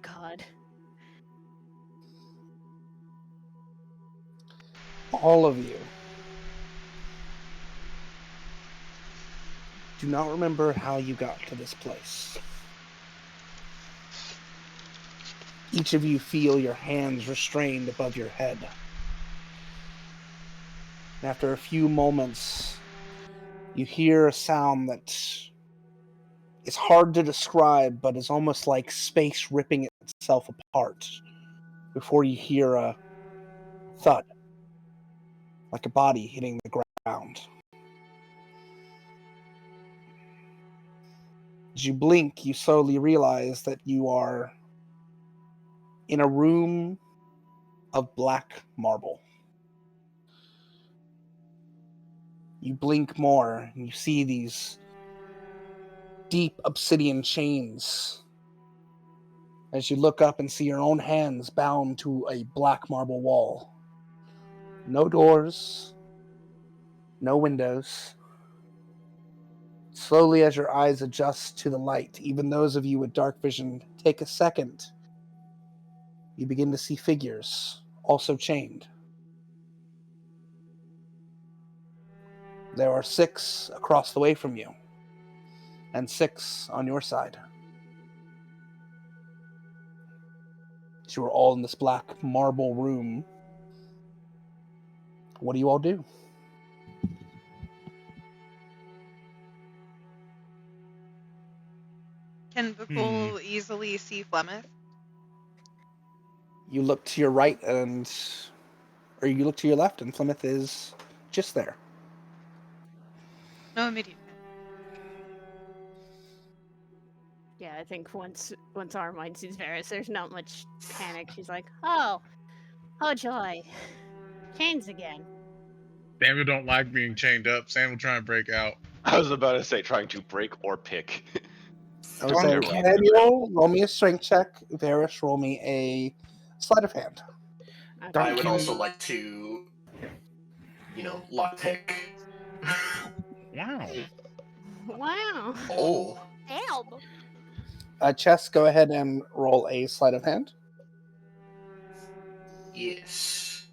God. All of you do not remember how you got to this place. Each of you feel your hands restrained above your head. And after a few moments, you hear a sound that is hard to describe, but is almost like space ripping itself apart before you hear a thud, like a body hitting the ground. As you blink, you slowly realize that you are in a room of black marble. You blink more, and you see these deep obsidian chains as you look up and see your own hands bound to a black marble wall. No doors, no windows. Slowly, as your eyes adjust to the light, even those of you with dark vision take a second. You begin to see figures, also chained. There are 6 across the way from you, and 6 on your side. You are all in this black marble room. What do you all do? Can Bhaqull easily see Flemeth? You look to your right or you look to your left, and Plymouth is just there. No immediate. Yeah, I think once Armine sees Varys, there's not much panic. She's like, oh joy, chains again. Samuel don't like being chained up. Sam will try and break out. I was about to say trying to break or pick. I was saying, Samuel, roll me a strength check. Varys, roll me a sleight of hand. Okay. I would also like to, lockpick. Wow. Wow. Oh. Damn. Chess, go ahead and roll a sleight of hand. Yes.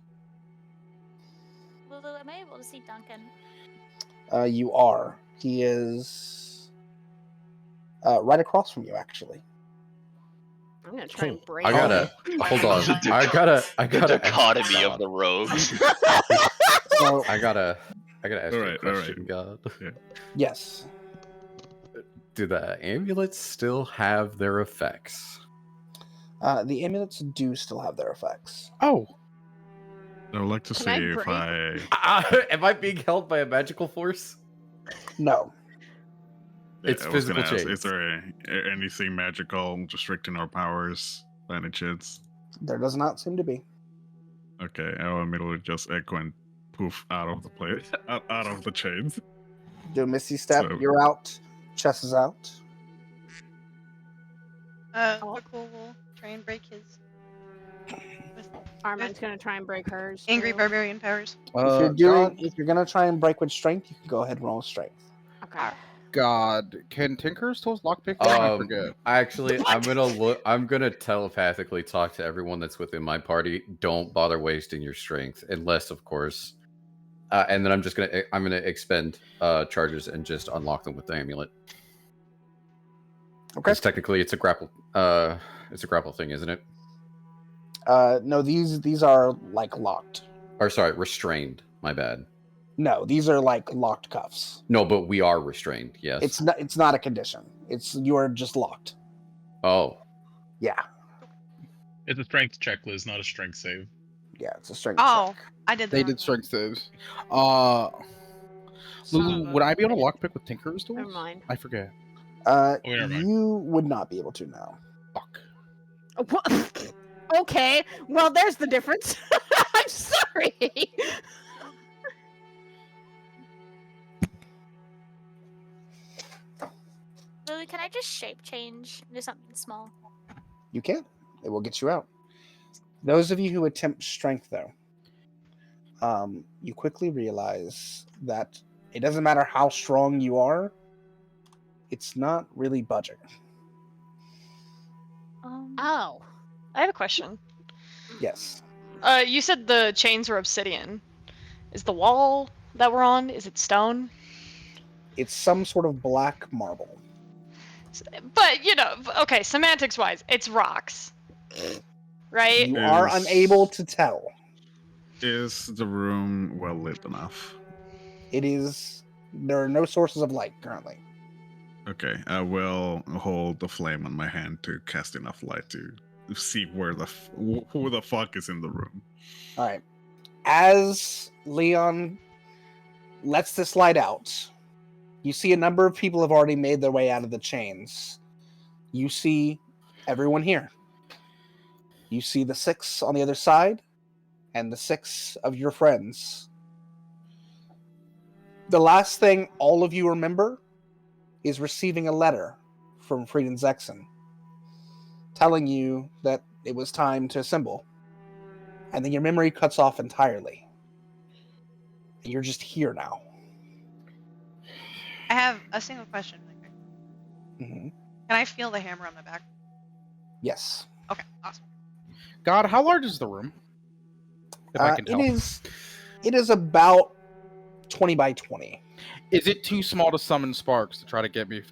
Lulu, am I able to see Duncan? You are. He is right across from you, actually. I'm gonna try and break. I gotta hold on. I gotta The dichotomy of the rogues. So, I gotta ask you a Alright, question, God. Yeah. yes. Do the amulets still have their effects? The amulets do still have their effects. Oh. I would like to see if Am I being held by a magical force? No. It's physical chains. Is there anything magical restricting our powers by any chance? There does not seem to be. Okay, I will immediately just echo and poof out of the place, out of the chains. Do a Misty Step, So- you're out. Chess is out. Bhaqull will try and break his Armine's gonna try and break hers. angry too. barbarian powers. If you're gonna try and break with strength, you can go ahead and roll strength. Okay. God, can Tinker still lockpick? I forget. Actually, I'm gonna telepathically talk to everyone that's within my party. Don't bother wasting your strength, unless, of course. And then I'm gonna expend charges and just unlock them with the amulet. Okay. Because technically, it's a grapple. It's a grapple thing, isn't it? No, these are like locked. Or sorry, restrained. My bad. No, these are like locked cuffs. No, but we are restrained. Yes. It's not a condition. You are just locked. Oh. Yeah. It's a strength check, Liz, not a strength save. Yeah, it's a strength Oh, check. I did. They did strength saves. Lulu, would I be able to lockpick with Tinker's tools? Never mind. I forget. never mind. You would not be able to now. Fuck. Okay, well, there's the difference. I'm sorry. Lily, can I just shape change into something small? You can. It will get you out. Those of you who attempt strength, though, you quickly realize that it doesn't matter how strong you are, it's not really budging. Oh. I have a question. Yes. You said the chains were obsidian. Is the wall that we're on, is it stone? It's some sort of black marble. But, you know, okay, semantics-wise, it's rocks. Right? You are unable to tell. Is the room well lit enough? It is. There are no sources of light currently. Okay, I will hold the flame on my hand to cast enough light to see who the fuck is in the room. All right. As Leon lets this light out, you see a number of people have already made their way out of the chains. You see everyone here. You see the 6 on the other side and the 6 of your friends. The last thing all of you remember is receiving a letter from Frieden Zexen telling you that it was time to assemble. And then your memory cuts off entirely. And you're just here now. I have a single question. Mm-hmm. Can I feel the hammer on my back? Yes. Okay, awesome. God, how large is the room? If I can tell. It is about 20 by 20. Is it too small to summon sparks to try to get me?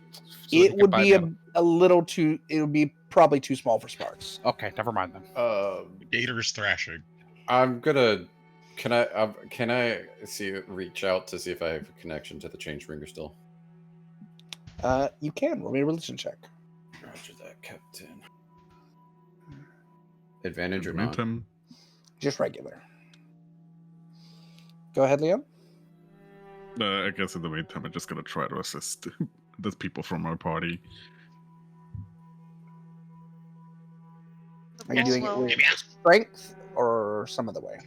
It would be a little too. It would be probably too small for sparks. Okay, never mind then. Gator is thrashing. I'm gonna. Can I reach out to see if I have a connection to the Changebringer still? You can. Roll me a religion check. Roger that, Captain. Advantage or not? Momentum. Just regular. Go ahead, Leon. I guess in the meantime, I'm just gonna try to assist the people from our party. Are you doing it with strength or some other way?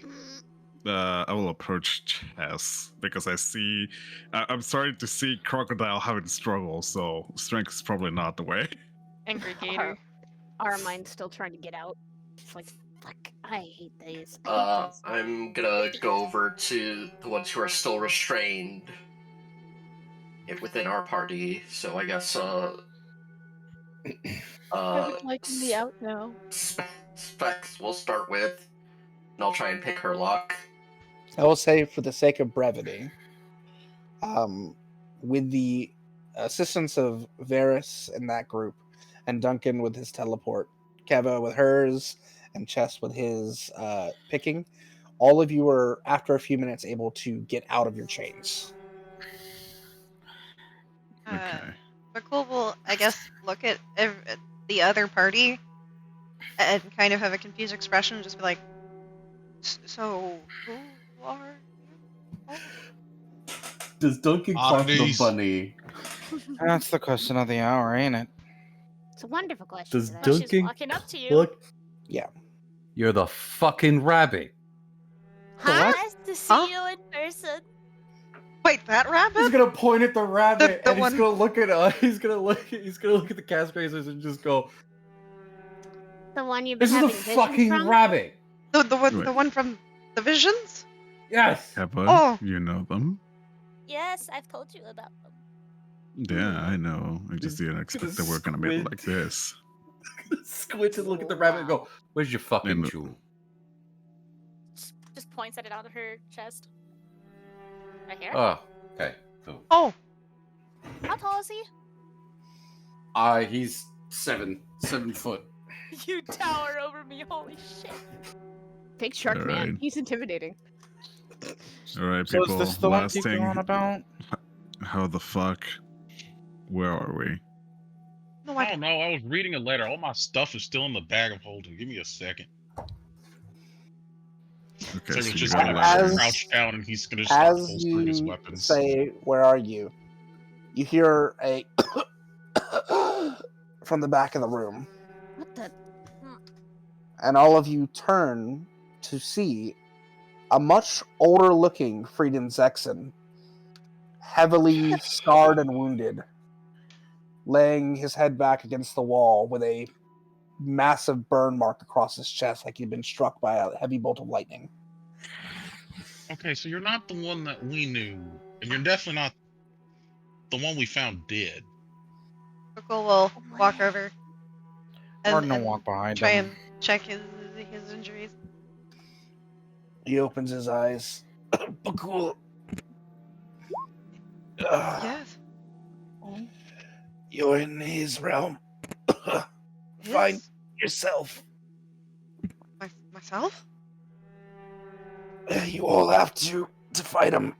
I will approach Chess because I see. I'm starting to see Crocodile having struggles, so strength is probably not the way. Angry Gator. Our mind's still trying to get out. It's like, fuck, I hate these. I hate this. I'm gonna go over to the ones who are still restrained within our party. So I guess I would like me out now. Specs we'll start with, and I'll try and pick her lock. I will say, for the sake of brevity, with the assistance of Varys in that group, and Duncan with his teleport, Keva with hers, and Chess with his picking, all of you are, after a few minutes, able to get out of your chains. Okay. Bhaqull will, I guess, look at the other party and kind of have a confused expression and just be like, so, who are you? Does Duncan clock the bunny? That's the question of the hour, ain't it? It's a wonderful question. Does today. She's Duncan walking up to you. look? Yeah. You're the fucking rabbit. Huh? Nice to see you in person. Wait, that rabbit? He's gonna point at the rabbit The and one- he's gonna look at he's gonna look at the cast grazers and just go, The one you've been "This is a having visions fucking from? rabbit." The one from the visions? Yes. Keva, Oh. you know them? Yes, I've told you about them. Yeah, I know. I just didn't expect that we're gonna be squint. like this. Squint and look at the rabbit and go, "Where's your fucking And- jewel?" Just points at it on her chest. Right here. Oh, okay. Cool. Oh, How tall is he? He's 7 foot. You tower over me. Holy shit. Big shark man. Alright. He's intimidating. All right, So people. is this the one Last keep thing. going on about? How the fuck? Where are we? no, I don't know. I was reading a letter. All my stuff is still in the bag of holding. Give me a second. Okay, So it was so you just got a gonna letter. crouch down and he's gonna start As holstering his you weapons. say, "Where are you?" you hear a from the back of the room, What the? and all of you turn to see a much older-looking Frieden Zexen, heavily scarred and wounded, laying his head back against the wall with a massive burn mark across his chest, like he'd been struck by a heavy bolt of lightning. Okay, so you're not the one that we knew, and you're definitely not the one we found dead. Bhaqull will walk over Cardinal walk behind try him. and check his injuries. He opens his eyes. Bhaqull. Yes. You're in his realm. Find His? yourself. Myself? You all have to fight him.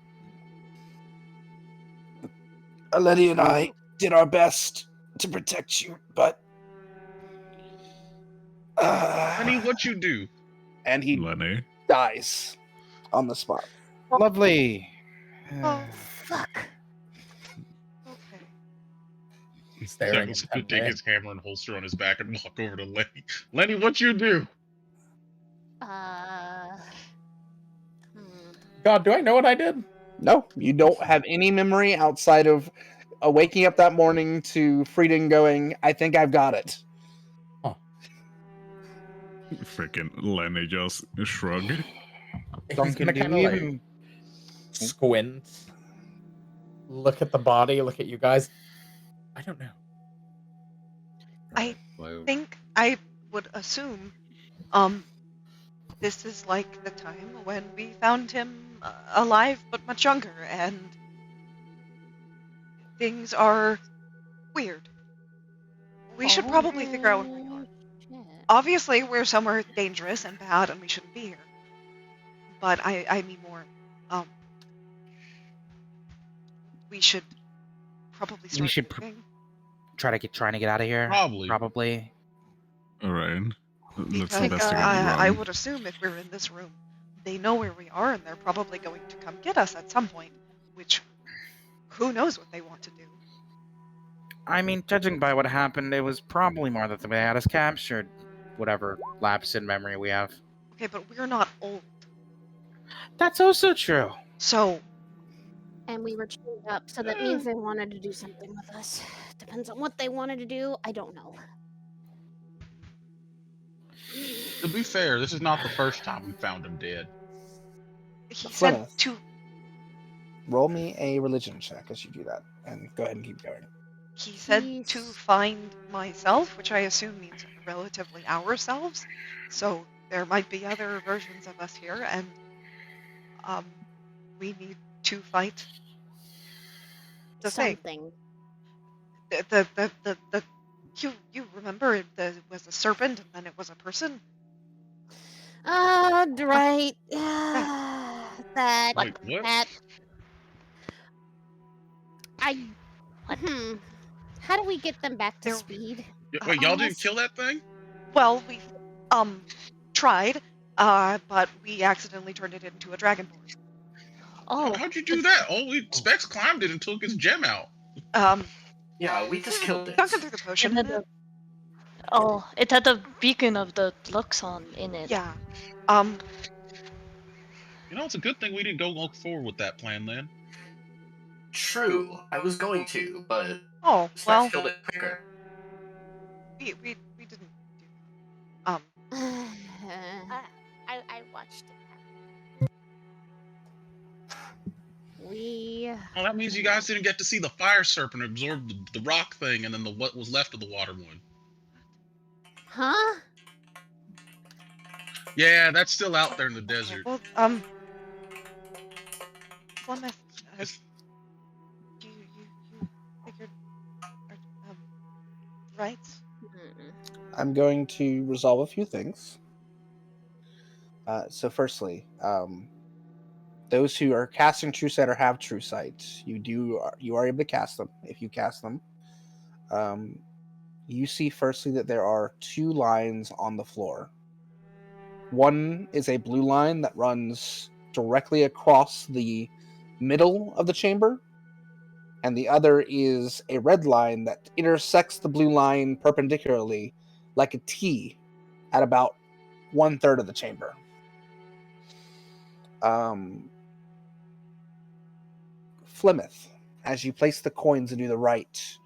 Letty and I did our best to protect you, but Lenny, what you do? and he Lenny. dies on the spot. Lovely. Oh, Fuck. okay. Jack was gonna take his hammer and holster on his back and walk over to Lenny. Lenny, what you do? God, do I know what I did? No, you don't have any memory outside of waking up that morning to Frieden going, I think I've got it. Freaking Lenny just shrugged. Duncan, do you even squint? Look at the body, look at you guys. I don't know. I think I would assume, this is like the time when we found him alive but much younger, and things are weird. We should probably figure out where we are. Obviously, we're somewhere dangerous and bad, and we shouldn't be here. But I mean more, we should probably start moving. Trying to get out of here. Probably. All right. Let's Because investigate I around. would assume if we're in this room, they know where we are, and they're probably going to come get us at some point, which, who knows what they want to do. I mean, judging by what happened, it was probably more that they had us captured. Whatever lapse in memory we have. Okay, but we're not old. That's also true. So. And we were chained up, so that means they wanted to do something with us. Depends on what they wanted to do. I don't know. To be fair, this is not the first time we found him dead. He said to. Roll me a religion check as you do that, and go ahead and keep going. He said to find myself, which I assume means relatively ourselves. So there might be other versions of us here, and we need to fight the something. thing. You remember it was a serpent and then it was a person? Right. That. Wait, what? That. How do we get them back to speed? Wait, y'all didn't kill that thing? Well, we tried, but we accidentally turned it into a dragonborn. Oh, how'd you do that? Specs climbed it and took his gem out. Yeah, we just killed it. Duncan threw the potion. It had the beacon of the Luxon in it. Yeah. You know, it's a good thing we didn't go forward with that plan then. True, I was going to, but Specs killed it quicker. We didn't do I watched it. Well, that means you guys didn't get to see the fire serpent absorb the rock thing and then what was left of the water one. Huh? Yeah, that's still out there in the desert. Well, Plymouth, you figured, right? I'm going to resolve a few things. So firstly, those who are casting True Sight or have True Sight, you are able to cast them. If you cast them, you see firstly that there are two lines on the floor. One is a blue line that runs directly across the middle of the chamber, and the other is a red line that intersects the blue line perpendicularly like a T at about 1/3 of the chamber. Flemeth, as you place the coins and do the rite,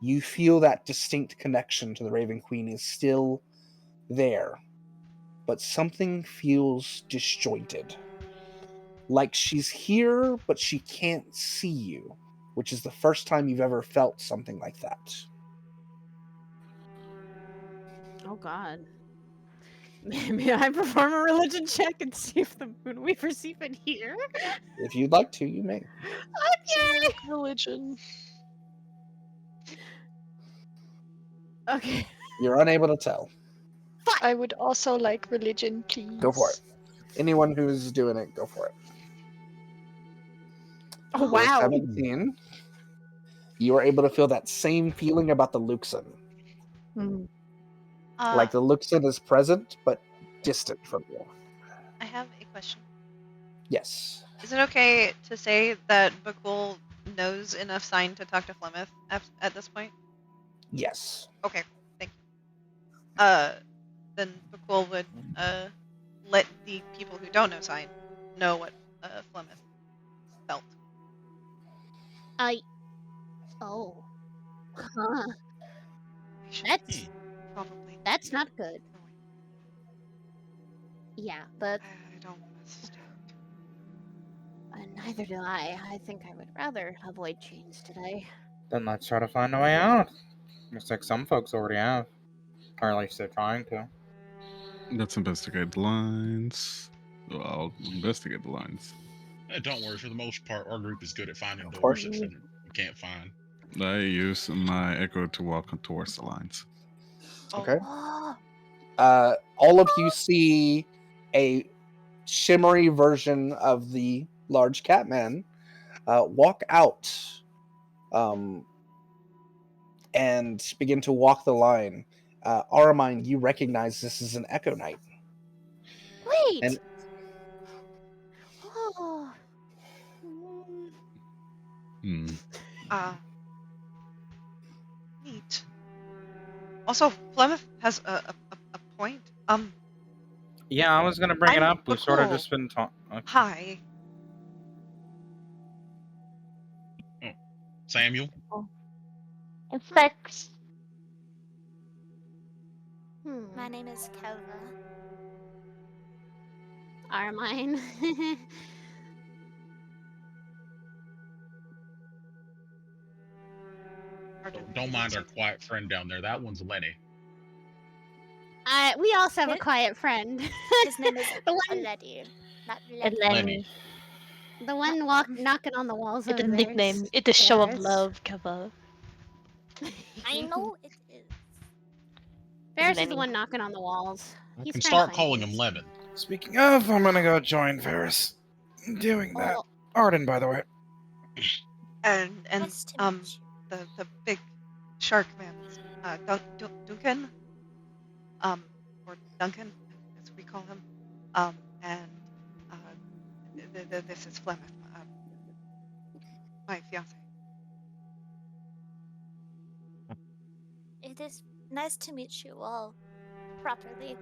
you feel that distinct connection to the Raven Queen is still there, but something feels disjointed. Like she's here, but she can't see you, which is the first time you've ever felt something like that. Oh God. May I perform a religion check and see if the Moonweavers even here? If you'd like to, you may. Okay. Religion. Okay. You're unable to tell. I would also like religion, please. Go for it. Anyone who's doing it, go for it. Oh wow. 17. You are able to feel that same feeling about the Luxon. Like the Luxon is present, but distant from you. I have a question. Yes. Is it okay to say that Bhaqull knows enough sign to talk to Flemeth at this point? Yes. Okay, thank you. Then Bhaqull would let the people who don't know sign know what Flemeth felt. Oh. Huh. That's not good. Yeah, but I don't understand. Neither do I. I think I would rather avoid chains today. Then let's try to find a way out. Looks like some folks already have. Or at least they're trying to. Let's investigate the lines. Well, I'll investigate the lines. Don't worry. For the most part, our group is good at finding Of doors course. that we can't find. I use my echo to walk towards the lines. Okay. Oh. All of you see a shimmery version of the large catman walk out and begin to walk the line. Aramine, you recognize this is an Echo Knight. Wait. And Oh. Neat. Also, Flemeth has a point. Yeah, I was gonna bring it I'm up. We've sort of Bhaqull. just been talking. Hi. Oh, Samuel. Effects. My name is Kelva. Armine. Don't mind our quiet friend down there. That one's Lenny. We also have a quiet friend. His name is the one, Aledi, not Lenny. the one knocking on the walls It's a over there. nickname. It's a show of Ferris. love, Kava. I know it is. Ferris is Lenny. the one knocking on the walls. You He's can trying to start find calling things. him Lemon. Speaking of, I'm gonna go join Ferris. Doing that. Arden, by the way. And Nice to meet you. the big shark man, Duncan, or Duncan, as we call him, and this is Flemeth, my fiance. It is nice to meet you all properly.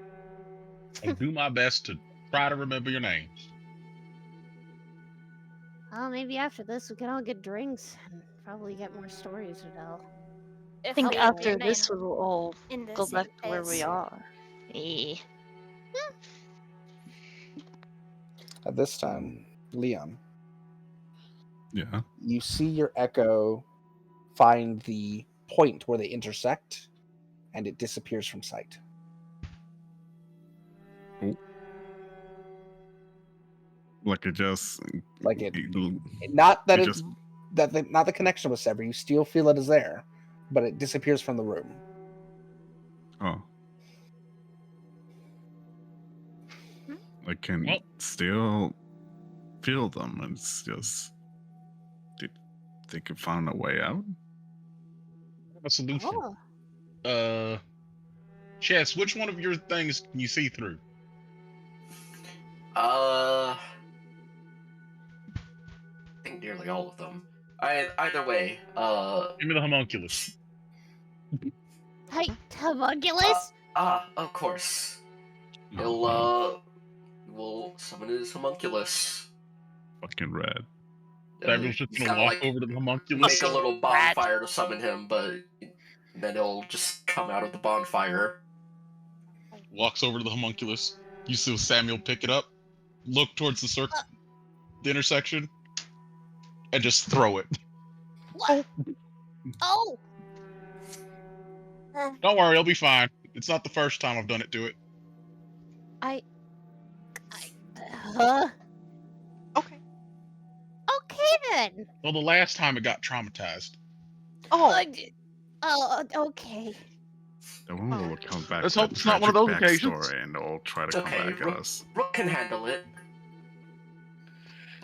I'll do my best to try to remember your names. Well, maybe after this we can all get drinks and probably get more stories to tell. I think I'll after your this name we will all in the go same back to where we place. are. Eh. at this time, Leon, Yeah. you see your Echo find the point where they intersect, and it disappears from sight. Like it just Like it, not that it it, just not the connection was severed. You still feel it is there, but it disappears from the room. oh. I can still feel them. It's just they could find a way out. I have a solution. Oh. Chess, which one of your things can you see through? I think nearly all of them. Either way, Give me the homunculus. Hey, homunculus? Of course. He'll, we'll summon his homunculus. Fucking red. Samuel's just He's gonna gotta, walk like, over to the homunculus. make a little bonfire to summon him, but then he'll just come out of the bonfire. Walks over to the homunculus. You see Samuel pick it up, look towards the circle, the intersection, and just throw it. What? Oh! Don't worry, he'll be fine. It's not the first time I've done it to it. Huh? Okay. Okay then. Well, the last time it got traumatized. Oh, Okay. The woman will come back Let's with hope a it's not one of tragic those occasions. backstory and it'll try to It's come okay. back at us. Rook can handle it.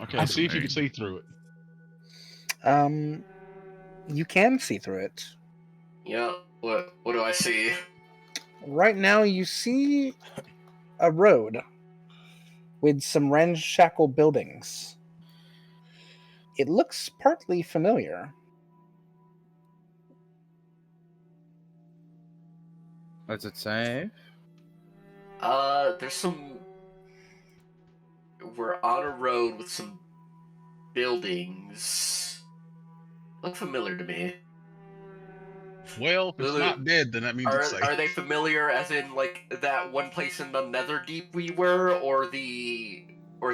Okay, see if you can see through it. You can see through it. Yeah. What do I see? Right now, you see a road with some ramshackle buildings. It looks partly familiar. What's it say? There's some. We're on a road with some buildings. Look familiar to me. Well, if it's not dead, then that means it's safe. Are they familiar as in like that one place in the Netherdeep we were, or is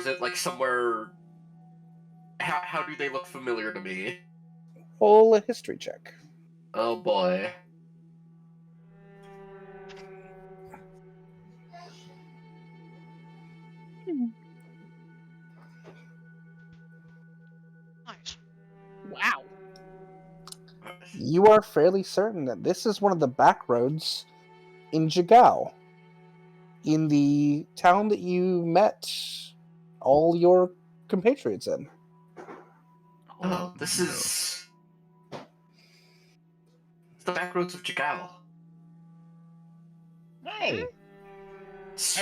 it like somewhere? How do they look familiar to me? Roll a history check. Oh boy. nice. Wow. You are fairly certain that this is one of the back roads in Jagao, in the town that you met all your compatriots in. Oh, this is the back roads of Jagao. No.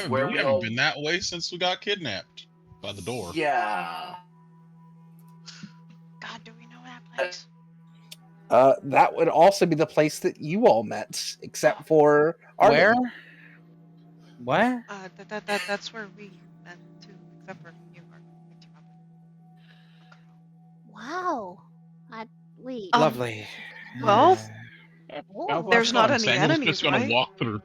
Where We we haven't all... been that way since we got kidnapped by the door. Yeah. God, do we know that place? That would also be the place that you all met, except for Arden. Where? What? That's where we meant to, except for you. Wow. Wait. Lovely. Well, Oh. there's not any Samuel's enemies, just gonna right? walk through.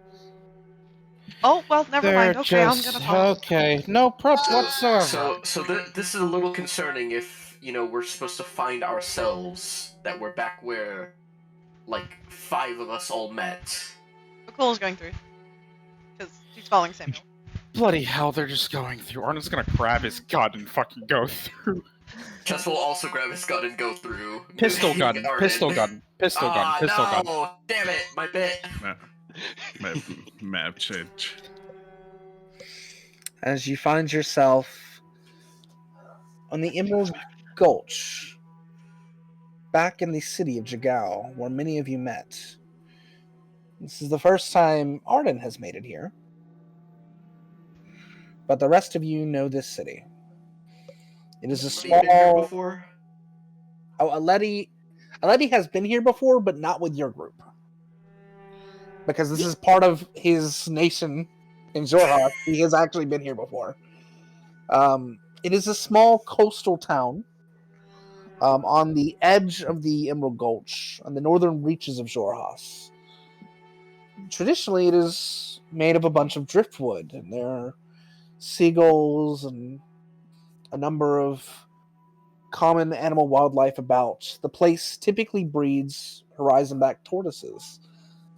Oh, well, never They're mind. Okay, I'm just gonna follow. okay. No prep whatsoever. This is a little concerning if, we're supposed to find ourselves, that we're back where, like, 5 of us all met. Bhaqull's going through. Because she's following Samuel. Bloody hell, they're just going through. Arnold's gonna grab his gun and fucking go through. Chess will also grab his gun and go through. Pistol gun, Arden. pistol gun, pistol gun, pistol no! gun. Damn it, my bit. Map change. As you find yourself on the Emerald Gulch, back in the city of Jagao, where many of you met. This is the first time Arden has made it here, but the rest of you know this city. It is a small... Been here before? Oh, Aleti has been here before, but not with your group. Because this is part of his nation in Xhorhas. He has actually been here before. It is a small coastal town on the edge of the Emerald Gulch, on the northern reaches of Xhorhas. Traditionally, it is made of a bunch of driftwood, and there are seagulls and a number of common animal wildlife about. The place typically breeds horizon-backed tortoises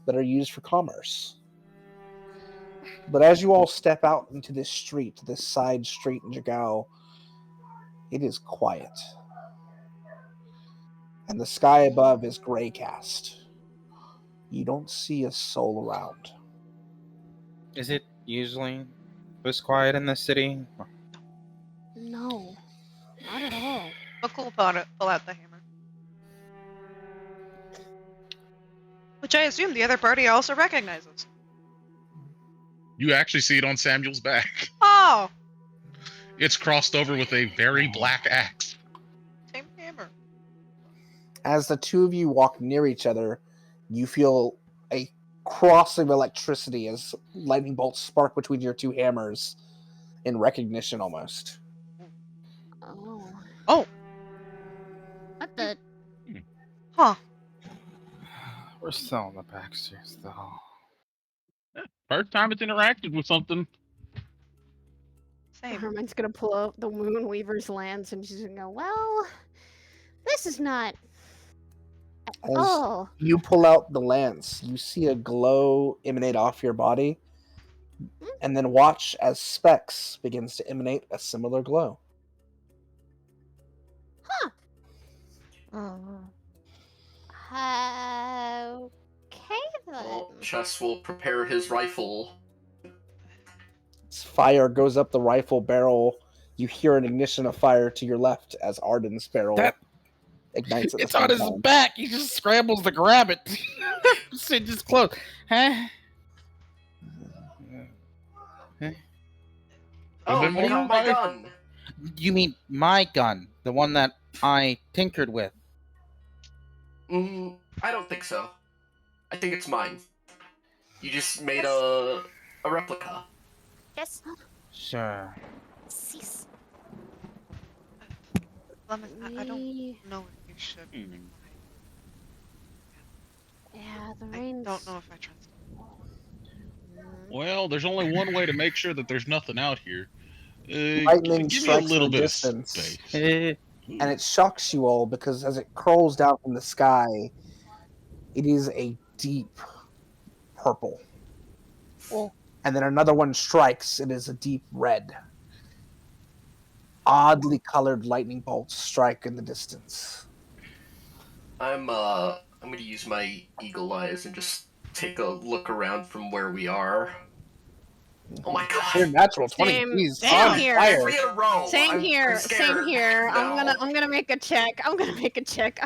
that are used for commerce. But as you all step out into this street, this side street in Jagao, it is quiet. And the sky above is gray cast. You don't see a soul around. Is it usually this quiet in the city? No. Not at all. Bhaqull pull out the hammer. Which I assume the other party also recognizes. You actually see it on Samuel's back. Oh! It's crossed over with a very black axe. Same hammer. As the two of you walk near each other, you feel a crossing of electricity as lightning bolts spark between your two hammers in recognition almost. Oh. Oh! What the? Huh. We're still in the backstairs, though. First time it's interacted with something. Same. Herman's gonna pull out the Moonweaver's lance and she's gonna go, well, this is not As Oh. you pull out the lance, you see a glow emanate off your body, and then watch as Specs begins to emanate a similar glow. Huh. Okay then. Well, Chess will prepare his rifle. As fire goes up the rifle barrel, you hear an ignition of fire to your left as Arden's barrel ignites at the It's same on his time. back. He just scrambles to grab it. It just close. Huh? Oh, then you what do got you my buy? gun. You mean my gun, the one that I tinkered with? I don't think so. I think it's mine. You just made a replica. Yes. Sure. Cease. Lemon, I don't know if you should. Yeah, the I rain's... don't know if I trust Well, there's only one way to make sure that there's nothing out here. Lightning Give me a strikes little in the bit distance, of space. and it shocks you all because as it crawls down from the sky, it is a deep purple. Oh. And then another one strikes, it is a deep red. Oddly colored lightning bolts strike in the distance. I'm gonna use my eagle eyes and just take a look around from where we are. Oh my god! Your natural 20. Same, Jeez, same on here. fire. 3 in a row. Same I'm here. scared Same here. now. I'm gonna make a check. I'm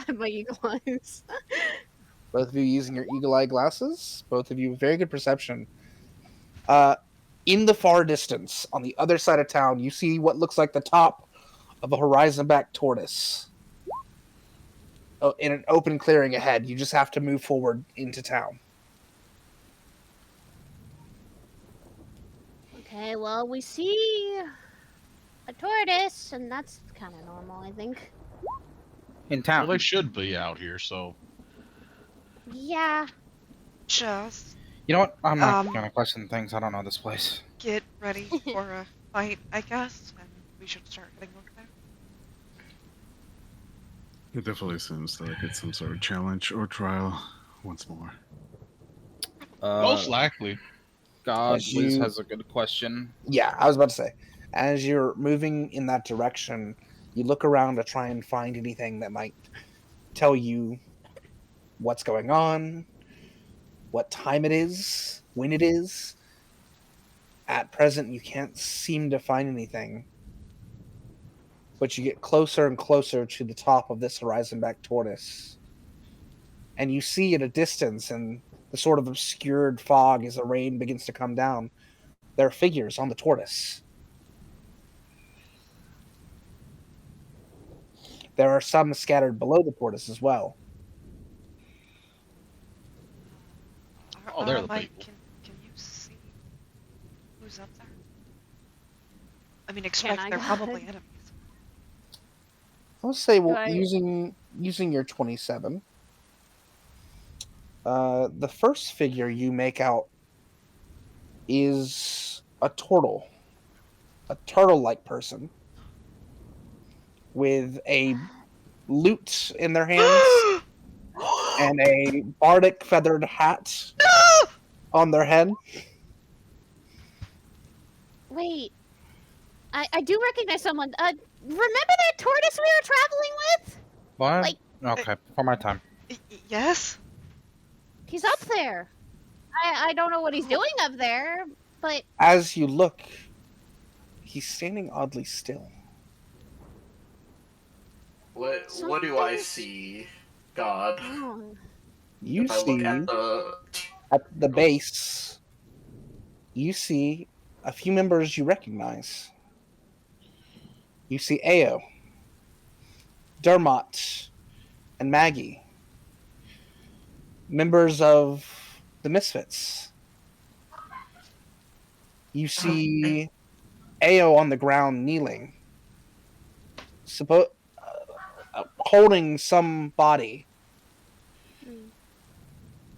on my eagle eyes. Both of you using your eagle eye glasses. Both of you with very good perception. In the far distance, on the other side of town, you see what looks like the top of a horizon-back tortoise. In an open clearing ahead. You just have to move forward into town. Okay, well, we see a tortoise, and that's kind of normal, I think. In town. Well, they should be out here, so. Yeah. Just You know what? I'm not gonna question things. I don't know this place. get ready for a fight, I guess, and we should start heading over there. It definitely seems like it's some sort of challenge or trial once more. Most likely. God, As Liz you- has a good question. Yeah, I was about to say. As you're moving in that direction, you look around to try and find anything that might tell you what's going on, what time it is, when it is. At present, you can't seem to find anything. But you get closer and closer to the top of this horizon-back tortoise. And you see at a distance, in the sort of obscured fog as the rain begins to come down, there are figures on the tortoise. There are some scattered below the tortoise as well. Oh, they're the Mike, people. can you see who's up there? I mean, expect I they're go probably ahead? enemies. I'll say, well, I- using your 27, the first figure you make out is a turtle-like person with a lute in their hands and a bardic feathered hat on their head. Wait. I do recognize someone. Remember that tortoise we were traveling with? What? Like- Okay, for my time. Yes? He's up there. I don't know what he's doing up there, but As you look, he's standing oddly still. What do I Something's see? God. wrong. You If I see look at the base, you see a few members you recognize. You see Ao, Dermot, and Maggie, members of the Misfits. You see Ao on the ground kneeling, holding some body.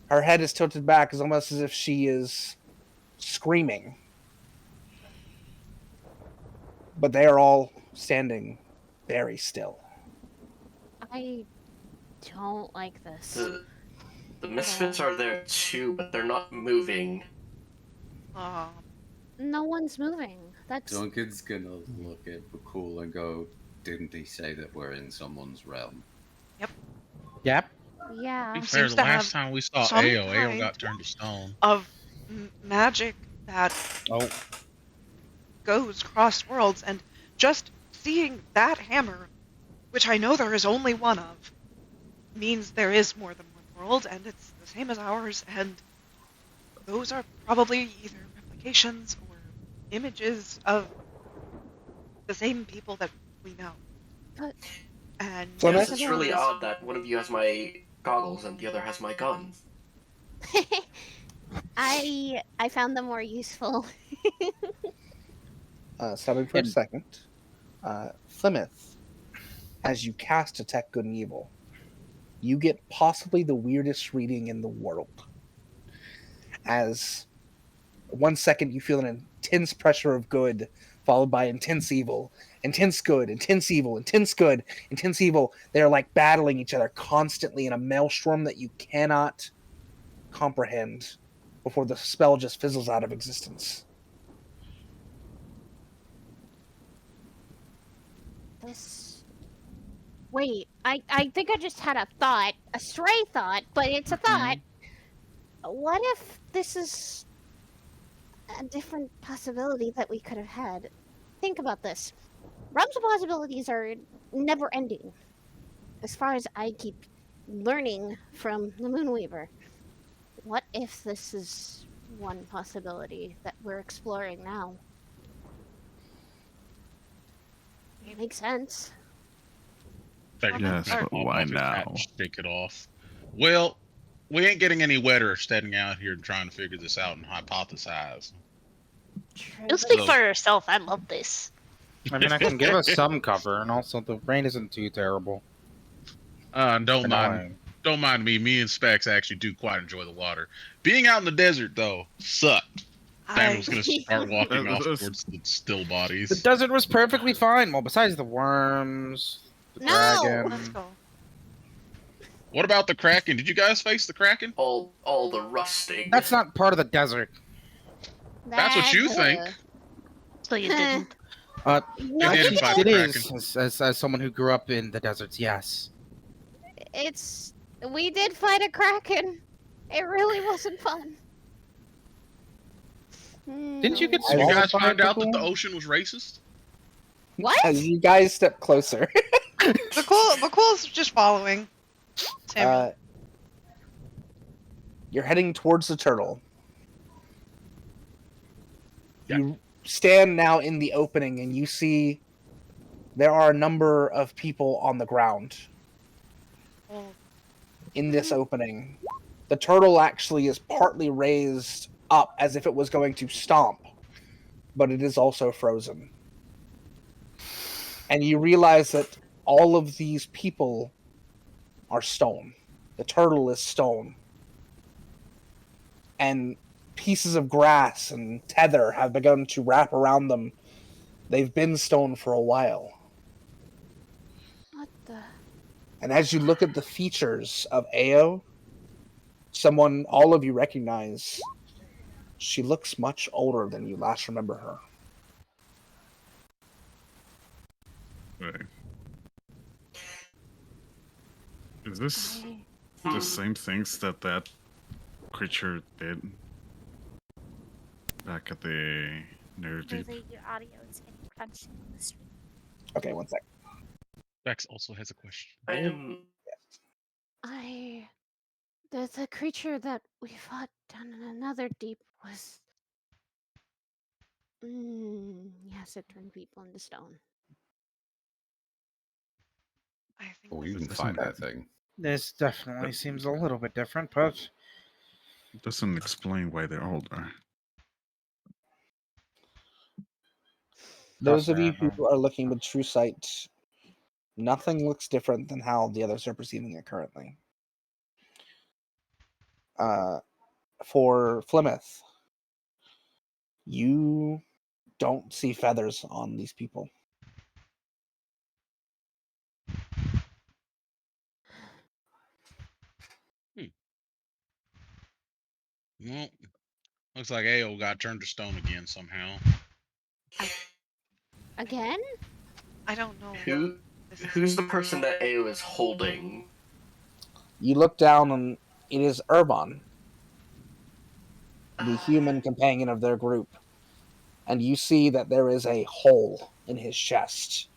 Her head is tilted back, as almost as if she is screaming. But they are all standing very still. I don't like this. The misfits are there too, but they're not moving. Oh. No one's moving. That's Duncan's gonna look at Bhaqull and go, "Didn't he say that we're in someone's realm?" Yep. Yep. yeah. To be fair, Seems the to last have time we saw some Ao kind got turned to stone. of magic that Oh, goes cross worlds, and just seeing that hammer, which I know there is only one of, means there is more than one world, and it's the same as ours, and those are probably either replications or images of the same people that we know. But And Plymouth? Yes, it's really odd that one of you has my goggles and the other has my gun. I found them more useful. Stopping for a second. Plymouth, as you cast Detect Good and Evil, you get possibly the weirdest reading in the world. As 1 second you feel an intense pressure of good, followed by intense evil, intense good, intense evil, intense good, intense evil. They're like battling each other constantly in a maelstrom that you cannot comprehend before the spell just fizzles out of existence. This. Wait, I think I just had a thought, a stray thought, but it's a thought. What if this is a different possibility that we could have had? Think about this. Realms of possibilities are never ending. As far as I keep learning from the Moonweaver. What if this is one possibility that we're exploring now? It makes sense. Yes, but why now? Shake it off. Well, we ain't getting any wetter standing out here and trying to figure this out and hypothesize. You'll speak for yourself. I love this. I mean, I can give us some cover, and also the rain isn't too terrible. Don't mind me. Me and Specs actually do quite enjoy the water. Being out in the desert, though, sucked. Samuel's gonna start walking off towards the still bodies. The desert was perfectly fine. Well, besides the worms, the dragon. Let's go. What about the Kraken? Did you guys face the Kraken? All the rusting. That's not part of the desert. That's what you think. So you didn't. No, It is. As someone who grew up in the deserts, yes. We did fight a kraken. It really wasn't fun. Didn't you get Did you guys swallowed by find it, out that Bhaqull? the ocean was racist? What? As you guys step closer, Bhaqull's just following. Samuel. you're heading towards the turtle. You stand now in the opening and you see there are a number of people on the ground in this opening. The turtle actually is partly raised up as if it was going to stomp, but it is also frozen. And you realize that all of these people are stone. The turtle is stone. And pieces of grass and tether have begun to wrap around them. They've been stone for a while. What the? And as you look at the features of Ao, someone all of you recognize, she looks much older than you last remember her. Wait. Is this the same things that creature did back at the Nerd Deep? Your audio is getting crunchy on the stream. Okay, one sec. Bex also has a question. The creature that we fought down in another deep was. Yes, it turned people into stone. I think We didn't find that thing. This definitely seems a little bit different, but It doesn't explain why they're older. Those of you who are looking with true sight, nothing looks different than how the others are perceiving it currently. For Plymouth, you don't see feathers on these people. Well, looks like Ao got turned to stone again somehow. Again? I don't know. Who's the person that Ao is holding? You look down and it is Urban, the human companion of their group. And you see that there is a hole in his chest.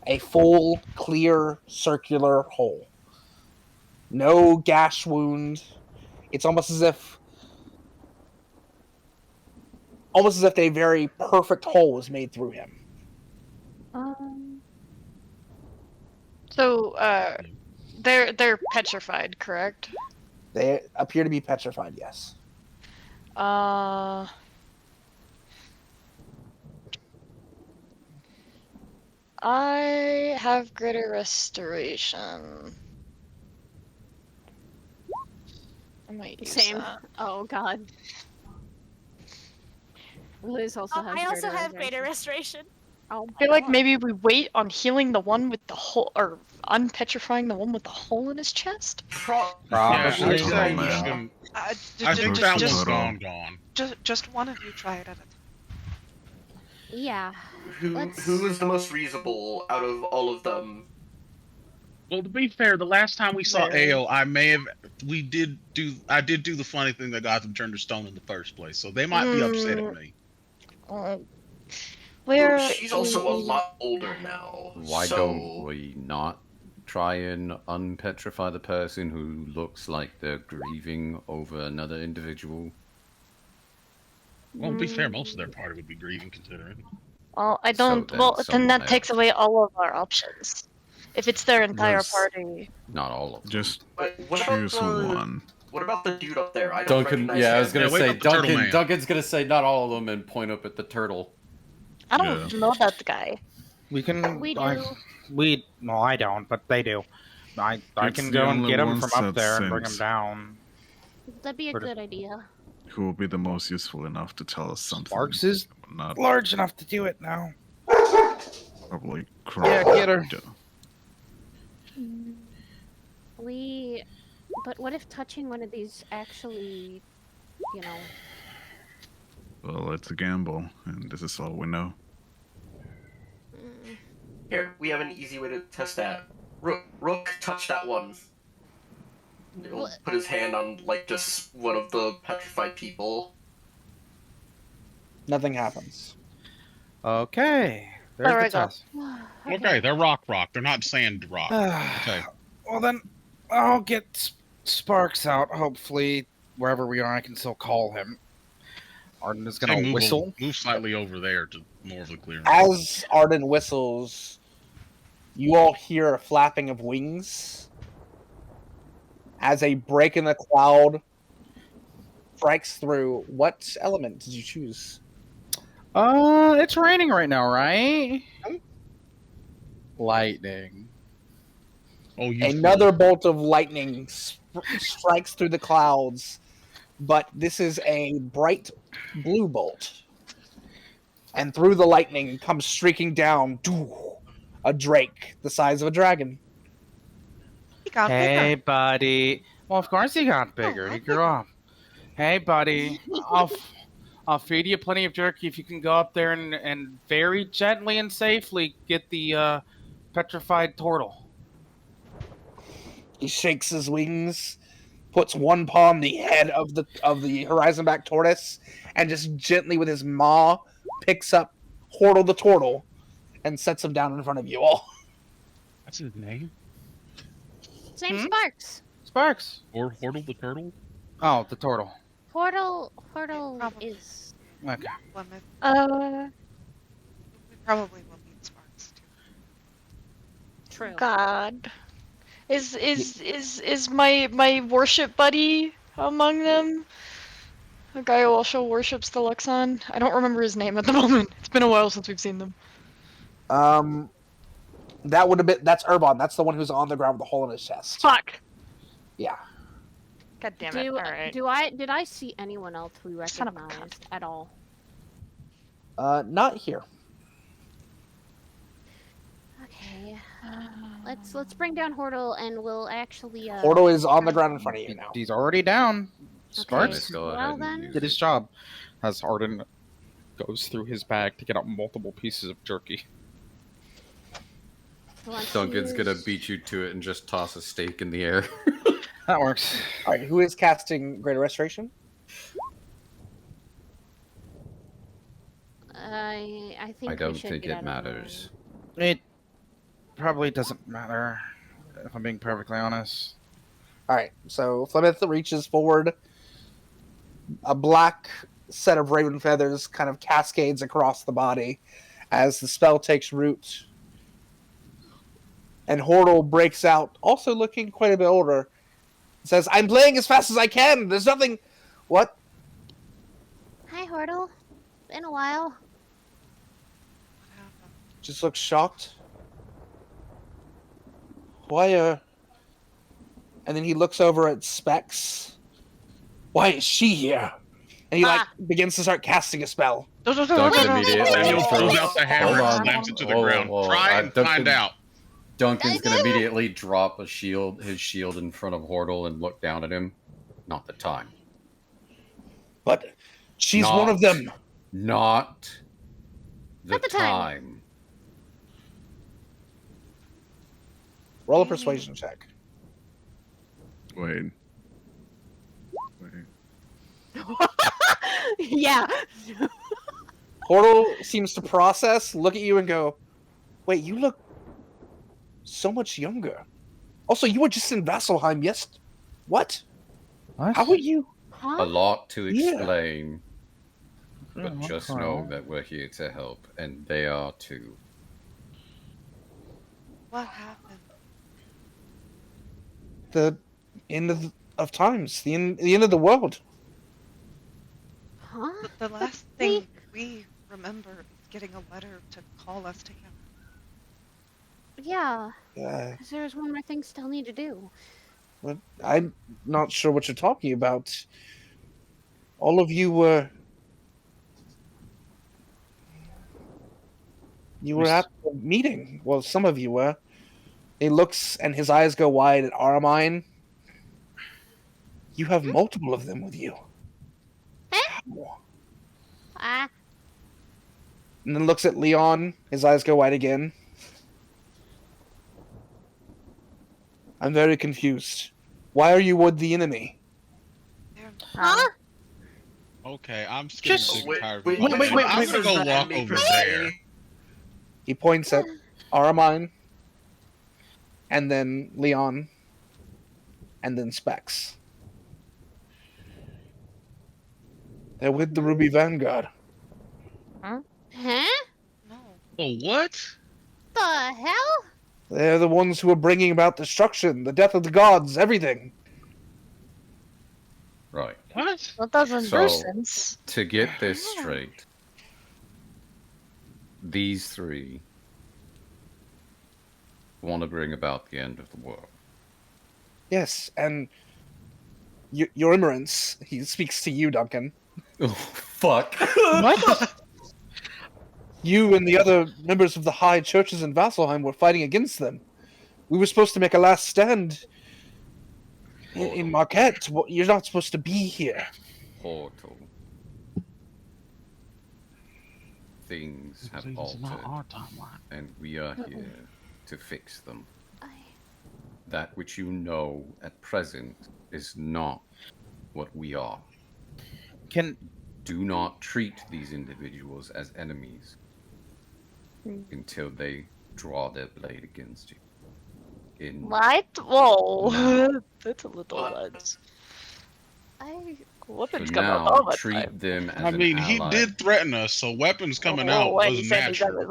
A full, clear, circular hole. No gash wound. It's almost as if a very perfect hole was made through him. So, they're petrified, correct? They appear to be petrified, yes. I have greater restoration. I might use Same. that. Oh god. Liz also has I also greater have greater restoration. restoration. Oh, I feel like maybe we wait on healing the one with the hole, or unpetrifying the one with the hole in his chest. Yeah, I'd say you I should. I think that one's gone. Just one of you try it at a time. Yeah. Who is the most reasonable out of all of them? Well, to be fair, the last time we saw Larry. Ao, I did do the funny thing that got them turned to stone in the first place, so they might be upset at me. She's also a lot older now. Why don't we not try and unpetrify the person who looks like they're grieving over another individual? Well, to be fair, most of their party would be grieving, considering. Well, I don't. then Well, then someone that takes away all of our options. If it's their entire Yes. party. Not all of them. Just what choose about the- one. What about the dude up there? I don't Duncan, recognize yeah, him. I was gonna wake say up the turtle man. Duncan's gonna say not all of them and point up at the turtle. I don't know that guy. We can. We do. No, I don't, but they do. I It's can the go and only get him ones from up that there and bring him sense. down. That'd be a Sort of- good idea. Who will be the most useful enough to tell us something? Sparks is Not large enough to do it now. probably Yeah, get her. But what if touching one of these actually, you know? Well, it's a gamble, and this is all we know. Here, we have an easy way to test that. Rook, touch that one. He'll put his hand on, like, just one of the petrified people. Nothing happens. Okay. There's the test. Okay, they're rock. They're not sand rock. Okay. Well then, I'll get Sparks out. Hopefully, wherever we are, I can still call him. Arden is gonna whistle. Move slightly over there to more of the clearance. As Arden whistles, you all hear a flapping of wings as a break in the cloud strikes through. What element did you choose? It's raining right now, right? Lightning. Oh, you Another bolt of lightning strikes through the clouds, but this is a bright blue bolt. And through the lightning comes streaking down a drake the size of a dragon. He got Hey, bigger. buddy. Well, of course he got bigger. He grew up. Hey, buddy. I'll feed you plenty of jerky if you can go up there and very gently and safely get the petrified turtle. He shakes his wings, puts one paw on the head of the horizon back tortoise, and just gently with his maw picks up Hortle the turtle and sets him down in front of you all. That's his name? Same Sparks. Sparks. Or Hortle the turtle? Oh, the turtle. Hortle is. Okay. We probably will need Sparks too. True. God. Is my worship buddy among them? A guy who also worships the Luxon? I don't remember his name at the moment. It's been a while since we've seen them. That would have been that's Urban. That's the one who's on the ground with the hole in his chest. Fuck. Yeah. God damn it. Alright. Did I see anyone else we recognized at all? Not here. Okay. Let's bring down Hortle and we'll actually Hortle is on the ground in front of you now. He's already down. Smart. Let's go well ahead and then. use Did his it. job. As Arden goes through his bag to get out multiple pieces of jerky. Let's Duncan's gonna use- beat you to it and just toss a steak in the air. That works. All right, who is casting Greater Restoration? I think I we don't should think get it out of the matters. It probably doesn't matter, if I'm being perfectly honest. All right, so Flemeth reaches forward. A black set of raven feathers kind of cascades across the body as the spell takes root. And Hordle breaks out, also looking quite a bit older. Says, "I'm playing as fast as I can. There's nothing." What? Hi, Hordle. Been a while. Just looks shocked. Why, And then he looks over at Specs. Why is she here? And he, begins to start casting a spell. Duncan immediately Daniel pulls throws... out the hammer Hold and on. slams it to the Whoa, ground. whoa, Try and find out. Duncan's gonna immediately drop his shield in front of Hordle and look down at him. Not the time. But she's one of them. Not the Not the time. time. Roll a persuasion check. Wait. Yeah. Hordle seems to process, look at you, and go, "Wait, you look so much younger. Also, you were just in Vasselheim, yes? What? How are you?" A lot to Yeah. explain. But Yeah, just okay. know that we're here to help, and they are too. What happened? The end of times, the end of the world. Huh? The last thing we remember is getting a letter to call us together. Yeah. Yeah. Because there's one more thing still need to do. But I'm not sure what you're talking about. All of you were... You were at the meeting. Well, some of you were. He looks and his eyes go wide at Armine. You have multiple of them with you. Ah. And then looks at Leon. His eyes go wide again. I'm very confused. Why are you with the enemy? Huh? Okay, I'm getting Just- sick and tired of wait, it. wait, wait, I'm wait, gonna go wait, walk wait, over wait. there. He points at Aramine, and then Leon, and then Specs. They're with the Ruby Vanguard. Huh? Oh, what? The hell? They're the ones who are bringing about destruction, the death of the gods, everything. Right. What? That doesn't So, make sense. to get this straight, these three want to bring about the end of the world. Yes, and your Emerence, he speaks to you, Duncan. Oh, fuck. What? You and the other members of the high churches in Vasselheim were fighting against them. We were supposed to make a last stand in Marquette. You're not supposed to be here. Portal. Things have Please, altered, not our timeline. and we are here to fix them. That which you know at present is not what we are. Do not treat these individuals as enemies until they draw their blade against you. What? Whoa. No. That's a little much. For Weapons come out now, all the treat time. them as I mean, an he ally. did threaten us, so weapons coming Oh, out what was he said, natural.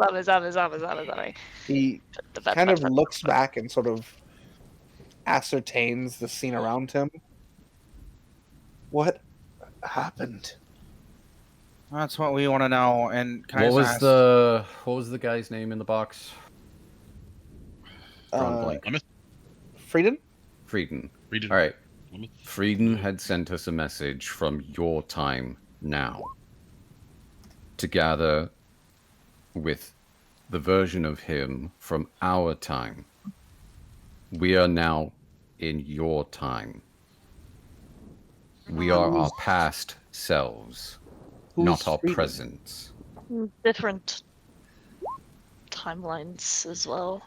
Sorry. He kind of looks back and sort of ascertains the scene around him. What happened? That's what we want to know. And can I What just was ask- the guy's name in the box? Drawing a blank. Frieden? Frieden. Frieden. All right. Frieden had sent us a message from your time now to gather with the version of him from our time. We are now in your time. We are our past selves, not our speaking? present. Different timelines as well.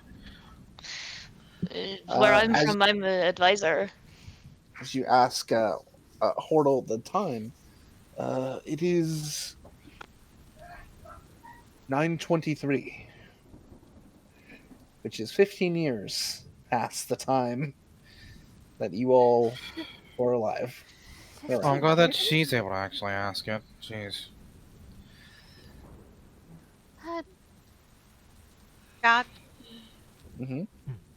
Where I'm from, I'm an advisor. As you ask Hordle the time, it is 9:23, which is 15 years past the time that you all were alive. Well, I'm glad that she's able to actually ask it. Jeez. God, Mm-hmm.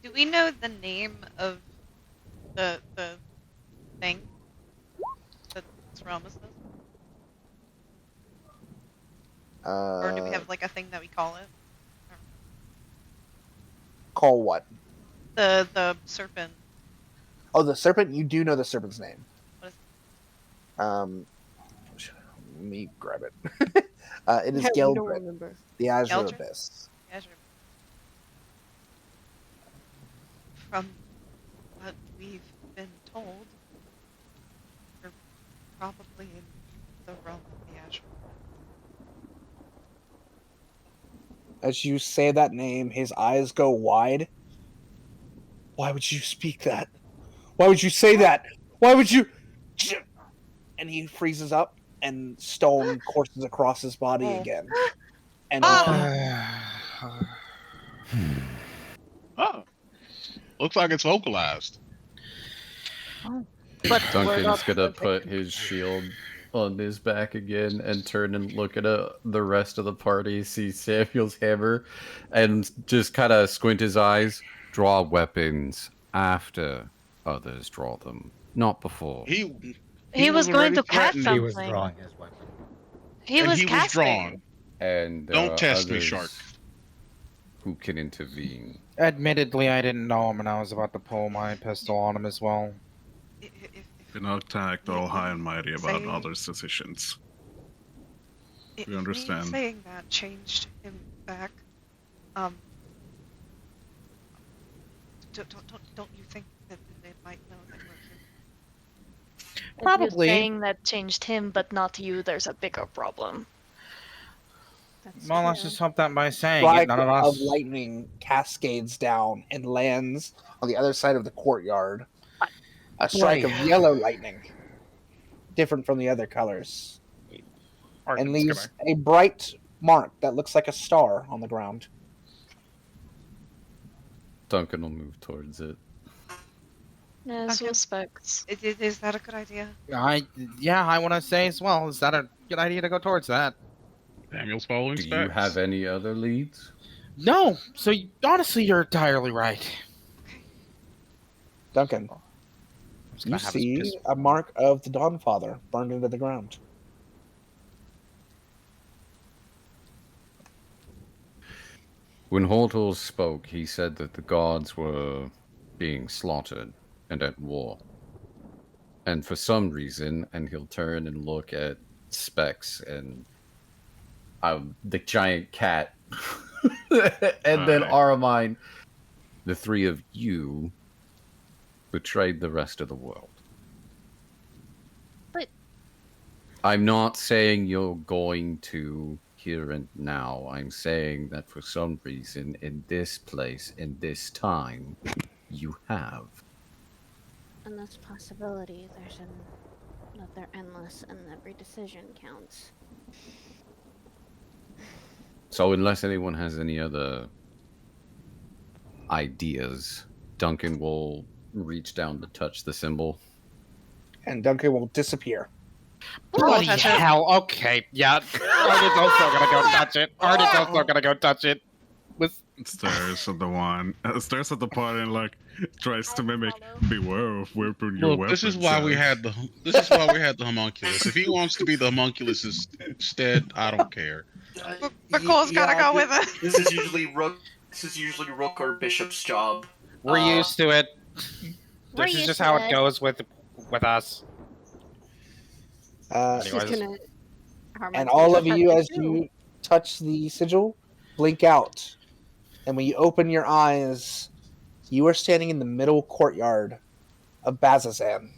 do we know the name of the thing that this realm is? Or do we have like a thing that we call it? Call what? The serpent. Oh, the serpent. You do know the serpent's name. What is let me grab it. It is Geldred, the Azure Geldred? Abyss. Azure. From what we've been told, we're probably in the realm of the Azure. As you say that name, his eyes go wide. Why would you speak that? Why would you say that? Why would you? And he freezes up, and stone courses across his body again. And Oh, looks like it's vocalized. But Duncan's gonna put his shield on his back again and turn and look at the rest of the party, see Samuel's hammer, and just kind of squint his eyes. Draw weapons after others draw them, not before. He was going to cast something. He was drawing his weapon. He was casting. drawn. And Don't test me, others Shark. Who can intervene? Admittedly, I didn't know him, and I was about to pull my pistol on him as well. Do not attack all high and mighty about others' decisions. We understand. Me saying that changed him back. Don't you think that they might know that we're here? Probably. If you're saying that changed him, but not you, there's a bigger problem. Well, let's just hope that by saying strike it, none of us. of lightning cascades down and lands on the other side of the courtyard. A strike of yellow lightning, different from the other colors, and leaves a bright mark that looks like a star on the ground. Duncan will move towards it. As respects. Is that a good idea? Yeah, I want to say as well. Is that a good idea to go towards that? Samuel's following Do you have any other leads? No. So honestly, you're entirely right. Duncan, you see a mark of the Dawnfather burned into the ground. When Hortal spoke, he said that the gods were being slaughtered and at war. And for some reason, and he'll turn and look at Specs and the giant cat, and then Aramine, the three of you betrayed the rest of the world. But I'm not saying you're going to here and now. I'm saying that for some reason, in this place, in this time, you have. and this possibility, there's that they're endless and every decision counts. So unless anyone has any other ideas, Duncan will reach down to touch the symbol. And Duncan will disappear. Bloody hell, okay, yeah. Arden's also gonna go touch it. Arden's also gonna go touch it. Stares at the one. Stares at the party and tries to mimic. Beware of weapon your Look, weapon. this is why we had the homunculus. If he wants to be the homunculus instead, I don't care. Bhaqull's gotta go with it. This is usually Rook or Bishop's job. We're used to it. This is just how it goes with us. And all of you, as you touch the sigil, blink out. And when you open your eyes, you are standing in the middle courtyard of Bazazan.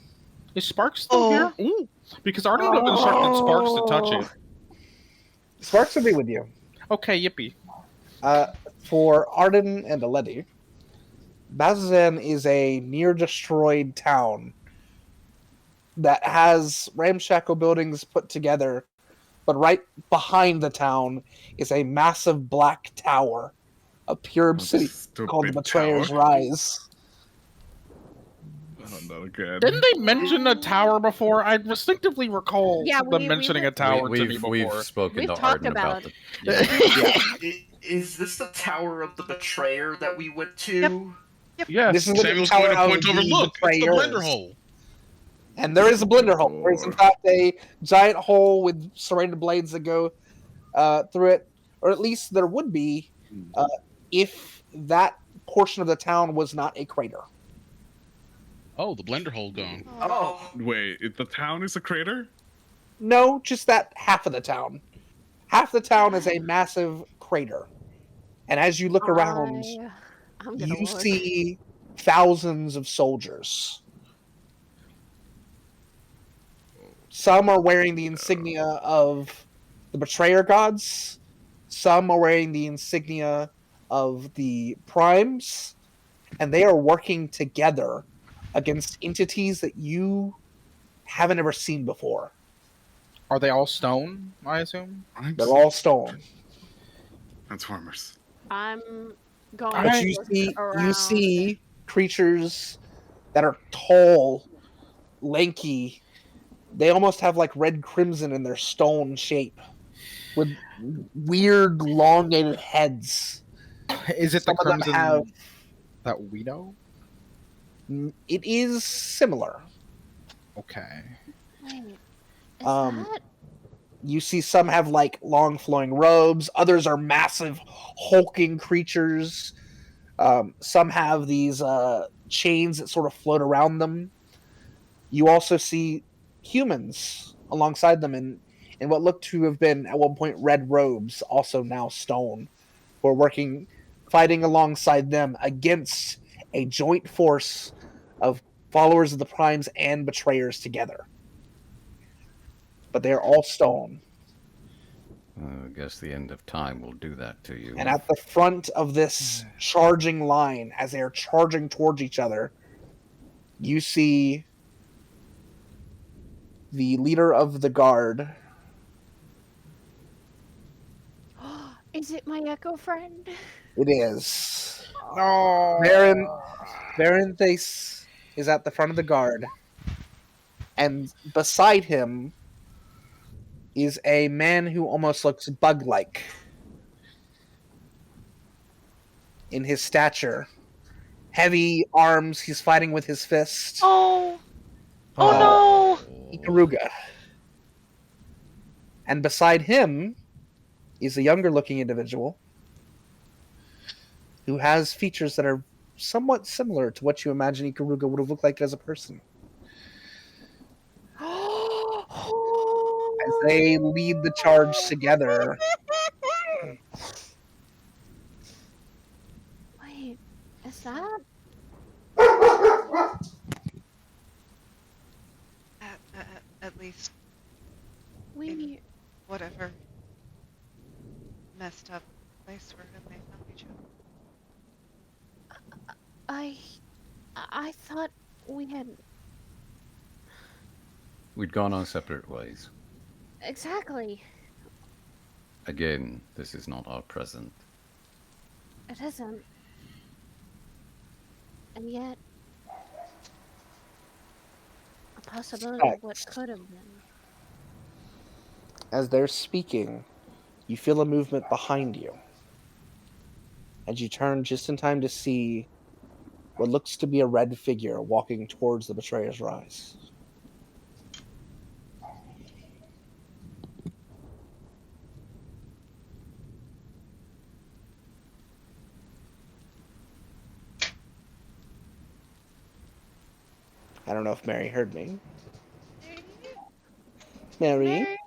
Is Sparks still here? Ooh, because Arden would have instructed Sparks to touch it. Sparks will be with you. Okay, yippee. For Arden and Aleti, Bazazan is a near-destroyed town that has ramshackle buildings put together, but right behind the town is a massive black tower, a pure obsidian called the Betrayer's Rise. Oh, no, good. Didn't they mention a tower before? I distinctly recall them mentioning a tower to me before. We've spoken to Arden about the... Is this the Tower of the Betrayer that we went to? Yep. Yes. This is Samuel's the going tower to point of over. the Look, it's the Betrayers. blender hole. And there is a blender hole. There is, in fact, a giant hole with serrated blades that go through it. Or at least there would be if that portion of the town was not a crater. Oh, the blender hole gone. Oh. Wait, the town is a crater? No, just that half of the town. Half the town is a massive crater. And as you look around, you see thousands of soldiers. Some are wearing the insignia of the Betrayer gods. Some are wearing the insignia of the Primes. And they are working together against entities that you haven't ever seen before. Are they all stone, I assume? They're all stone. Transformers. I'm going But you see creatures that are tall, lanky. They almost have like red crimson in their stone shape, with weird, elongated heads. Is it Some the of them crimson that we know? It is similar. Okay. Wait, you see some have like long flowing robes. Others are massive, hulking creatures. Some have these chains that sort of float around them. You also see humans alongside them in what looked to have been at one point red robes, also now stone, who are fighting alongside them against a joint force of followers of the Primes and Betrayers together. But they are all stone. I guess the end of time will do that to you. And at the front of this charging line, as they are charging towards each other, you see the leader of the guard. Is it my echo friend? It is. No. Baron Thace is at the front of the guard. And beside him is a man who almost looks bug-like in his stature. Heavy arms, he's fighting with his fist. Oh no! Ikaruga. And beside him is a younger-looking individual who has features that are somewhat similar to what you imagine Ikaruga would have looked like as a person. As they lead the charge together. Wait, is that? At least We whatever messed up place we're in, they found each other. I thought we had We'd gone our separate ways. exactly. Again, this is not our present. It isn't, and yet a possibility of what could have been. As they're speaking, you feel a movement behind you. And you turn just in time to see what looks to be a red figure walking towards the Betrayer's Rise. I don't know if Mary heard me. Mary?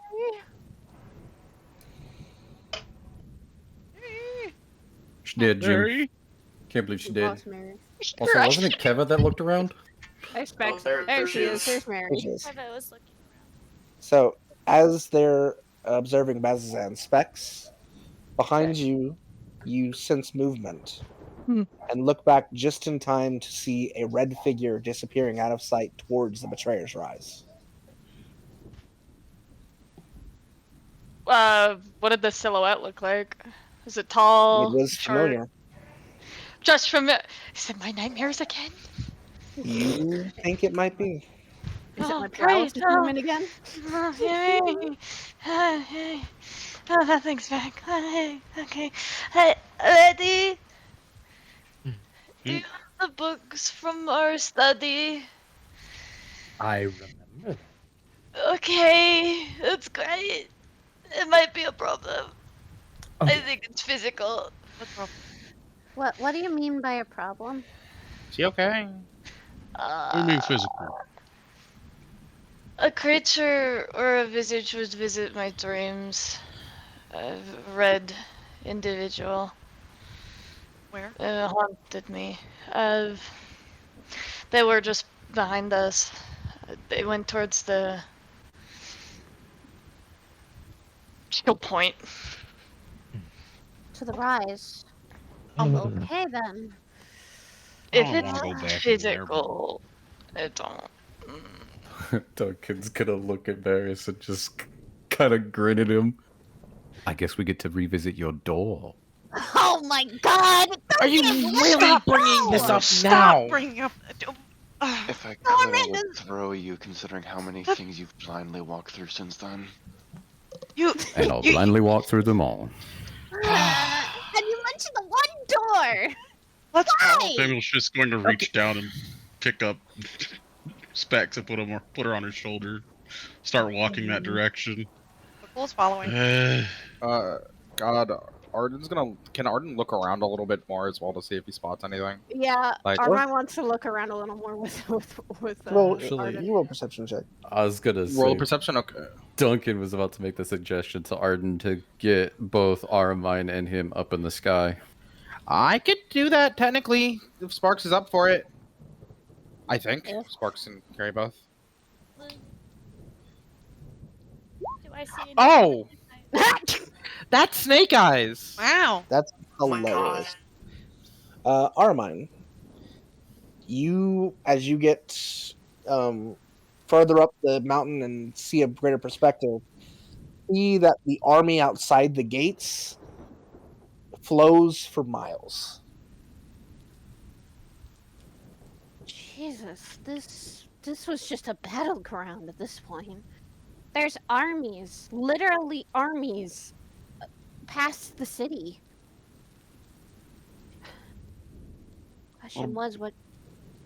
She did, Jim. Mary? Can't believe she did. Lost Mary. Also, wasn't it Keva that looked around? There's Specs. Oh, there she she is. is. There's Mary. There she is. I was looking. So, as they're observing Bazazan, Specs, behind you, you sense movement and look back just in time to see a red figure disappearing out of sight towards the Betrayer's Rise. What did the silhouette look like? Is it tall? It was short? familiar. Just from it. Is it my nightmares again? You think it might be. Is it my great. paralysis movement again? Yay. Oh, that thing's back. Hey, okay. Hey, ready? Do you have the books from our study? I remember. Okay, that's great. It might be a problem. I think it's physical. What do you mean by a problem? She okay? What do you mean physical? A creature or a visage would visit my dreams. A red individual. Where? Haunted me. They were just behind us. They went towards the chill point. To the rise. Okay then. If I don't wanna go it's back in there, physical, I don't. Duncan's gonna look at Varys and just kind of grin at him. I guess we get to revisit your door. Oh my God! Are you really bringing this up Stop now? bringing up. If I could, I would throw you, considering how many things you've blindly walked through since then. And I'll blindly walk through them all. And you mentioned the one door. Let's go. Samuel's just going to reach down and pick up Specs and put her on her shoulder. Start walking that direction. Bhaqull's following. God, Can Arden look around a little bit more as well to see if he spots anything? Yeah, Like- Armand wants to look around a little more with Roll, Arden. you roll perception check. I was gonna say, Roll perception. Okay. Duncan was about to make the suggestion to Arden to get both Armine and him up in the sky. I could do that technically if Sparks is up for it. I think Sparks can carry both. Do I see? Oh, that's Snake Eyes. Wow. That's Oh my hilarious. Armine, as you get further up the mountain and see a greater perspective, see that the army outside the gates flows for miles. Jesus, this was just a battleground at this point. There's armies, literally armies, past the city. Question was, what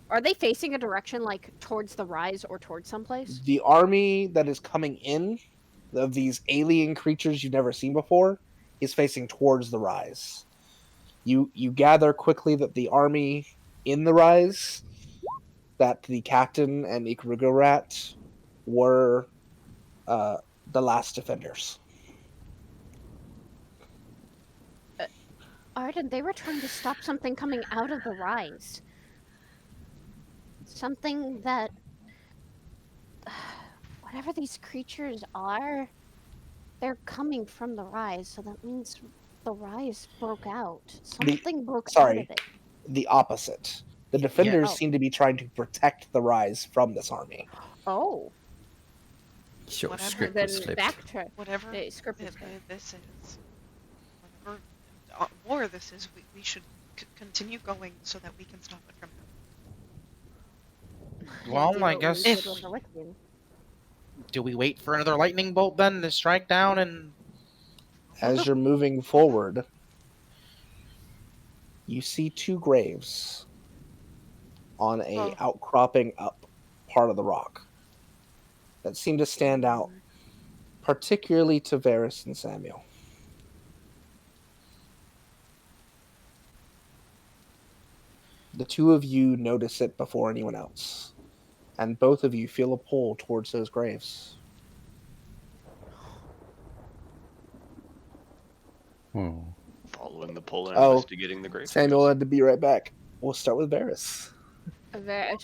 are they facing a direction like towards the rise or towards someplace? The army that is coming in, of these alien creatures you've never seen before, is facing towards the rise. You gather quickly that the army in the rise, that the captain and Ikarugarat were the last defenders. Arden, they were trying to stop something coming out of the rise. Something that, whatever these creatures are, they're coming from the rise. So that means the rise broke out. Something broke out of it. The opposite. The defenders Oh. seem to be trying to protect the rise from this army. Oh. Sure, Whatever, script Then was slipped. backtrack. Whatever Script is this is, whatever war this is, we should continue going so that we can stop it from happening. Well, I guess do we wait for another lightning bolt then to strike down and? As you're moving forward, you see two graves on a outcropping up part of the rock that seem to stand out, particularly to Varys and Samuel. The two of you notice it before anyone else, and both of you feel a pull towards those graves. Following the pull and Oh, investigating the grave. Samuel had to be right back. We'll start with Varys.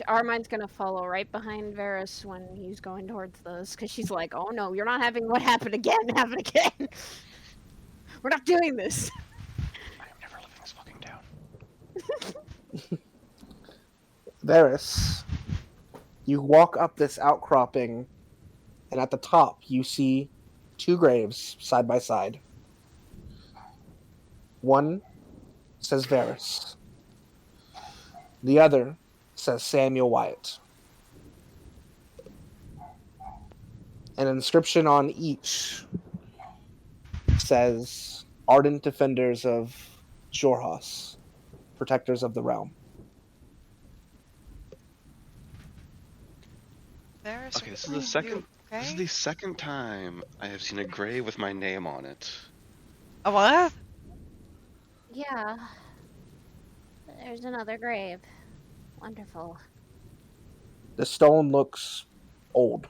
Armine's gonna follow right behind Varys when he's going towards those, because she's like, "Oh no, you're not having what happened again happen again. We're not doing this." I am never living this fucking down. Varys, you walk up this outcropping, and at the top you see 2 graves side by side. One says Varys. The other says Samuel Wyatt. An inscription on each says Ardent Defenders of Jorhas, Protectors of the Realm. Okay, this is the second. This is the second time I have seen a grave with my name on it. A what? Yeah. There's another grave. Wonderful. The stone looks old.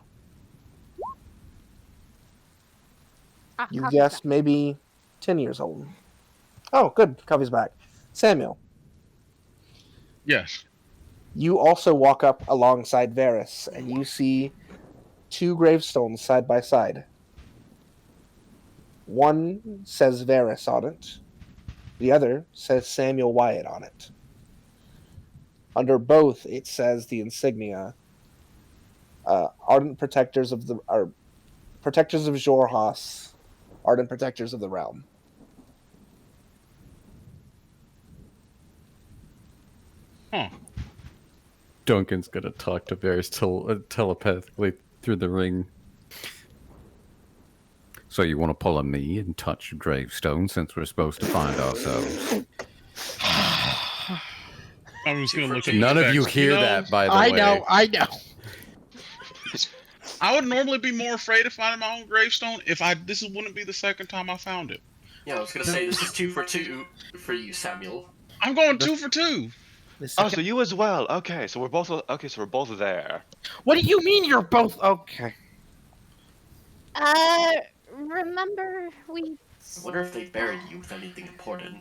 You guessed maybe 10 years old. Oh, good. Coffee's back. Samuel. Yes. You also walk up alongside Varys, and you see 2 gravestones side by side. One says Varys on it. The other says Samuel Wyatt on it. Under both, it says the insignia, Ardent Protectors of the... Protectors of Jorhas, Ardent Protectors of the Realm. Huh. Duncan's gonna talk to Varys telepathically through the ring. So you want to pull a me and touch a gravestone since we're supposed to find ourselves? I'm just gonna look at None the of you text. hear that, by the way. I know. I would normally be more afraid of finding my own gravestone if this wouldn't be the second time I found it. Yeah, I was gonna say this is 2 for 2 for you, Samuel. I'm going 2 for 2. Oh, so you as well? Okay, so we're both there. What do you mean you're both okay? Remember we... I wonder if they buried you with anything important.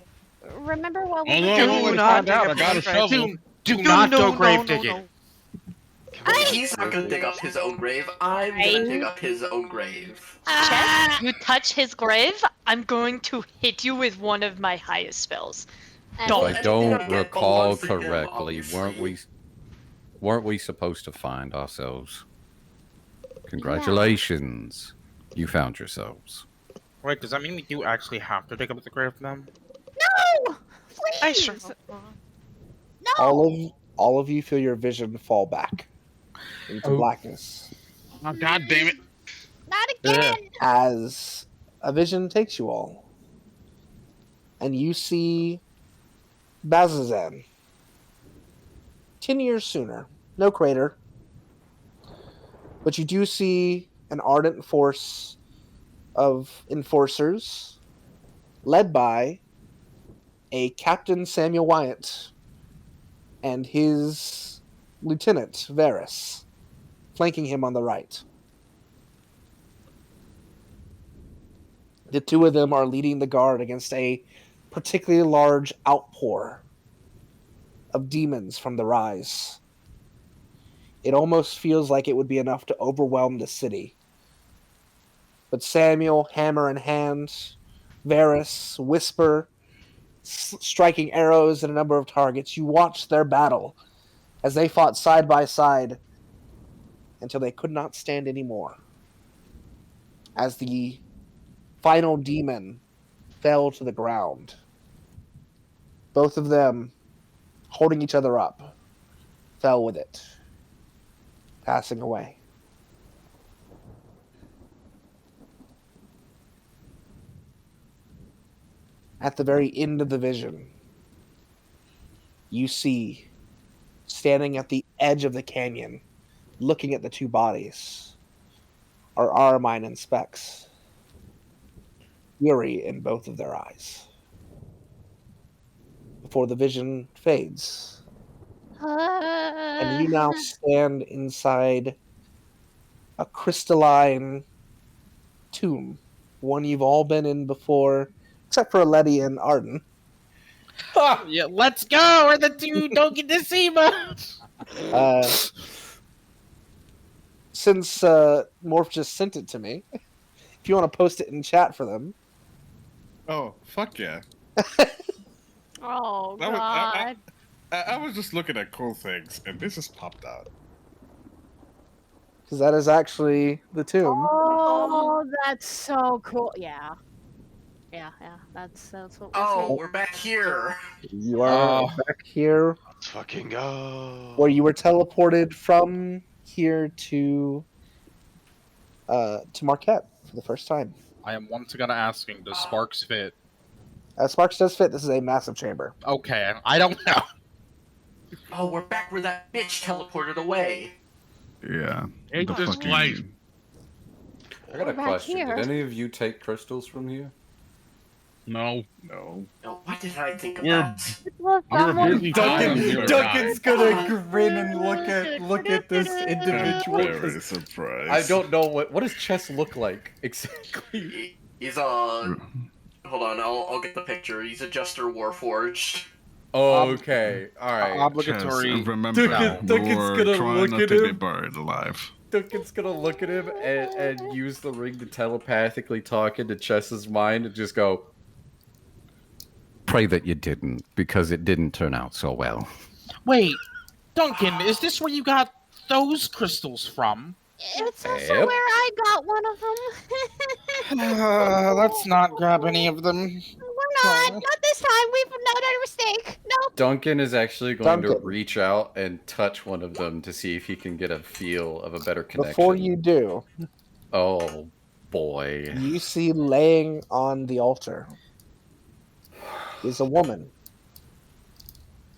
Remember while we... Oh, no, Do not not I got a shovel. Do not go grave digging. He's not gonna dig up his own grave. I'm gonna dig up his own grave. Chess, you touch his grave, I'm going to hit you with one of my highest spells. If I don't recall correctly, weren't we supposed to find ourselves? Congratulations. You found yourselves. Wait, does that mean we do actually have to dig up the grave then? No! Please! I sure hope not. No! All of you feel your vision fall back into blackness. Oh, God damn it. Not again! As a vision takes you all. And you see Bazazan. 10 years sooner. No crater. But you do see an ardent force of enforcers led by a Captain Samuel Wyatt and his Lieutenant Varys, flanking him on the right. The two of them are leading the guard against a particularly large outpour of demons from the rise. It almost feels like it would be enough to overwhelm the city. But Samuel, hammer in hand, Varys, whisper, striking arrows at a number of targets. You watch their battle as they fought side by side until they could not stand anymore. As the final demon fell to the ground. Both of them, holding each other up, fell with it, passing away. At the very end of the vision, you see, standing at the edge of the canyon, looking at the two bodies, are Armine and Specs. Fury in both of their eyes. Before the vision fades. And you now stand inside a crystalline tomb. One you've all been in before, except for Letty and Arden. Yeah, let's go! Or the two don't get to see much! Since Morph just sent it to me, if you want to post it in chat for them. Oh, fuck yeah. Oh, That was- God. I was just looking at cool things, and this just popped out. Because that is actually the tomb. Oh, that's so cool. Yeah. Yeah. That's what we're Oh, seeing. we're back here. You are back here. Let's fucking go. Where you were teleported from here to Marquette for the first time. I am once again asking, does Sparks fit? Sparks does fit. This is a massive chamber. Okay, I don't know. Oh, we're back where that bitch teleported away. Yeah. Ain't the this fucking- light? I got a We're back question. here. Did any of you take crystals from here? No. No, why did I think of We're that? we're busy Duncan's gonna grin and look at this individual. Very surprised. I don't know what does chess look like exactly. He's hold on, I'll get the picture. He's a Jester Warforged. Okay, all right. Obligatory. Chess, and remember, Duncan's we're gonna trying look not at to be him. buried alive. Duncan's gonna look at him and use the ring to telepathically talk into Chess's mind and just go, "Pray that you didn't, because it didn't turn out so well." Wait, Duncan, is this where you got those crystals from? It's also Yep. where I got one of them. Let's not grab any of them. We're not. Not this time. We've made a mistake. No. Duncan is actually going to Duncan. reach out and touch one of them to see if he can get a feel of a better connection. Before you do, Oh, boy. you see laying on the altar is a woman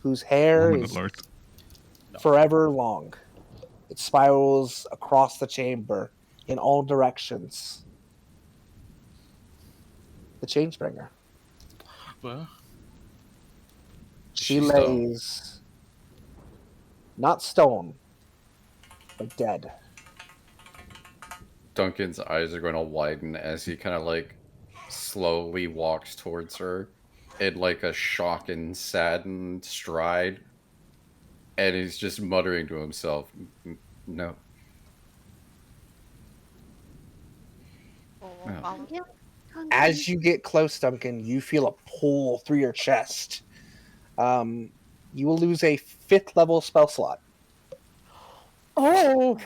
whose hair Woman is alert. forever long. It spirals across the chamber in all directions. The Changebringer. Well, She She's lays not stone, but dead. Duncan's eyes are going to widen as he kind of like slowly walks towards her in like a shock and saddened stride. And he's just muttering to himself, "No." No. As you get close, Duncan, you feel a pull through your chest. You will lose a 5th level spell slot. Oh.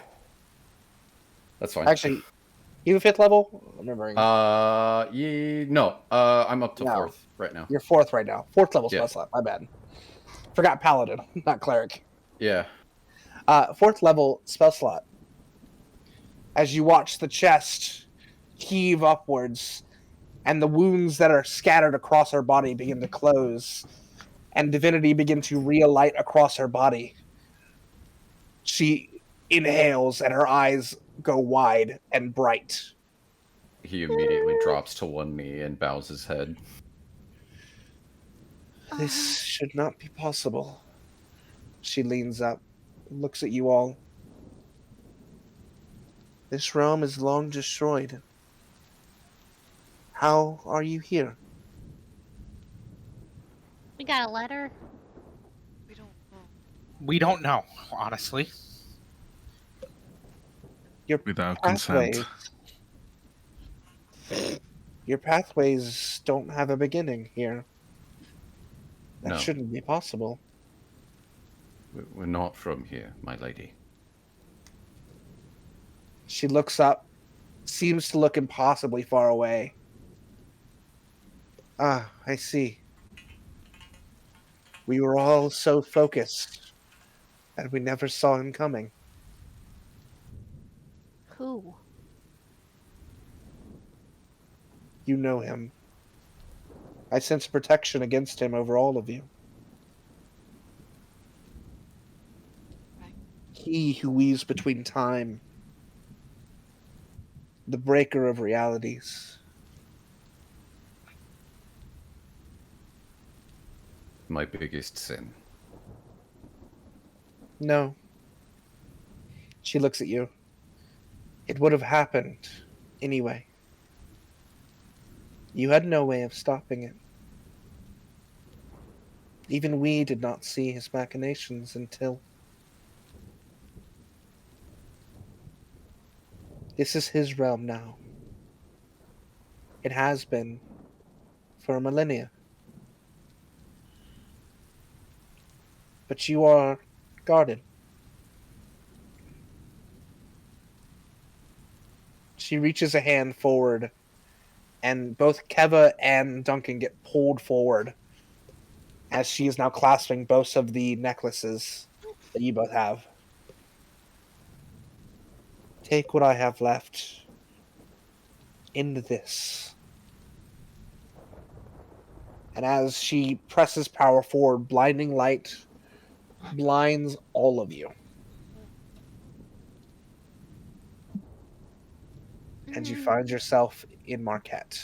That's fine. Actually, you have a 5th level? I'm remembering. No. I'm up to No. 4th right now. You're 4th right now. 4th level Yeah. spell slot. My bad. Forgot Paladin, not Cleric. Yeah. 4th level spell slot. As you watch the chest heave upwards, and the wounds that are scattered across her body begin to close, and divinity begin to relight across her body. She inhales, and her eyes go wide and bright. He immediately drops to one knee and bows his head. This should not be possible. She leans up, looks at you all. This realm is long destroyed. How are you here? We got a letter. We don't know, honestly. Your Without pathways. consent. Your pathways don't have a beginning here. That No. shouldn't be possible. We're not from here, my lady. She looks up, seems to look impossibly far away. Ah, I see. We were all so focused that we never saw him coming. Who? You know him. I sense protection against him over all of you. He who weaves between time, the breaker of realities. My biggest sin. No. She looks at you. It would have happened anyway. You had no way of stopping it. Even we did not see his machinations until This is his realm now. It has been for millennia. But you are guarded. She reaches a hand forward, and both Keva and Duncan get pulled forward as she is now clasping both of the necklaces that you both have. Take what I have left. End this. And as she presses power forward, blinding light blinds all of you. And you find yourself in Marquette,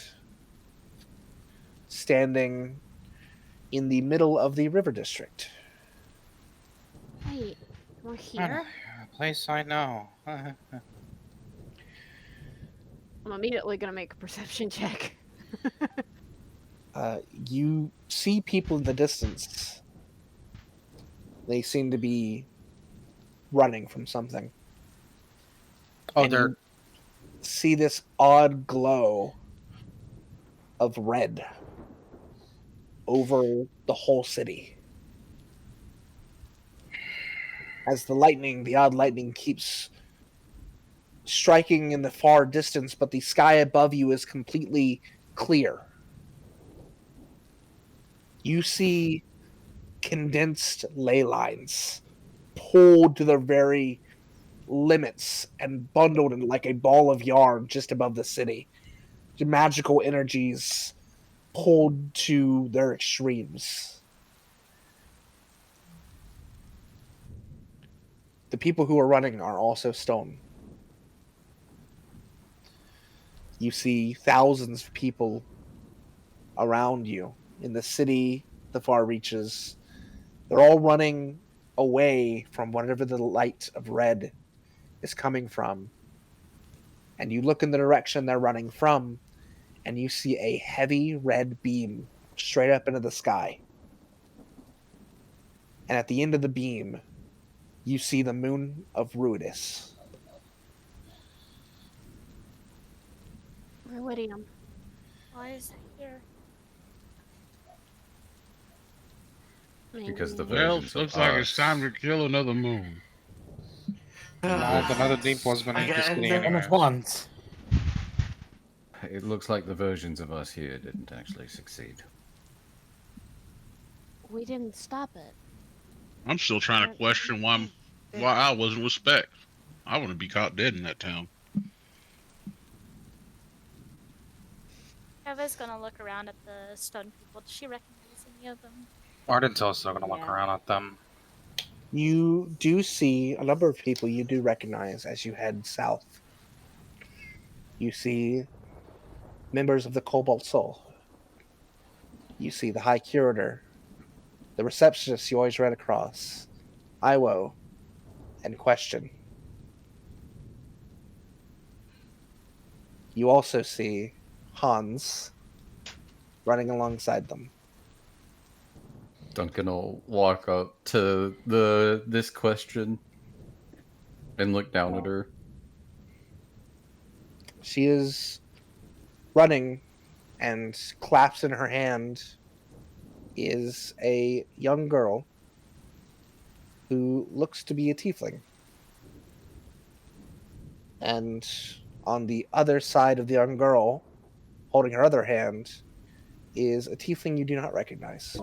standing in the middle of the river district. Wait, we're here? A place I know. I'm immediately gonna make a perception check. You see people in the distance. They seem to be running from something. Oh, And they're you see this odd glow of red over the whole city. As the odd lightning keeps striking in the far distance, but the sky above you is completely clear. You see condensed ley lines pulled to their very limits and bundled in like a ball of yarn just above the city. The magical energies pulled to their extremes. The people who are running are also stone. You see thousands of people around you in the city, the far reaches. They're all running away from whatever the light of red is coming from. And you look in the direction they're running from, and you see a heavy red beam straight up into the sky. And at the end of the beam, you see the moon of Ruidus. Ruidium. Why is it here? Because the Well, versions looks of like us. it's time to kill another moon. another deep was beneath the city anyway. Once. It looks like the versions of us here didn't actually succeed. We didn't stop it. I'm still trying to question why I wasn't with Specs. I want to be caught dead in that town. Eva's gonna look around at the stone people. Does she recognize any of them? Arden's also going to look around at them. You do see a number of people you do recognize as you head south. You see members of the Cobalt Soul. You see the High Curator, the receptionist you always ran across, Iwo, and Question. You also see Hans running alongside them. Duncan will walk up to this Question and look down at her. She is running, and claps in her hand is a young girl who looks to be a tiefling. And on the other side of the young girl, holding her other hand, is a tiefling you do not recognize.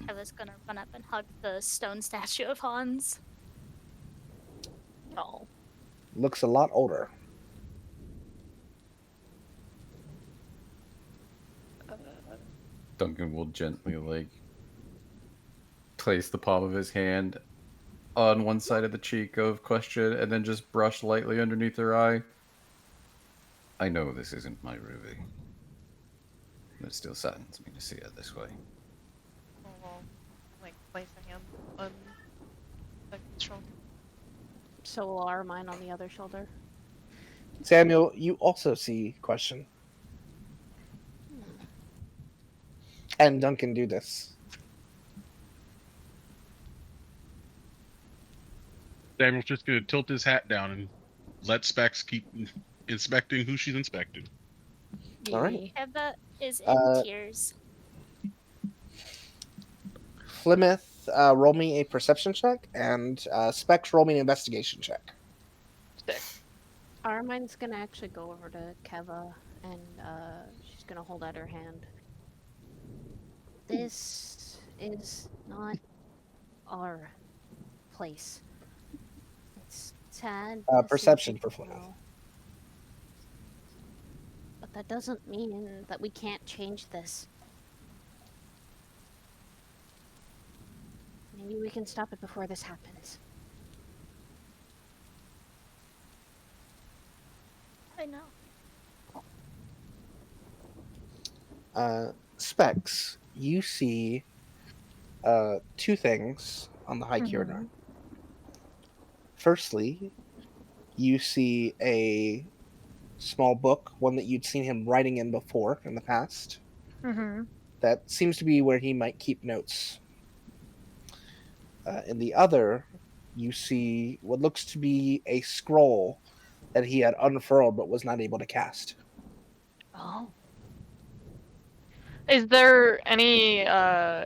Eva's gonna run up and hug the stone statue of Hans. Oh. Looks a lot older. Duncan will gently, place the palm of his hand on one side of the cheek of Question and then just brush lightly underneath her eye. I know this isn't my Ruby, but it still saddens me to see her this way. Place a hand on the shoulder. So will our mine on the other shoulder. Samuel, you also see Question. And Duncan do this. Samuel's just gonna tilt his hat down and let Specs keep inspecting who she's inspecting. All right. Eva is in tears. Plymouth, roll me a perception check, and Specs, roll me an investigation check. Armine's gonna actually go over to Keva, and she's gonna hold out her hand. This is not our place. It's sad. to see Perception for people Plymouth. go, but that doesn't mean that we can't change this. Maybe we can stop it before this happens. I know. Specs, you see two things on the high corridor. Firstly, you see a small book, one that you'd seen him writing in before in the past. That seems to be where he might keep notes. In the other, you see what looks to be a scroll that he had unfurled but was not able to cast. Oh. Is there any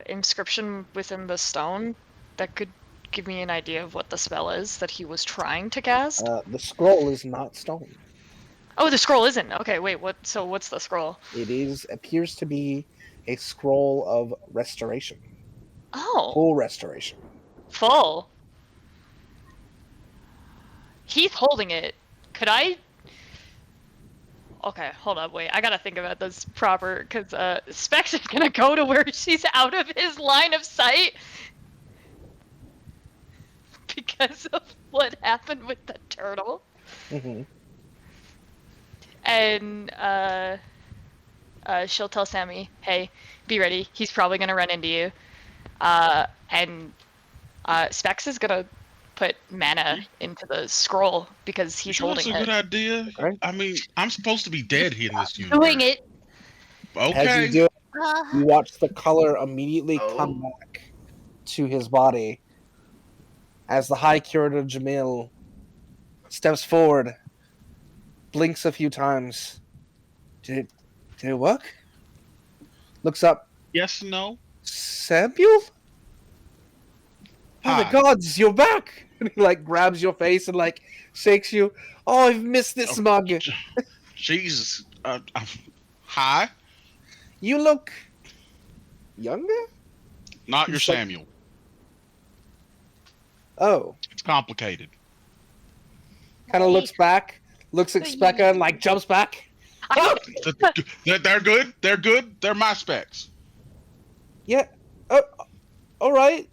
inscription within the stone that could give me an idea of what the spell is that he was trying to cast? The scroll is not stone. Oh, the scroll isn't. Okay, wait. So what's the scroll? It appears to be a scroll of restoration. Oh. Full restoration. Full. He's holding it. Could I? Okay, hold up, wait. I gotta think about this proper, because Specs is gonna go to where she's out of his line of sight because of what happened with the turtle. And she'll tell Sammy, "Hey, be ready. He's probably gonna run into you." And Specs is gonna put mana into the scroll because he's holding That's a it. good idea. I mean, I'm supposed to be dead here in this universe. Doing it. Okay. As you do it, you watch the color immediately come back to his body as the High Curator Jamil steps forward, blinks a few times. Did it work? Looks up. Yes, no. Samuel? Oh my gods, you're back! And he like grabs your face and like shakes you. Oh, I've missed this mug. Jesus. Hi. You look younger? Not your Samuel. Oh. It's complicated. Kind of looks back, looks at Specca and like jumps back. Oh! They're good. They're good. They're my specs. Yeah. Oh, all right.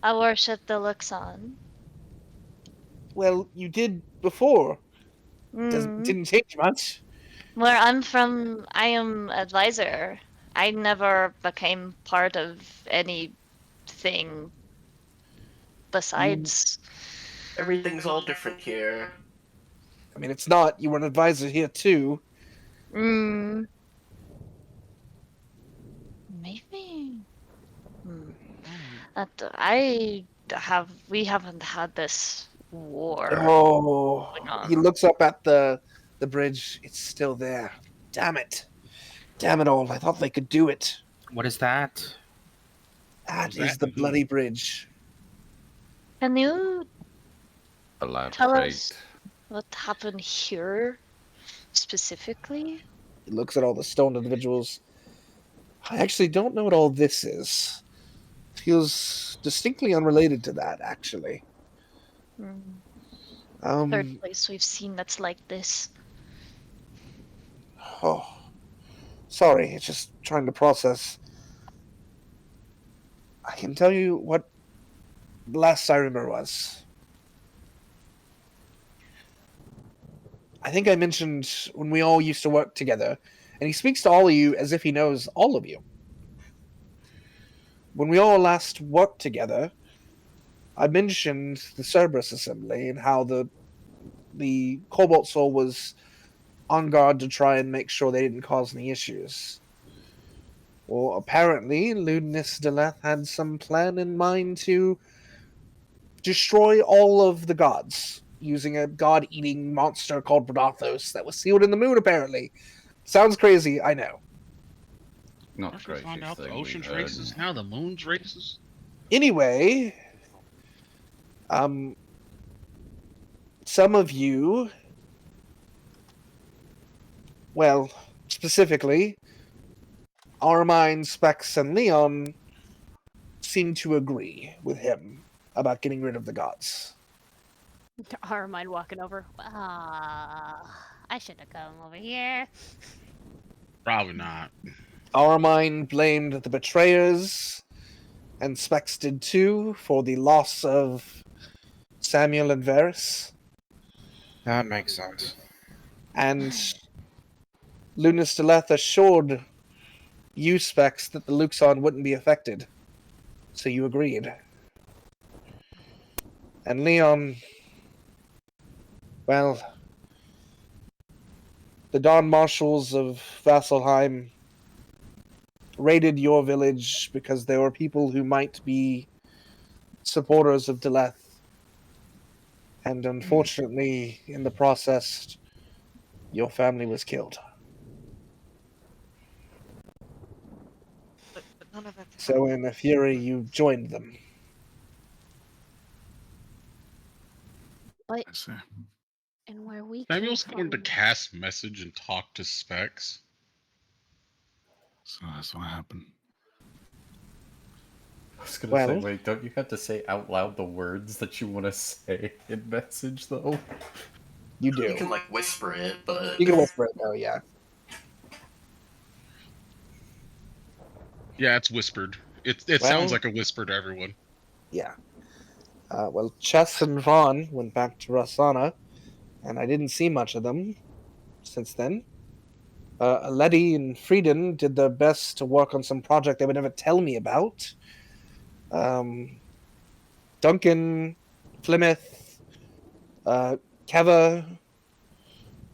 I worship the Luxon. Well, you did before. Didn't change much. Where I'm from, I am advisor. I never became part of anything besides. Everything's all different here. I mean, it's not. You were an advisor here too. Maybe. We haven't had this war. Oh, going on. he looks up at the bridge. It's still there. Damn it. Damn it all. I thought they could do it. What is that? That is the bloody bridge. Can you Elaborate. tell us what happened here specifically? He looks at all the stoned individuals. I actually don't know what all this is. Feels distinctly unrelated to that, actually. Third place we've seen that's like this. Oh, sorry. It's just trying to process. I can tell you what the last I remember was. I think I mentioned when we all used to work together, and he speaks to all of you as if he knows all of you. When we all last worked together, I mentioned the Cerberus Assembly and how the Cobalt Soul was on guard to try and make sure they didn't cause any issues. Well, apparently, Ludinus Deleth had some plan in mind to destroy all of the gods using a god-eating monster called Brothos that was sealed in the moon, apparently. Sounds crazy, I know. Not First we great. find out the ocean's racist, now the moon's racist. Anyway, some of you, well, specifically, Armine, Specs, and Leon seem to agree with him about getting rid of the gods. Armine walking over. I should have come over here. Probably not. Armine blamed the betrayers, and Specs did too, for the loss of Samuel and Varys. That makes sense. And Lunas Deleth assured you, Specs, that the Luxon wouldn't be affected. So you agreed. And Leon, well, the Dawn Marshals of Vasselheim raided your village because there were people who might be supporters of Deleth. And unfortunately, in the process, your family was killed. But none of that's So in a fury, you joined them. But I see. and where we Samuel's came going to from, cast message and talk to Specs. So that's what happened. I was gonna say, wait, don't you have to say out loud the words that you want to say in message, though? You do. You can like whisper it, but You can whisper it though, yeah. Yeah, it's whispered. It sounds like a whisper to everyone. Yeah. Well, Chess and Vaughn went back to Rossana, and I didn't see much of them since then. Letty and Frieden did their best to work on some project they would never tell me about. Duncan, Plymouth, Keva,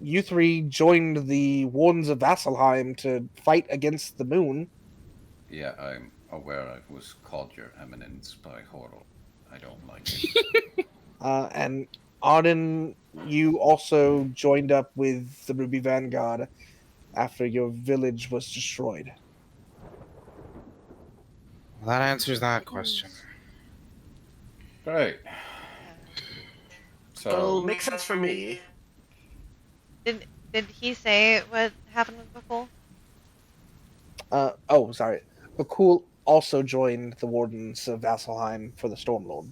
you three joined the Wardens of Vasselheim to fight against the moon. Yeah, I'm aware I was called your eminence by Horror. I don't like it. And Arden, you also joined up with the Ruby Vanguard after your village was destroyed. Well, that answers that question. Great. So makes sense for me. Did he say what happened with Bhaqull? Sorry. Bhaqull also joined the Wardens of Vasselheim for the Stormlord.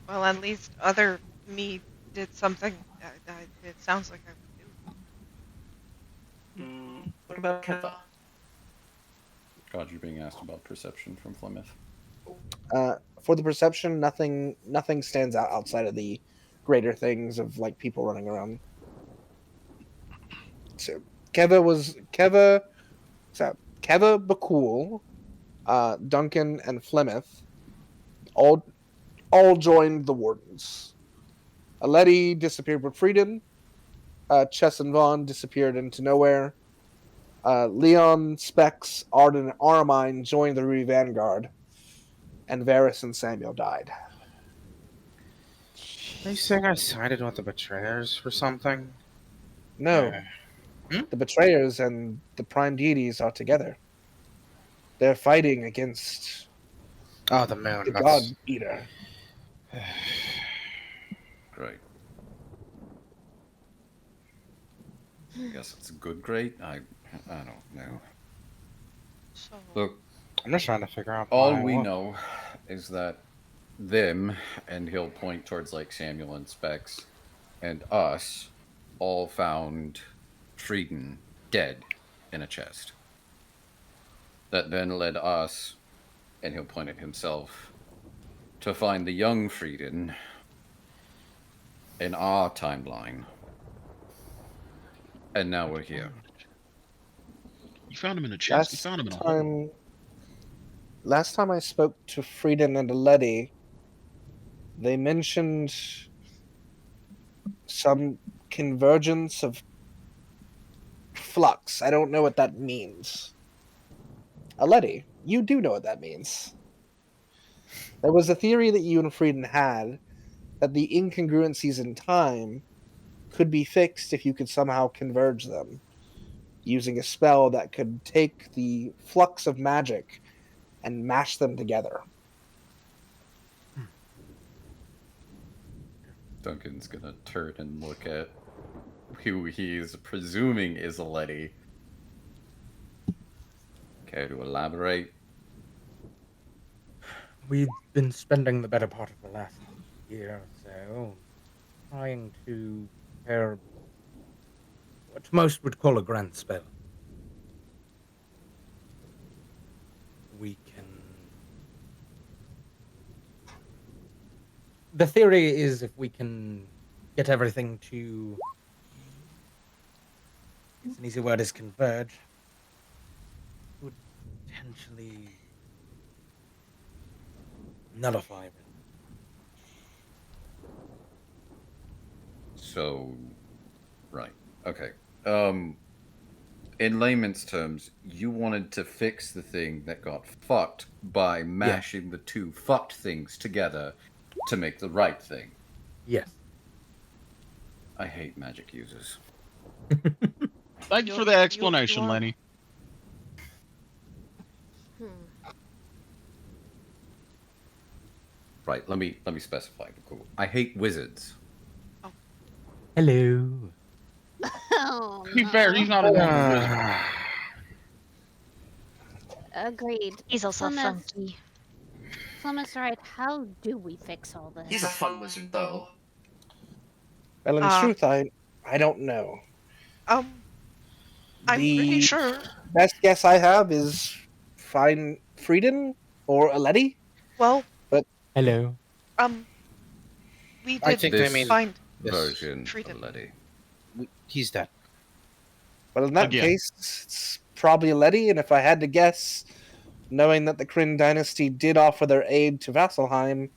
Well, at least other me did something. It sounds like I would do. What about Keva? God, you're being asked about perception from Plymouth. For the perception, nothing stands out outside of the greater things of like people running around. So Keva, Bhaqull, Duncan, and Plymouth all joined the Wardens. Letty disappeared with Frieden. Chess and Vaughn disappeared into nowhere. Leon, Specs, Arden, and Armine joined the Ruby Vanguard. And Varys and Samuel died. Are you saying I sided with the betrayers for something? No. The betrayers and the prime deities are together. They're fighting against the moon. The God Eater. Great. I guess it's good great. I don't know. So Look, I'm just trying to figure out. All we know is that them, and he'll point towards like Samuel and Specs, and us, all found Frieden dead in a chest. That then led us, and he'll point at himself, to find the young Frieden in our timeline. And now we're here. You found him in a chest. You found him in a hole. Last time I spoke to Frieden and Letty, they mentioned some convergence of flux. I don't know what that means. Letty, you do know what that means. There was a theory that you and Frieden had that the incongruencies in time could be fixed if you could somehow converge them, using a spell that could take the flux of magic and mash them together. Duncan's gonna turn and look at who he is presuming is a Letty. Care to elaborate? We've been spending the better part of the last year or so trying to prepare what most would call a grand spell. We can... The theory is if we can get everything to... It's an easy word is converge. It would potentially nullify it. So, right. Okay. In layman's terms, you wanted to fix the thing that got fucked by mashing the two fucked things together to make the right thing. Yes. I hate magic users. Thank you for the explanation, Lenny. Right, let me specify. Cool. I hate wizards. Hello. Oh, To be fair, he's not a wizard. Agreed. He's also Plymouth- funky. Plymouth's right. How do we fix all this? He's a fun wizard, though. Well, in truth, I don't know. I'm pretty sure. Best guess I have is find Frieden or Aleti. Well, but hello. We I did think they mean find version of Frieden. Letty. He's dead. Well, in that case, it's probably Aleti, and if I had to guess, knowing that the Kryn dynasty did offer their aid to Vasselheim,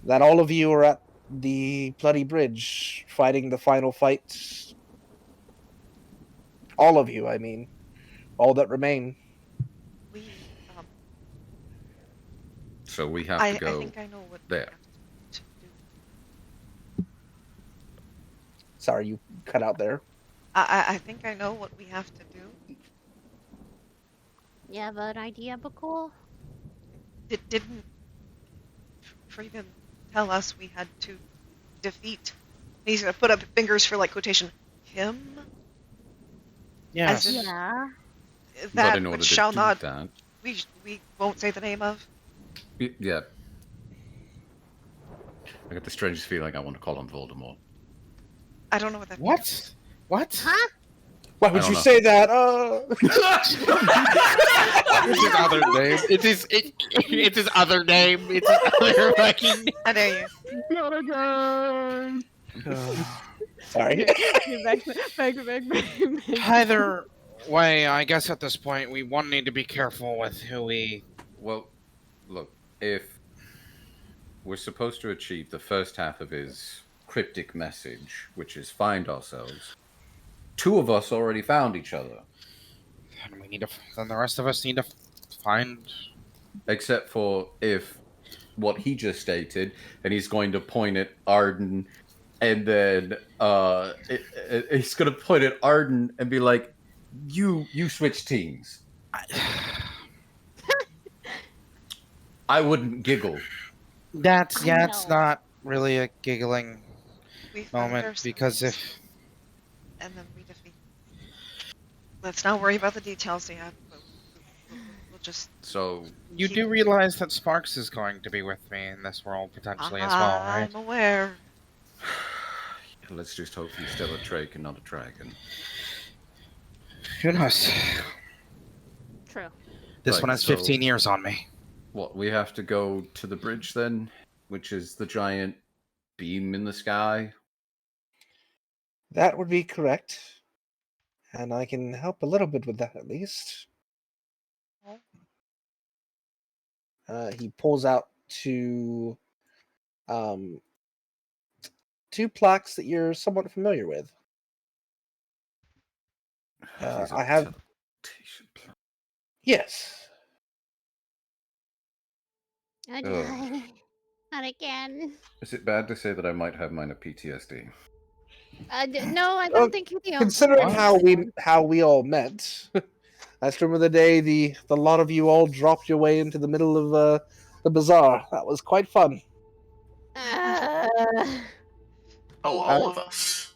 that all of you are at the Bloody Bridge fighting the final fight. All of you, I mean. All that remain. We, So we have to go I think I know what there. to do. Sorry, you cut out there. I think I know what we have to do. You have an idea, Bhaqull? Didn't Frieden tell us we had to defeat? He's gonna put up fingers for like quotation. Him? Yes. As in Yeah. But that in order which to shall do not. that, We won't say the name of. yeah. I got the strangest feeling I want to call him Voldemort. I don't know what that means. What? Huh? Why would I you don't say that? It's his other name. It's his other name. It's his other fucking. I dare you. Not again. Sorry. Either way, I guess at this point we one need to be careful with who we. Well, look, if we're supposed to achieve the first half of his cryptic message, which is find ourselves, two of us already found each other. And we need to. Then the rest of us need to find. Except for if what he just stated, and he's going to point at Arden, and then he's going to point at Arden and be like, "You switch teams." I wouldn't giggle. That's I it's know. not really a giggling We found moment ourselves, because if and then we defeat. Let's not worry about the details yet. We'll just. So you do realize that Sparks is going to be with me in this world potentially as well, right? I'm aware. let's just hope he's still a drake and not a dragon. Who knows? True. This Right, one has so- 15 years on me. What, we have to go to the bridge then? Which is the giant beam in the sky? That would be correct. And I can help a little bit with that at least. He pulls out two plaques that you're somewhat familiar with. These are I have... teleportation plaques. Yes. Oh, not again. Is it bad to say that I might have minor PTSD? No, I don't think you do. Considering how we all met, I just remember the day the lot of you all dropped your way into the middle of the bazaar. That was quite fun. All of us.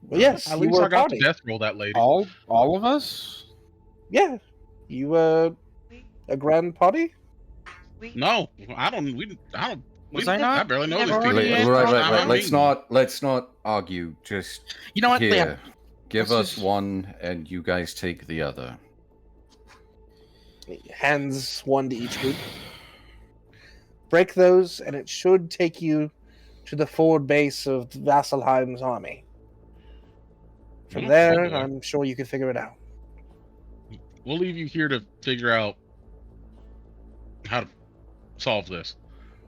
Well, yes, At you least were I a got party. to death roll that lady. All of us? Yeah, you a grand party? No, I don't. Was I not? I barely know these Never people. already Wait, had right. all Let's not argue. Just You know what? here. Give Let's us just- one, and you guys take the other. Hands one to each group. Break those, and it should take you to the forward base of Vasselheim's army. From Oh, there, boy. I'm sure you can figure it out. We'll leave you here to figure out how to solve this.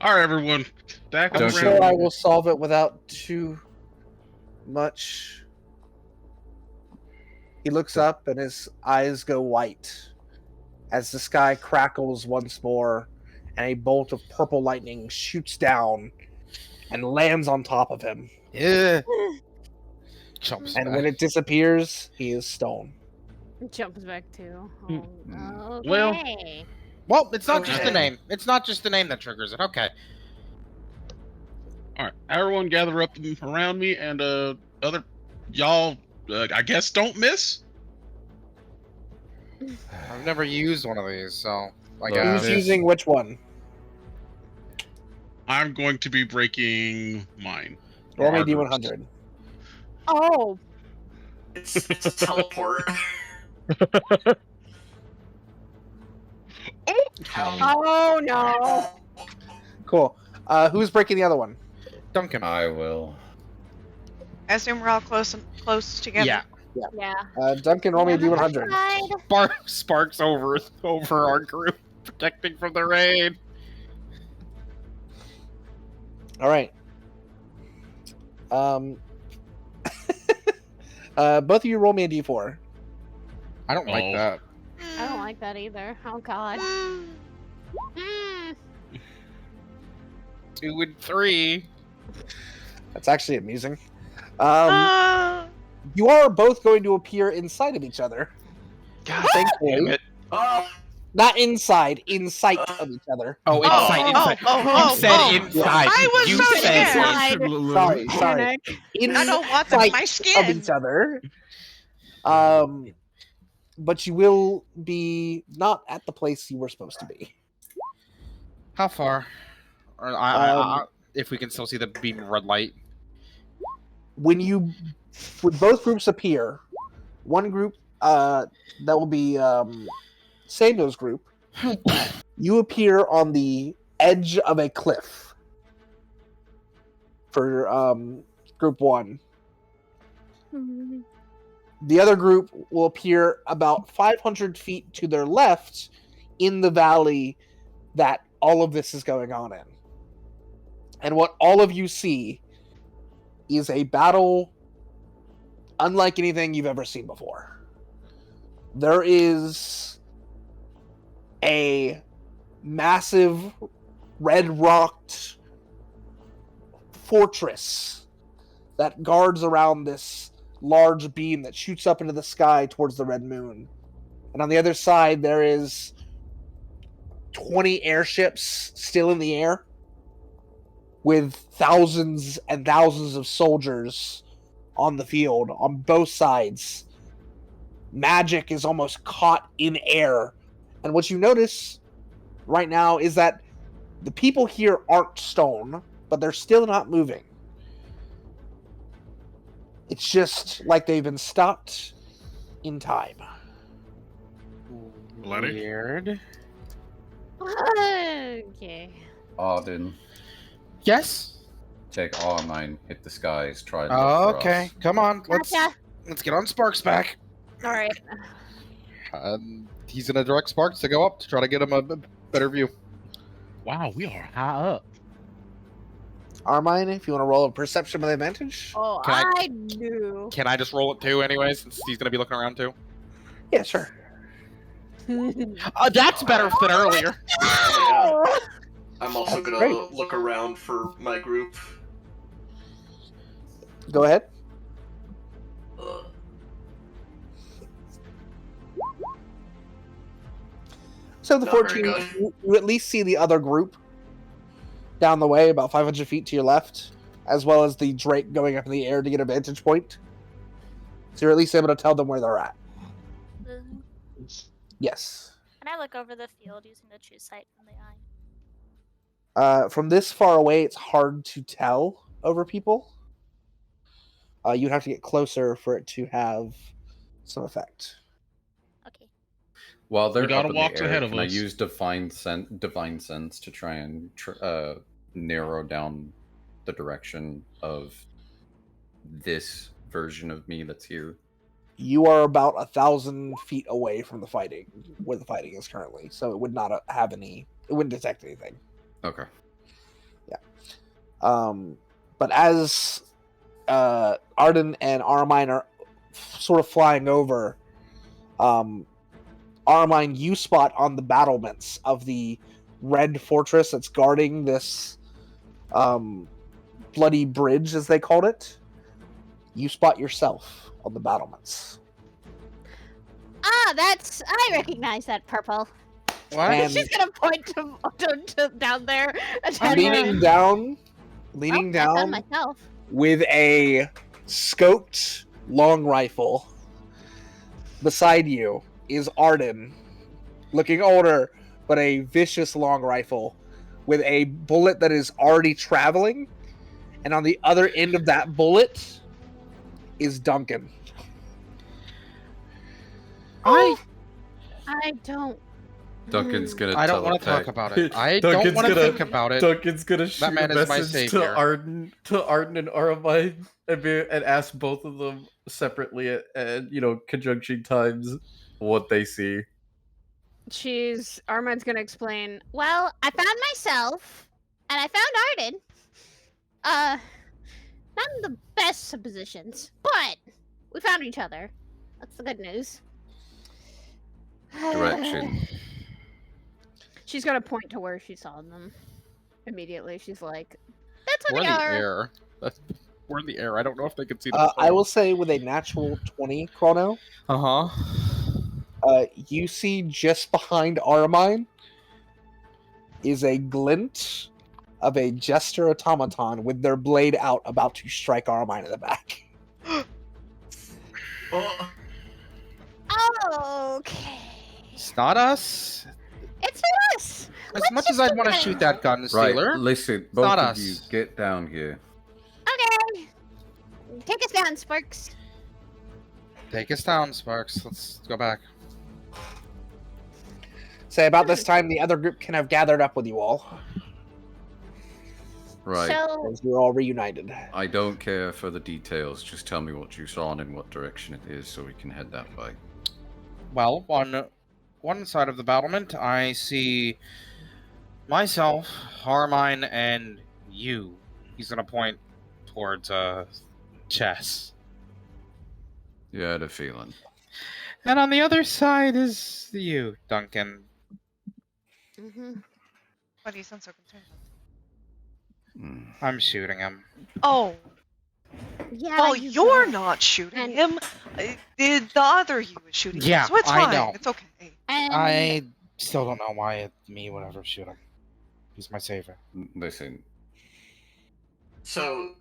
All right, everyone, stack up I'm around. sure I will solve it without too much. He looks up, and his eyes go white as the sky crackles once more, and a bolt of purple lightning shoots down and lands on top of him. Yeah. And when it disappears, he is stone. Jumps back too. Well- Okay. Well, it's not just the Okay. name. It's not just the name that triggers it. Okay. All right, everyone, gather up around me, and other y'all, I guess, don't miss. I've never used one of these, so I Who's guess. using which one? I'm going to be breaking mine. Roll me Our groups. D100. Oh. It's a teleport. Oh no. Cool. Who's breaking the other one? Duncan. I will. I assume we're all close together. Yeah. Yeah. Duncan, roll me a D100. Sparks over our group, protecting from the rain. All right. Both of you roll me a D4. I don't like that. I don't like that either. Oh god. 2 and 3. That's actually amusing. You are both going to appear inside of each other. God Thankfully. damn it. Not inside, in sight of each other. Oh, inside. You said inside. I was you so said scared. Sorry. Panic. In I don't want them in my sight skin. of each other. But you will be not at the place you were supposed to be. How far? Or if we can still see the beam of red light. When both groups appear, one group that will be Samuel's group, you appear on the edge of a cliff for group one. The other group will appear about 500 feet to their left in the valley that all of this is going on in. And what all of you see is a battle unlike anything you've ever seen before. There is a massive red-rocked fortress that guards around this large beam that shoots up into the sky towards the red moon. And on the other side, there is 20 airships still in the air with thousands and thousands of soldiers on the field on both sides. Magic is almost caught in air. And what you notice right now is that the people here aren't stone, but they're still not moving. It's just like they've been stopped in time. Bloody. Weird. Okay. Arden, Yes. take R9, hit the skies, try and Oh, look for okay. us. Come on. Let's get on Sparks back. All right. He's gonna direct Sparks to go up to try to get him a better view. Wow, we are high up. Armine, if you want to roll a perception with advantage. Oh, Can I do. Can I just roll it too anyway, since he's gonna be looking around too? Yeah, sure. That's better than earlier. I'm also That's gonna great. look around for my group. Go ahead. So the Not very 14, good. you at least see the other group down the way, about 500 feet to your left, as well as the Drake going up in the air to get a vantage point. So you're at least able to tell them where they're at. Yes. Can I look over the field using the true sight from the eye? From this far away, it's hard to tell over people. You'd have to get closer for it to have some effect. Okay. While they're got up a in walk the air, ahead of can I us. use divine sense to try and narrow down the direction of this version of me that's here? You are about 1,000 feet away from the fighting, where the fighting is currently, so it would not have any. It wouldn't detect anything. Okay. Yeah. But as Arden and Armine are sort of flying over, Armine, you spot on the battlements of the red fortress that's guarding this bloody bridge, as they called it. You spot yourself on the battlements. Ah, I recognize that purple. What? She's gonna point to down there. Leaning down, I found myself. with a scoped long rifle. Beside you is Arden, looking older, but a vicious long rifle with a bullet that is already traveling. And on the other end of that bullet is Duncan. I don't. Duncan's gonna. I don't want to talk about it. I Duncan's don't want to gonna- think about it. Duncan's gonna shoot that man a is my message savior. to Arden and Aramine and ask both of them separately at conjunction times what they see. Armand's gonna explain. Well, I found myself, and I found Arden. Not in the best of positions, but we found each other. That's the good news. Direction. She's gonna point to where she saw them. Immediately, she's like, "That's We're where in they the are." air. We're in the air. I don't know if they can see the I will say with a natural 20, Chrono. You see just behind Armine is a glint of a jester automaton with their blade out, about to strike Armine in the back. Okay. It's not us. It's not us. As much as I'd want to shoot that gun stealer, Right, listen, it's both not of us. you, get down here. Okay. Take us down, Sparks. Take us down, Sparks. Let's go back. Say about this time, the other group can have gathered up with you all. Right. Because you're all reunited. I don't care for the details. Just tell me what you saw and in what direction it is, so we can head that way. Well, on one side of the battlement, I see myself, Harmine, and you. He's gonna point towards Chess. You had a feeling. And on the other side is you, Duncan. Mm-hmm. Why do you sound so concerned? I'm shooting him. Oh. Yeah. Well, you're not shooting him. The other you is shooting him, Yeah, so it's I fine. know. It's okay. I still don't know why it's me would ever shoot him. He's my savior. Listen. So.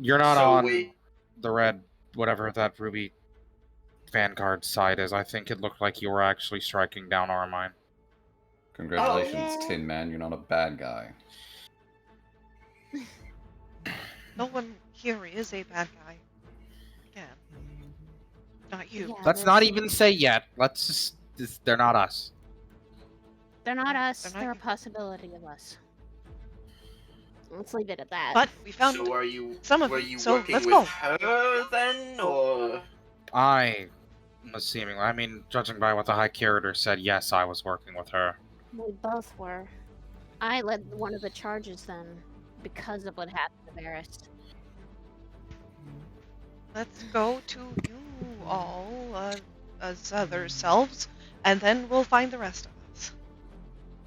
You're not So on wait. the red, whatever that Ruby Vanguard side is. I think it looked like you were actually striking down Armine. Congratulations, Tin Man. You're not a bad guy. No one here is a bad guy. Again. Not you. Let's not even say yet. Let's just, they're not us. They're not us. They're not They're a you. possibility of us. Let's leave it at that. But we found So are you? some of were them, you so working let's with go. her then, or? I was seemingly, I mean, judging by what the High Curator said, yes, I was working with her. We both were. I led one of the charges then, because of what happened to Varys. Let's go to you all as other selves, and then we'll find the rest of us.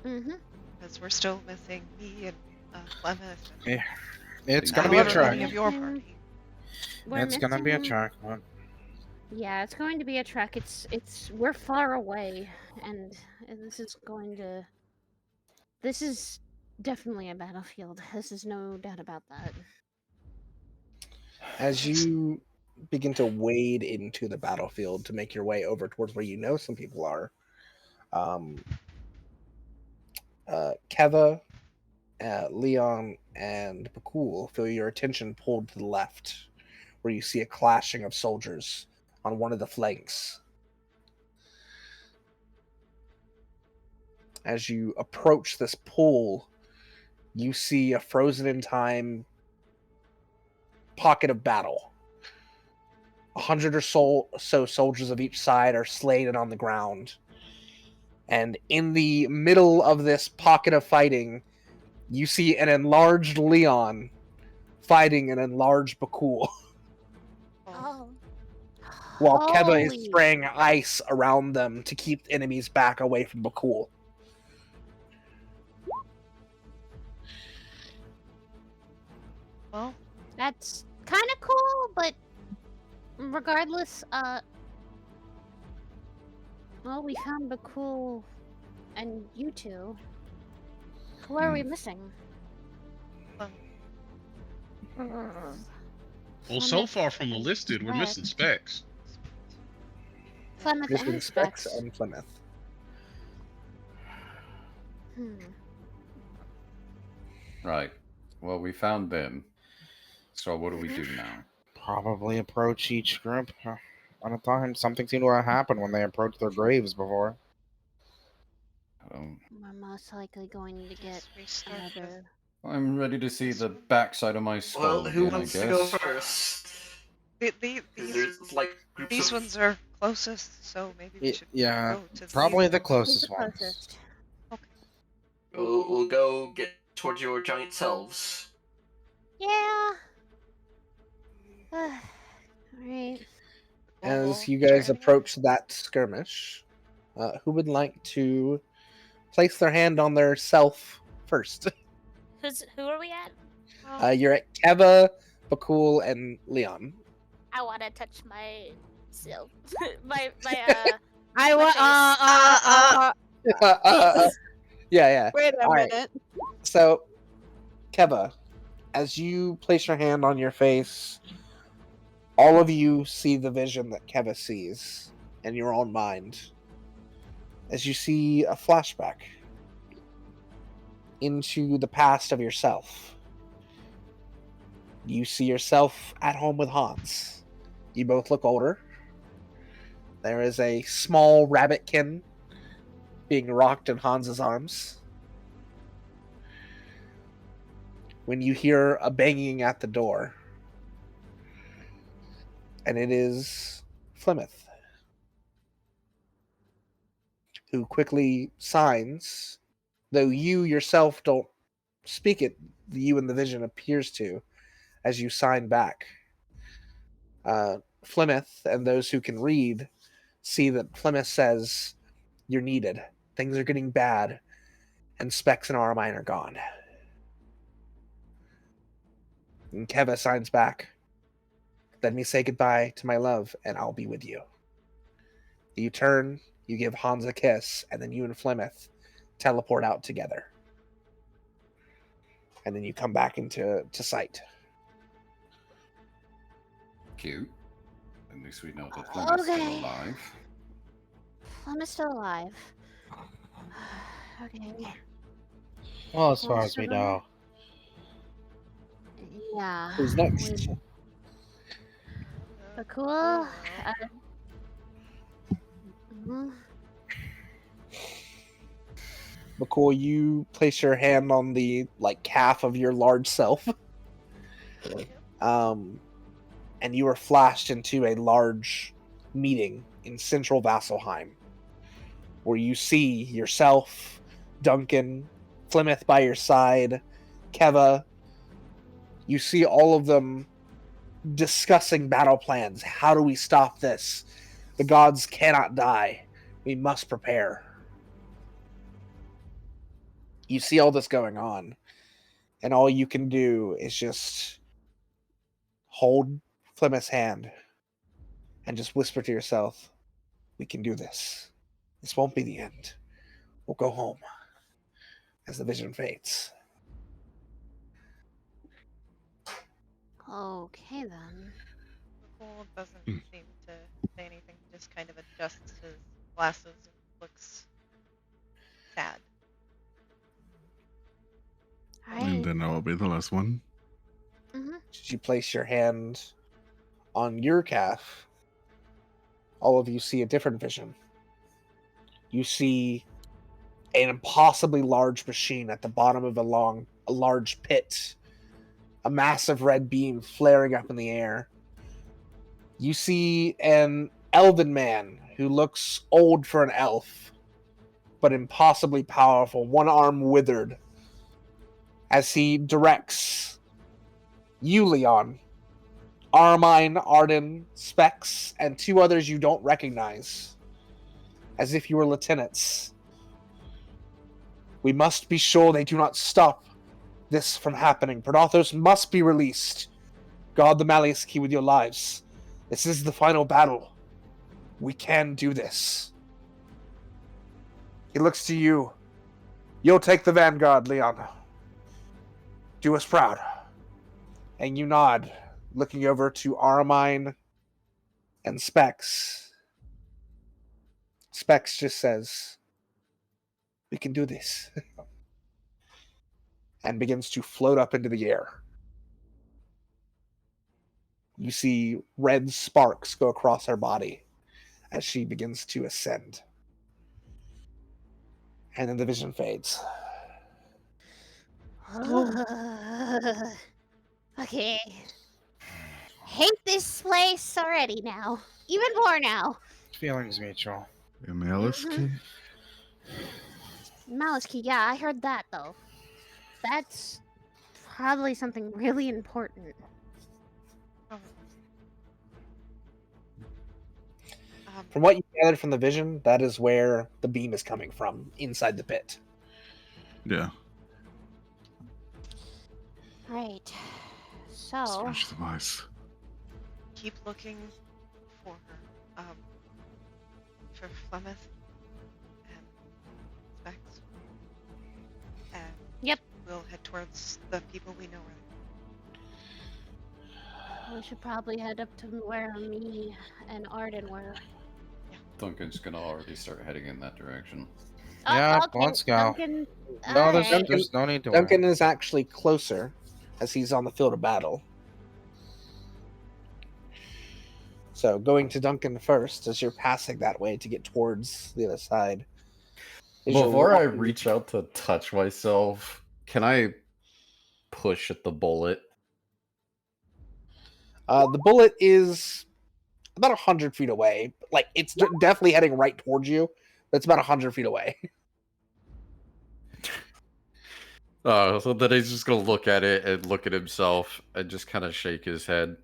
Mm-hmm. Because we're still missing me and Clemeth. Yeah. It's gonna be a However many trek. of your party. It's gonna be a trek. Yeah, it's going to be a trek. We're far away, and this is definitely a battlefield. This is no doubt about that. As you begin to wade into the battlefield to make your way over towards where you know some people are, Keva, Leon, and Bhaqull feel your attention pulled to the left, where you see a clashing of soldiers on one of the flanks. As you approach this pool, you see a frozen in time pocket of battle. 100 or so soldiers of each side are slain and on the ground. And in the middle of this pocket of fighting, you see an enlarged Leon fighting an enlarged Bhaqull. Oh. While Keva is spraying ice around them to keep enemies back away from Bhaqull. Well, that's kind of cool, but regardless, well, we found Bhaqull and you two. Who are we missing? Well, so far from the listed, we're missing Specs. Plymouth Missing and Specs Specs. and Plymouth. Right. Well, we found them. So what do we do now? Probably approach each group at a time. Something seemed to have happened when they approached their graves before. We're most likely going to get another. I'm ready to see the backside of my skull Well, who again, wants I to guess. go first? There's like groups These of... ones are closest, so maybe we should go to probably these the ones. closest one. We'll go get towards your giant selves. Yeah. Alright. As you guys approach that skirmish, who would like to place their hand on their self first? Who are we at? You're at Keva, Bhaqull, and Leon. I want to touch my self. my I want Yeah. Wait a All right. minute. So, Keva, as you place your hand on your face, all of you see the vision that Keva sees in your own mind. As you see a flashback into the past of yourself. You see yourself at home with Hans. You both look older. There is a small rabbitkin being rocked in Hans's arms. When you hear a banging at the door, and it is Plymouth, who quickly signs, though you yourself don't speak it, you in the vision appears to, as you sign back. Plymouth and those who can read see that Plymouth says, "You're needed. Things are getting bad, and Specs and Armine are gone." And Keva signs back, "Let me say goodbye to my love, and I'll be with you." You turn, you give Hans a kiss, and then you and Plymouth teleport out together. And then you come back into sight. Cute. At least we know that Plymouth's still alive. Plymouth's still alive. Okay. Well, as far as we know. Yeah. Who's next? Bhaqull. Bhaqull, you place your hand on the calf of your large self. And you are flashed into a large meeting in central Vasselheim, where you see yourself, Duncan, Plymouth by your side, Keva. You see all of them discussing battle plans. How do we stop this? The gods cannot die. We must prepare. You see all this going on, and all you can do is just hold Flemeth's hand and just whisper to yourself, we can do this. This won't be the end. We'll go home as the vision fades. Okay, then. Bhaqull doesn't seem to say anything. He just kind of adjusts his glasses and looks sad. And then I will be the last one. As you place your hand on your calf, all of you see a different vision. You see an impossibly large machine at the bottom of a large pit. A massive red beam flaring up in the air. You see an elven man who looks old for an elf, but impossibly powerful, one arm withered, as he directs you, Leon, Armine, Arden, Specs, and two others you don't recognize, as if you were lieutenants. We must be sure they do not stop this from happening. Prodothos must be released. Guard the Malleus Key with your lives. This is the final battle. We can do this. He looks to you. You'll take the vanguard, Leon. Do us proud. And you nod, looking over to Armine and Specs. Specs just says, we can do this. And begins to float up into the air. You see red sparks go across her body as she begins to ascend. And then the vision fades. Okay. Hate this place already now. Even more now. Feelings mutual. The Malleus Key? Malice Key, yeah, I heard that though. That's probably something really important. From what you gathered from the vision, that is where the beam is coming from, inside the pit. Yeah. Right. So. Smash device. Keep looking for her. For Flemeth and Specs. And yep. We'll head towards the people we know are. We should probably head up to where me and Arden were. Duncan's gonna already start heading in that direction. Yeah, okay. let's go. Duncan, No, there's no need to Duncan is actually closer, as he's on the field of battle. So going to Duncan first, as you're passing that way to get towards the other side. Before I reach out to touch myself, can I push at the bullet? The bullet is about 100 feet away. Like, it's definitely heading right towards you, but it's about 100 feet away. So then he's just gonna look at it and look at himself and just kind of shake his head.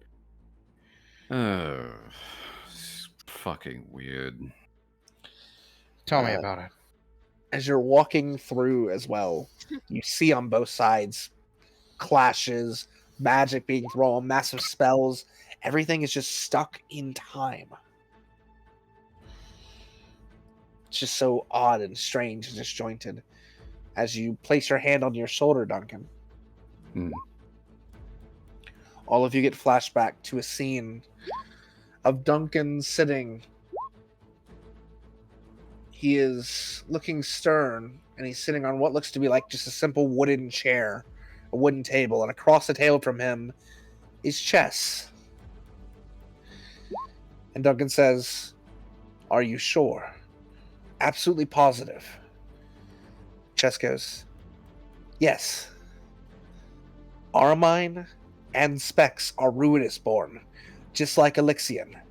It's fucking weird. Tell me about it. As you're walking through as well, you see on both sides clashes, magic being thrown, massive spells. Everything is just stuck in time. It's just so odd and strange and disjointed. As you place your hand on your shoulder, Duncan, all of you get flashback to a scene of Duncan sitting. He is looking stern, and he's sitting on what looks to be like just a simple wooden chair, a wooden table, and across the table from him is Chess. And Duncan says, "Are you sure? Absolutely positive?" Chess goes, "Yes. Armine and Specs are Ruinous born, just like Elixion.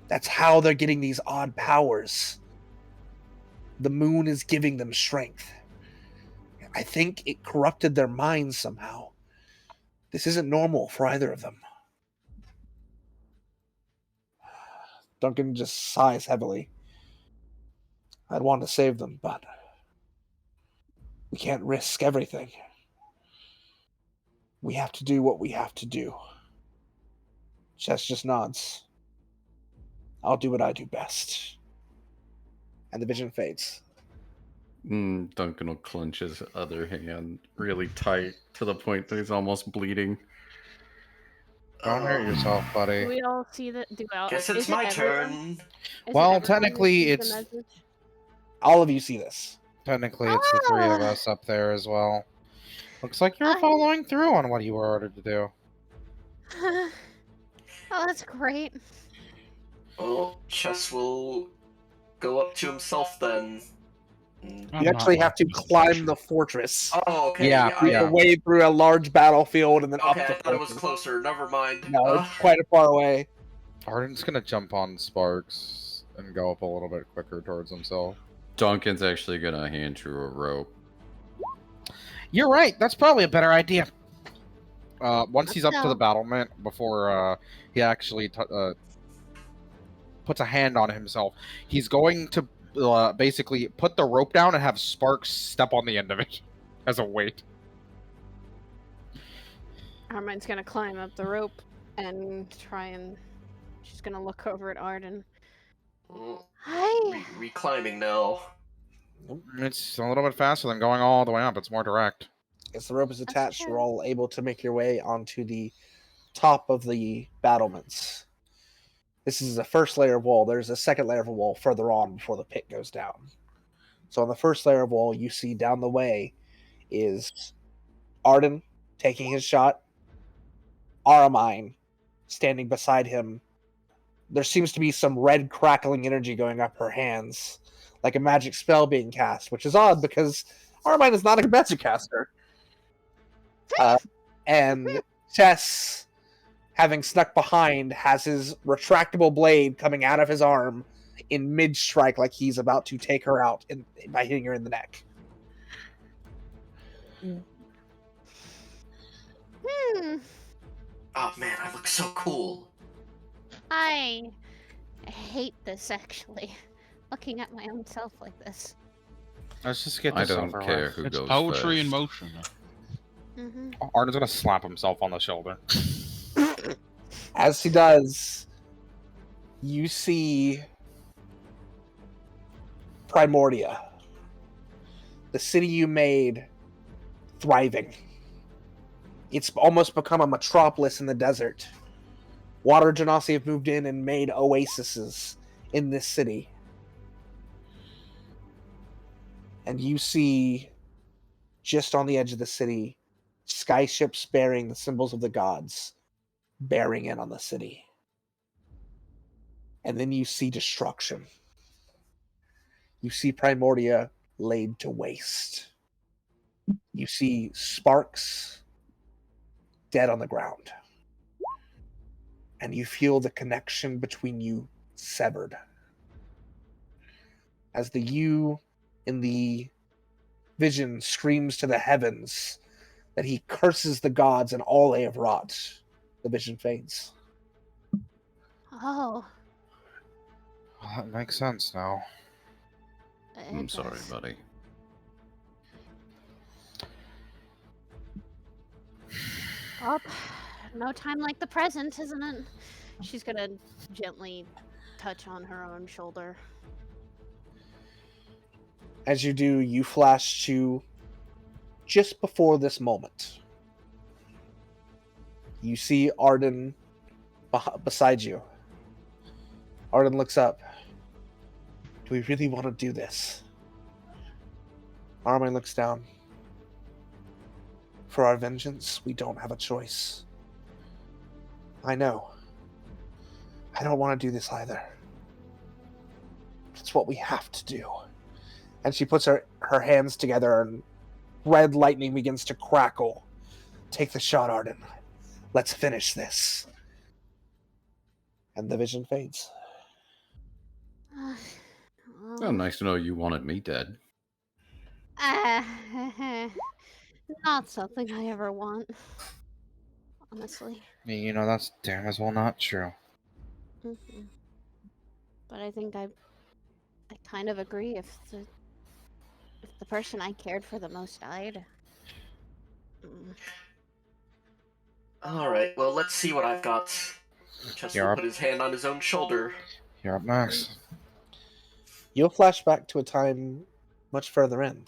That's how they're getting these odd powers. The moon is giving them strength. I think it corrupted their minds somehow. This isn't normal for either of them." Duncan just sighs heavily. "I'd want to save them, but We can't risk everything. We have to do what we have to do. Chess just nods. I'll do what I do best. And the vision fades. Duncan will clench his other hand really tight to the point that he's almost bleeding. Don't hurt yourself, Do buddy. we all see that? Guess it's my turn. Well, technically, it's all of you see this. Technically, it's the three of us up there as well. Looks like you're following through on what you were ordered to do. Oh, that's great. Well, Chess will go up to himself then. You actually have to climb the fortress. Oh, okay. You wade through a large battlefield and then Okay, up the I thought it was fortress. closer. Never mind. No, it's quite a far away. Arden's gonna jump on Sparks and go up a little bit quicker towards himself. Duncan's actually gonna hand you a rope. You're right. That's probably a better idea. Once he's up to the battlement, before he actually puts a hand on himself, he's going to basically put the rope down and have Sparks step on the end of it as a weight. Armine's gonna climb up the rope and try and... She's gonna look over at Arden. Hi. We climbing now. It's a little bit faster than going all the way up. It's more direct. As the rope is attached, you're all able to make your way onto the top of the battlements. This is the first layer of wall. There's a second layer of wall further on before the pit goes down. So on the first layer of wall, you see down the way is Arden taking his shot, Aramine standing beside him. There seems to be some red crackling energy going up her hands, like a magic spell being cast, which is odd because Aramine is not a magic caster. And Chess, having snuck behind, has his retractable blade coming out of his arm in mid-strike, like he's about to take her out by hitting her in the neck. Oh man, I look so cool. I hate this, actually. Looking at my own self like this. Let's just get I this don't over care with. who It's goes poetry in first. motion. Arden's gonna slap himself on the shoulder. As he does, you see Primordia, the city you made, thriving. It's almost become a metropolis in the desert. Water Genasi have moved in and made oases in this city. And you see, just on the edge of the city, skyships bearing the symbols of the gods bearing in on the city. And then you see destruction. You see Primordia laid to waste. You see Sparks dead on the ground. And you feel the connection between you severed. As the you in the vision screams to the heavens that he curses the gods and all they have wrought, the vision fades. Oh. Well, that makes sense now. I'm sorry, buddy. Well, no time like the present, isn't it? She's gonna gently touch on her own shoulder. As you do, you flash to just before this moment. You see Arden beside you. Arden looks up. Do we really want to do this? Armin looks down. For our vengeance, we don't have a choice. I know. I don't want to do this either. It's what we have to do. And she puts her hands together and red lightning begins to crackle. Take the shot, Arden. Let's finish this. And the vision fades. Oh, nice to know you wanted me dead. Not something I ever want. Honestly. You know, that's damn as well not true. But I think I kind of agree if the person I cared for the most died. Mm. Alright, well, let's see what I've got. Chess will put his hand on his own shoulder. You're up next. You'll flash back to a time much further in.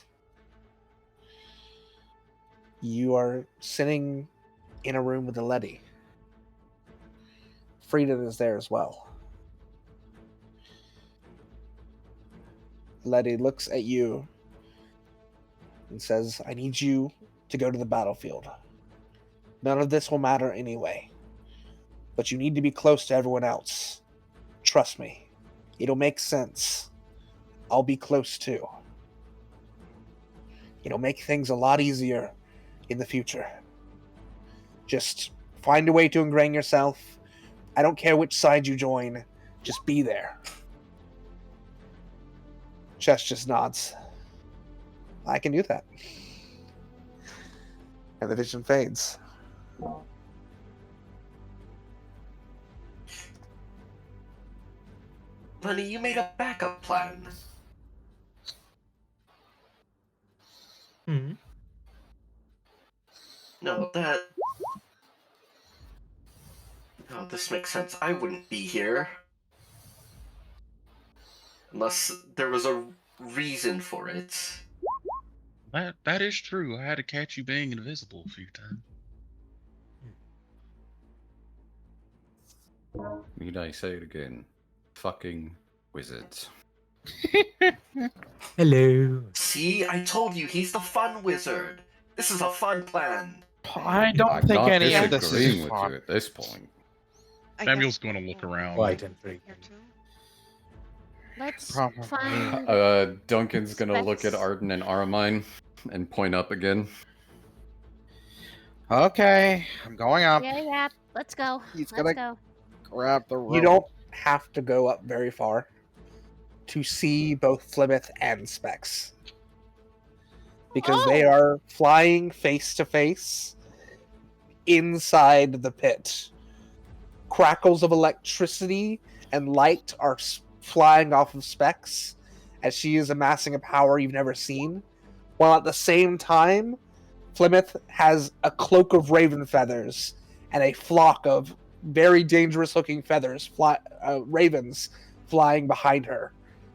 You are sitting in a room with a Letty. Frieden is there as well. Letty looks at you and says, I need you to go to the battlefield. None of this will matter anyway. But you need to be close to everyone else. Trust me. It'll make sense. I'll be close too. It'll make things a lot easier in the future. Just find a way to ingrain yourself. I don't care which side you join. Just be there. Chess just nods. I can do that. And the vision fades. Lenny, you made a backup plan. Hmm. No, Oh, this makes sense. I wouldn't be here. Unless there was a reason for it. That is true. I had to catch you being invisible a few times. Need I say it again? Fucking wizards. Hello. See, I told you, he's the fun wizard. This is a fun plan. I don't I'm think not any of this disagreeing is with fun. you at this point. Samuel's going to look around. Quite intriguing. Let's Probably. find. Duncan's gonna look at Specs. Arden and Aramine and point up again. Okay, I'm going up. Yeah. Let's go. He's Let's go. Grab the rope. You don't have to go up very far to see both Flemeth and Specs. Because they are flying face to face inside the pit. Crackles of electricity and light are flying off of Specs as she is amassing a power you've never seen. While at the same time, Flemeth has a cloak of raven feathers and a flock of very dangerous looking ravens flying behind her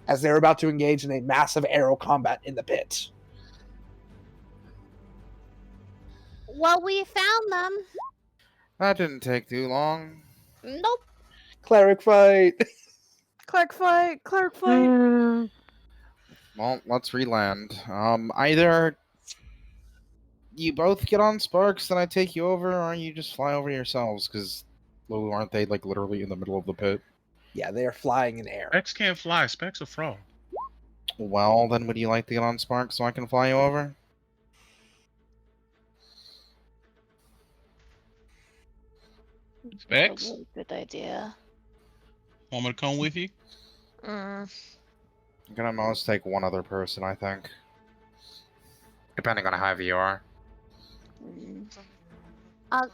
as they're about to engage in a massive aerial combat in the pit. Well, we found them. That didn't take too long. Nope. Cleric fight. Clerk fight. Well, let's re-land. Either you both get on Sparks, then I take you over, or you just fly over yourselves. Because, aren't they like literally in the middle of the pit? Yeah, they are flying in air. Specs can't fly. Specs a frog. Well, then would you like to get on Sparks so I can fly you over? Specs? Probably a good idea. Want me to come with you? Mm. I'm gonna most take one other person, I think. Depending on how heavy you are. I'll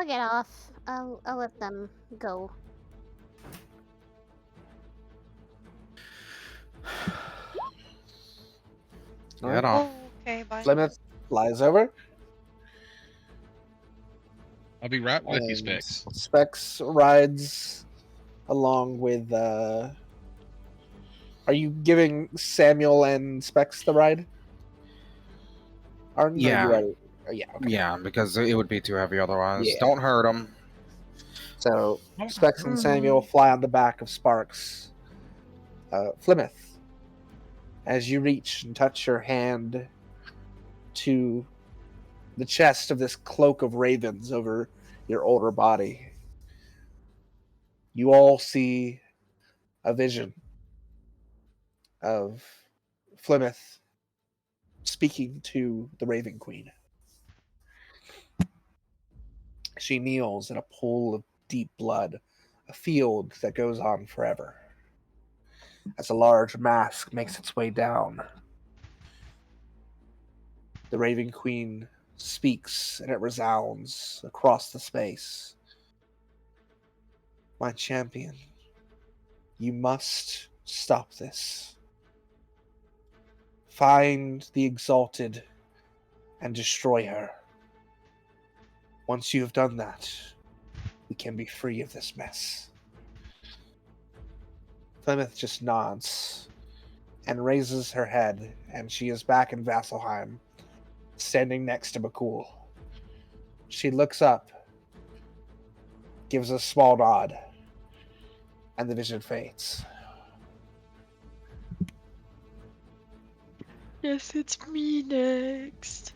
get off. I'll let them go. Get off. Okay, bye. Flemeth flies over. I'll be right with you, and Specs. Specs rides along with. Are you giving Samuel and Specs the ride? Arden, Yeah. Are you ready? Oh, yeah. Okay. Yeah, because it would be too heavy otherwise. Yeah. Don't hurt him. So Specs and Samuel fly on the back of Sparks. Flemeth, as you reach and touch your hand to the chest of this cloak of ravens over your older body, you all see a vision of Flemeth speaking to the Raven Queen. She kneels in a pool of deep blood, a field that goes on forever. As a large mask makes its way down, the Raven Queen speaks and it resounds across the space. My champion, you must stop this. Find the Exalted and destroy her. Once you have done that, we can be free of this mess. Plymouth just nods and raises her head, and she is back in Vasselheim, standing next to Bhaqull. She looks up, gives a small nod, and the vision fades. Yes, it's me next.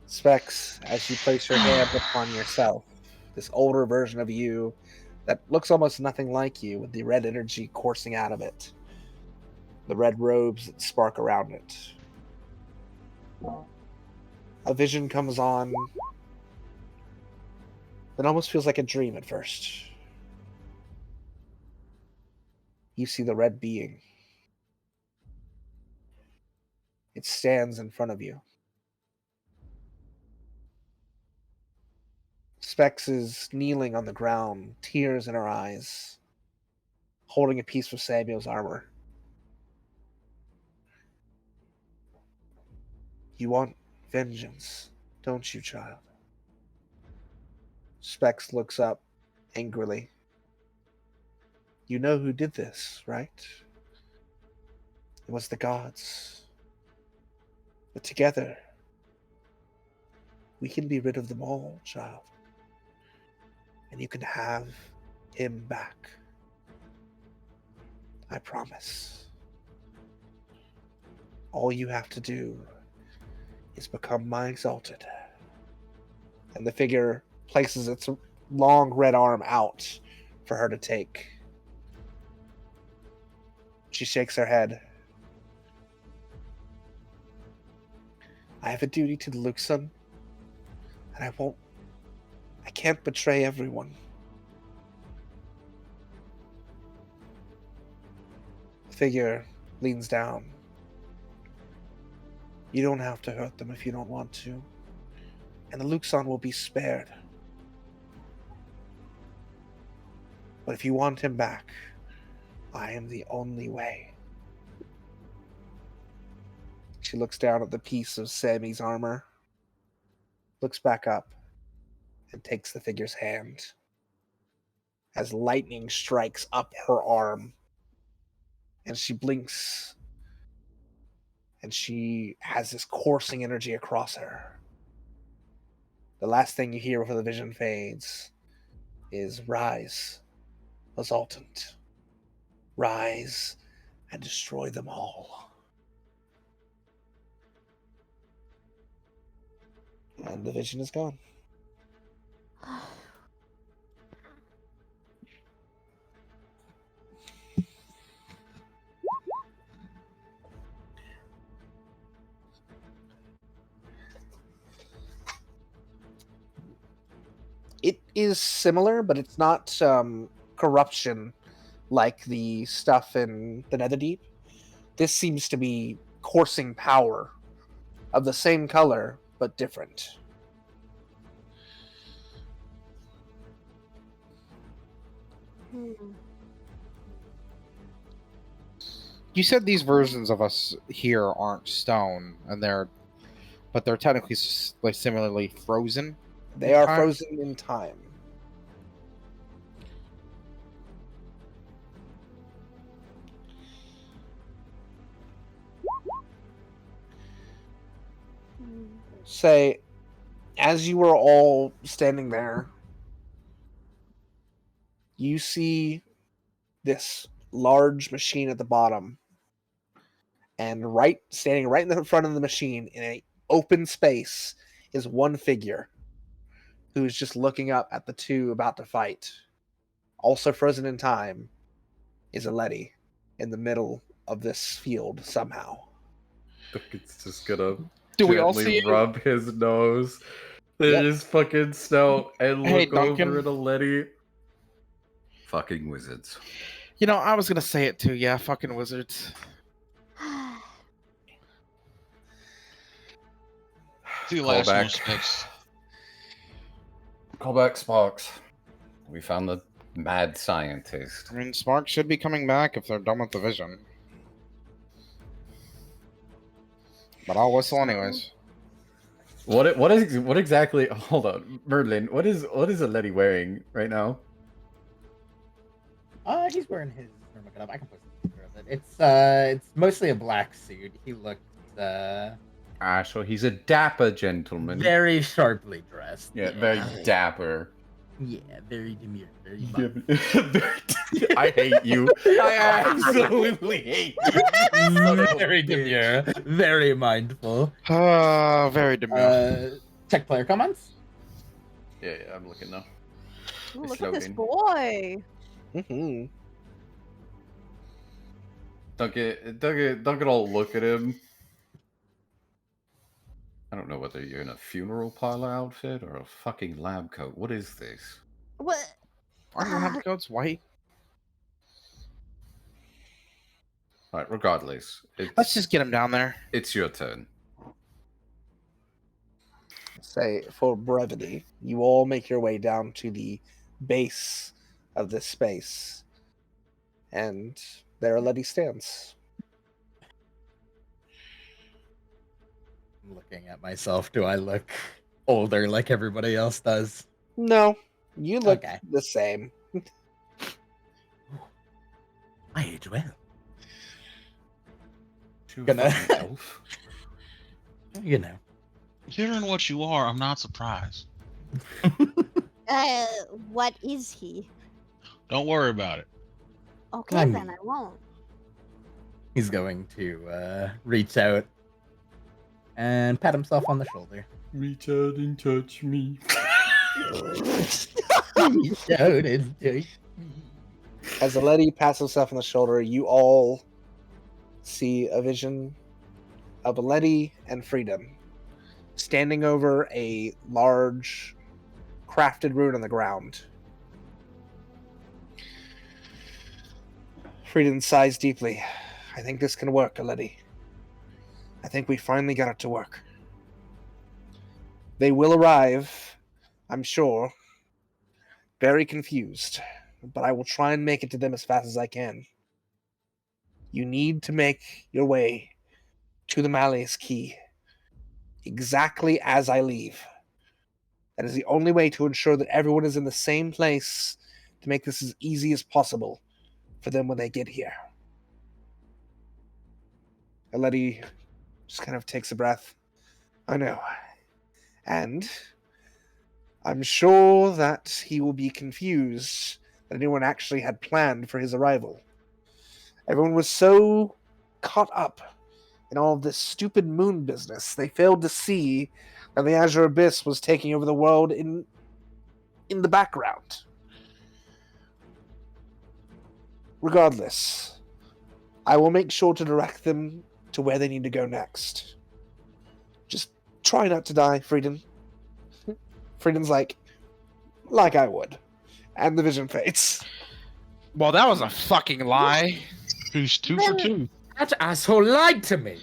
Specs, as you place your hand upon yourself, this older version of you that looks almost nothing like you, with the red energy coursing out of it, the red robes that spark around it. A vision comes on that almost feels like a dream at first. You see the red being. It stands in front of you. Specs is kneeling on the ground, tears in her eyes, holding a piece of Samuel's armor. You want vengeance, don't you, child? Specs looks up angrily. You know who did this, right? It was the gods. But together, we can be rid of them all, child. And you can have him back. I promise. All you have to do is become my Exalted. And the figure places its long red arm out for her to take. She shakes her head. I have a duty to the Luxon, and I can't betray everyone. The figure leans down. You don't have to hurt them if you don't want to, and the Luxon will be spared. But if you want him back, I am the only way. She looks down at the piece of Sammy's armor, looks back up, and takes the figure's hand. As lightning strikes up her arm, and she blinks, and she has this coursing energy across her. The last thing you hear before the vision fades is, "Rise, Exultant. Rise and destroy them all." And the vision is gone. It is similar, but it's not corruption like the stuff in the Netherdeep. This seems to be coursing power of the same color, but different. You said these versions of us here aren't stone, but they're technically like similarly frozen. They are frozen in time. Say, as you are all standing there, you see this large machine at the bottom, and standing right in the front of the machine in an open space is one figure who is just looking up at the two about to fight. Also frozen in time is a Letty in the middle of this field somehow. It's just gonna Do we all gently see rub his nose in his fucking snout and Hey, look Duncan. over at a Letty. Fucking wizards. You know, I was gonna say it too. Yeah, fucking wizards. The Call last back. one, Specs. Call back, Spox. We found the Mad scientist. I mean, Spark should be coming back if they're done with the vision. But I'll whistle anyways. What exactly? Hold on, Merlin. What is Aleti wearing right now? He's wearing his. I can post a picture of it. It's mostly a black suit. He looks so he's a dapper gentleman. very sharply dressed. Yeah, very dapper. Yeah, very demure. Very I hate you. I absolutely hate you. Very demure. Very mindful. Very demure. Check player comments. Yeah, I'm looking now. Ooh, It's look at this loading. boy. Mm-hmm. Don't get all look at him. I don't know whether you're in a funeral parlor outfit or a fucking lab coat. What is this? What? Aren't lab coats white? Alright, regardless. Let's just get him down there. It's your turn. Say, for brevity, you all make your way down to the base of this space. And there Aleti stands. I'm looking at myself. Do I look older like everybody else does? No, you look the same. I age well. Gonna... You know. Considering what you are, I'm not surprised. What is he? Don't worry about it. Okay, then I won't. He's going to reach out and pat himself on the shoulder. Reach out and touch me. Reach out and touch me. As Aleti pats himself on the shoulder, you all see a vision of Aleti and Freedom standing over a large crafted rune on the ground. Freedom sighs deeply. I think this can work, Aleti. I think we finally got it to work. They will arrive, I'm sure, very confused, but I will try and make it to them as fast as I can. You need to make your way to the Malleus Key exactly as I leave. That is the only way to ensure that everyone is in the same place to make this as easy as possible for them when they get here. Aleti just kind of takes a breath. I know. And I'm sure that he will be confused that anyone actually had planned for his arrival. Everyone was so caught up in all of this stupid moon business, they failed to see that the Azure Abyss was taking over the world in the background. Regardless, I will make sure to direct them to where they need to go next. Just try not to die, Freedom. Freedom's like I would. And the vision fades. Well, that was a fucking lie. Who's 2 for 2? That asshole lied to me.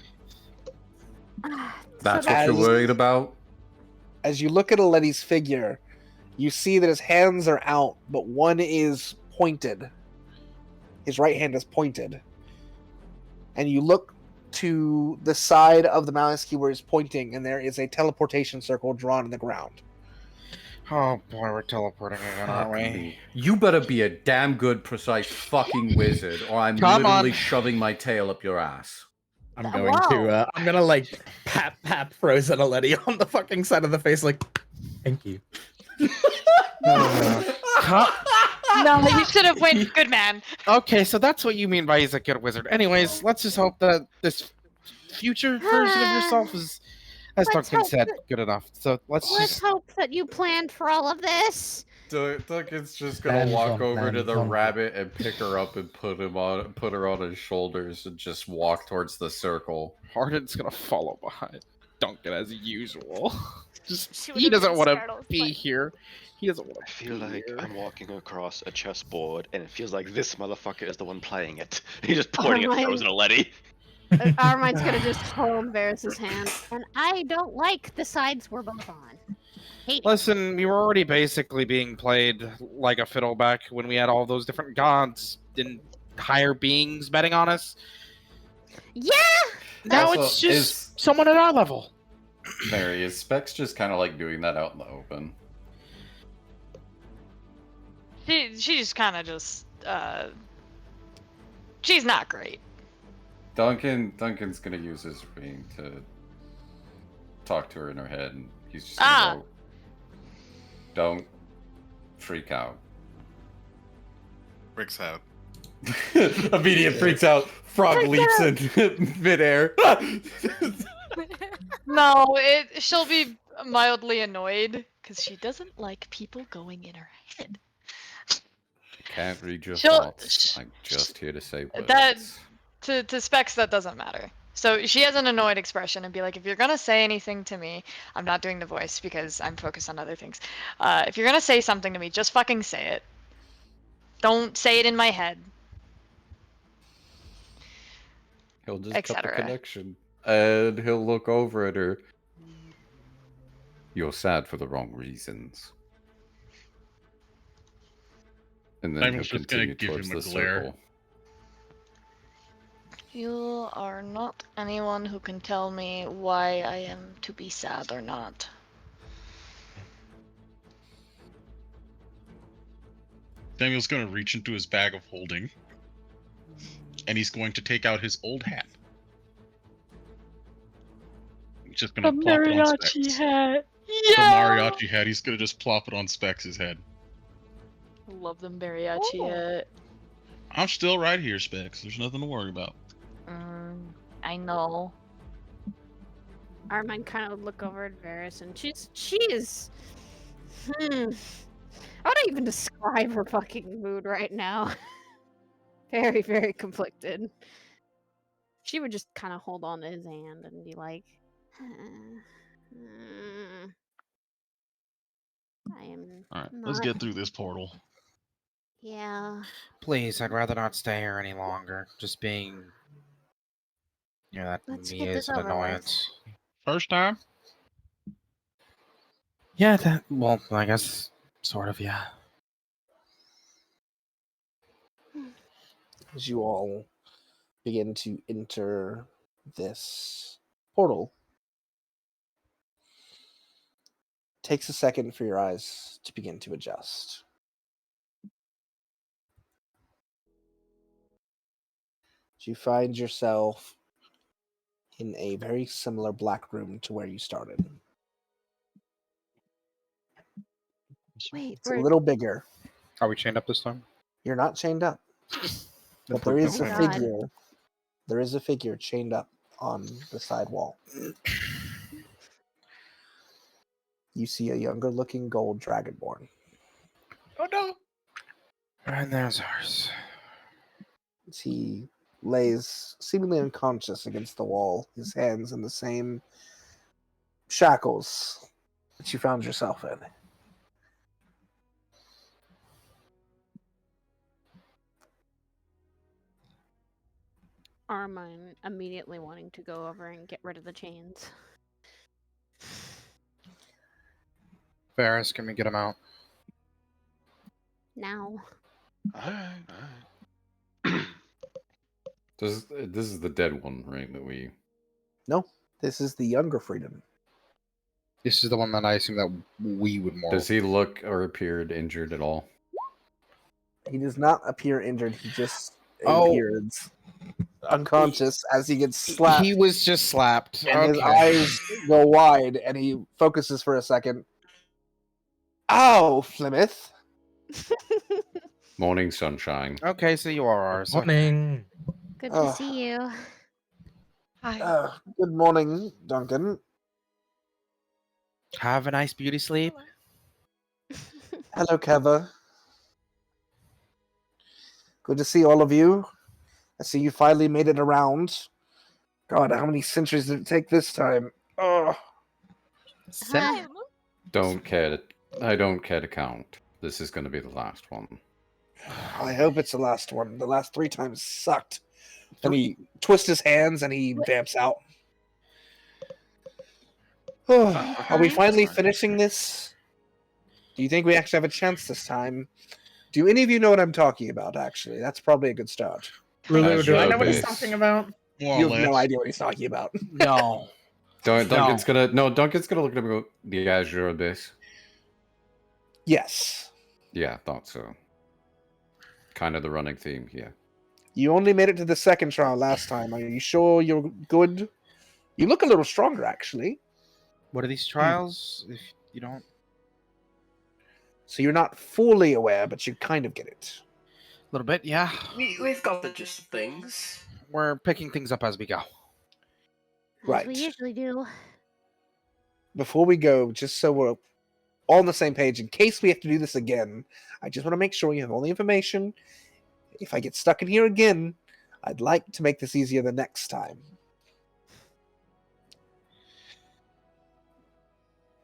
That's what you're worried about? As you look at Aleti's figure, you see that his hands are out, but one is pointed. His right hand is pointed. And you look to the side of the Malleus Key where he's pointing, and there is a teleportation circle drawn in the ground. Oh boy, we're teleporting again, aren't we? You better be a damn good, precise fucking wizard, or I'm literally shoving my tail up your ass. I'm going to, I'm gonna like pat Frozen Aleti on the fucking side of the face, like, thank you. No, you should have went good man. Okay, so that's what you mean by he's a good wizard. Anyways, let's just hope that this future version of yourself is, as Duncan said, good enough. So let's hope that you planned for all of this. Duncan's just gonna walk over to the rabbit and pick her up and put her on his shoulders and just walk towards the circle. Hardin's gonna follow behind Duncan as usual. He doesn't want to be here. He doesn't want to. I feel like I'm walking across a chessboard, and it feels like this motherfucker is the one playing it. He's just pointing at Frozen Aleti. Armand's gonna just pull Varys' hand, and I don't like the sides we're both on. hate it. Listen, we were already basically being played like a fiddle back when we had all those different gods and higher beings betting on us. Yeah! Now Also, it's just someone at our level. Mary, is Specs just kind of like doing that out in the open? She's kind of just she's not great. Duncan's gonna use his ring to talk to her in her head, and he's just gonna go, "Don't freak out." Freaks out. Immediate freaks out. Frog leaps in midair. No, she'll be mildly annoyed because she doesn't like people going in her head. Can't read your She'll- thoughts. I'm just here to say words. That to Specs that doesn't matter. So she has an annoyed expression and be like, if you're gonna say anything to me, I'm not doing the voice because I'm focused on other things. If you're gonna say something to me, just fucking say it. Don't say it in my head. He'll just cut the Etc. connection, and he'll look over at her. You're sad for the wrong reasons. And then Simon's he'll just gonna continue give towards him a the glare. circle. You are not anyone who can tell me why I am to be sad or not. Samuel's gonna reach into his bag of holding, and he's going to take out his old hat. He's just gonna plop it on Specs. hat. The mariachi hat. He's gonna just plop it on Specs' head. Love the mariachi hat. I'm still right here, Specs. There's nothing to worry about. I know. Armand kind of look over at Varys, and she is. How would I even describe her fucking mood right now? Very, very conflicted. She would just kind of hold on to his hand and be like, I am. Alright, let's get through this portal. Yeah. Please, I'd rather not stay here any longer. Just being, that Let's me get is this an over with. annoyance. First time? Yeah, well, I guess, sort of, yeah. As you all begin to enter this portal, it takes a second for your eyes to begin to adjust. You find yourself in a very similar black room to where you started. Wait, It's a little bigger. Are we chained up this time? You're not chained up. But there is a figure. There is a figure chained up on the side wall. You see a younger looking gold dragonborn. Oh no! And there's ours. As he lays seemingly unconscious against the wall, his hands in the same shackles that you found yourself in. Armine immediately wanting to go over and get rid of the chains. Varys, can we get him out? Now. Alright. This is the dead one, right? That we. No, this is the younger Freedom. This is the one that I assume that we would more. Does he look or appear injured at all? He does not appear injured. He just appears unconscious as he gets slapped. He was just slapped. And his eyes go wide, and he focuses for a second. Ow, Plymouth. Morning, sunshine. Okay, so you are ours. Morning. Good to see you. Hi. Good morning, Duncan. Have a nice beauty sleep. Hello, Keva. Good to see all of you. I see you finally made it around. God, how many centuries did it take this time? Oh. Hi. I don't care to count. This is going to be the last one. I hope it's the last one. The last 3 times sucked. And he twists his hands and he vamps out. Are we finally finishing this? Do you think we actually have a chance this time? Do any of you know what I'm talking about, actually? That's probably a good start. Lulu, do I know what he's Base. talking about? More You or have no less. idea what he's talking about. No. Duncan's gonna Duncan's gonna look at him and go, the Azure Abyss. Yes. Yeah, thought so. Kind of the running theme, yeah. You only made it to the second trial last time. Are you sure you're good? You look a little stronger, actually. What are these trials? If you don't... So you're not fully aware, but you kind of get it. A little bit, yeah. We've got the gist of things. We're picking things up as we go. As Right. we usually do. Before we go, just so we're all on the same page, in case we have to do this again, I just want to make sure you have all the information. If I get stuck in here again, I'd like to make this easier the next time.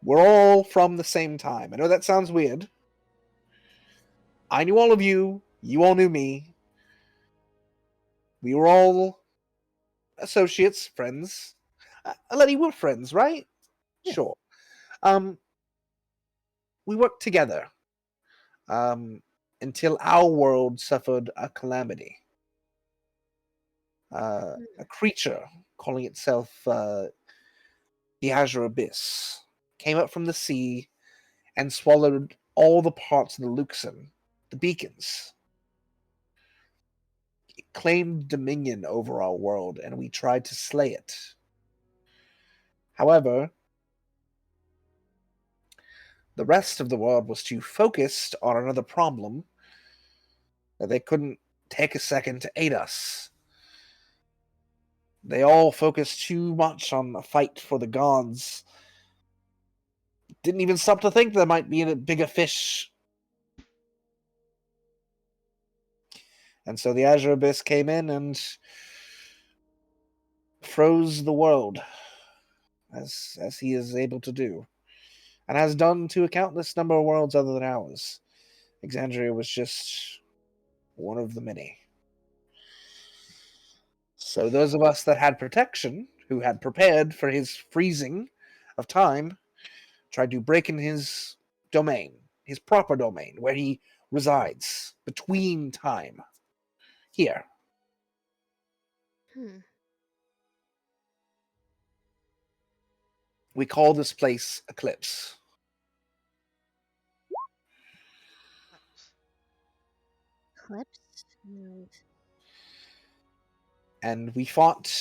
We're all from the same time. I know that sounds weird. I knew all of you. You all knew me. We were all associates, friends. Letty, we're friends, right? Yeah. Sure. We worked together until our world suffered a calamity. A creature calling itself the Azure Abyss came up from the sea and swallowed all the parts of the Luxon, the beacons. It claimed dominion over our world, and we tried to slay it. However, the rest of the world was too focused on another problem that they couldn't take a second to aid us. They all focused too much on the fight for the gods. Didn't even stop to think there might be a bigger fish. And so the Azure Abyss came in and froze the world, as he is able to do, and has done to a countless number of worlds other than ours. Exandria was just one of the many. So those of us that had protection, who had prepared for his freezing of time, tried to break in his domain, his proper domain, where he resides, between time. Here. We call this place Eclipse. Eclipse? And we fought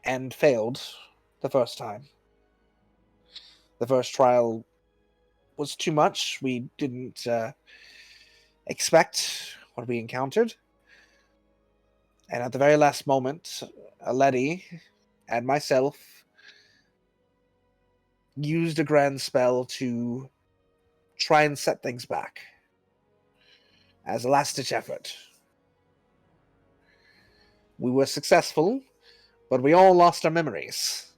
and failed the first time. The first trial was too much. We didn't expect what we encountered. And at the very last moment, Letty and myself used a grand spell to try and set things back as a last-ditch effort. We were successful, but we all lost our memories.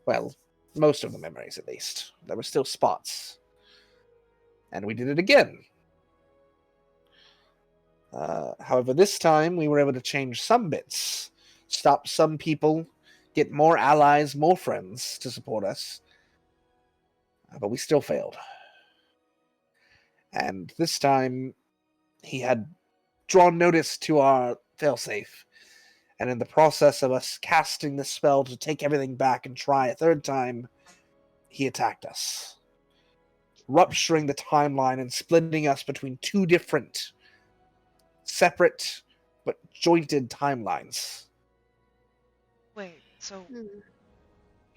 Well, most of the memories, at least. There were still spots. And we did it again. However, this time we were able to change some bits, stop some people, get more allies, more friends to support us. But we still failed. And this time, he had drawn notice to our failsafe. And in the process of us casting the spell to take everything back and try a third time, he attacked us, rupturing the timeline and splitting us between two different, separate, but jointed timelines. Wait, so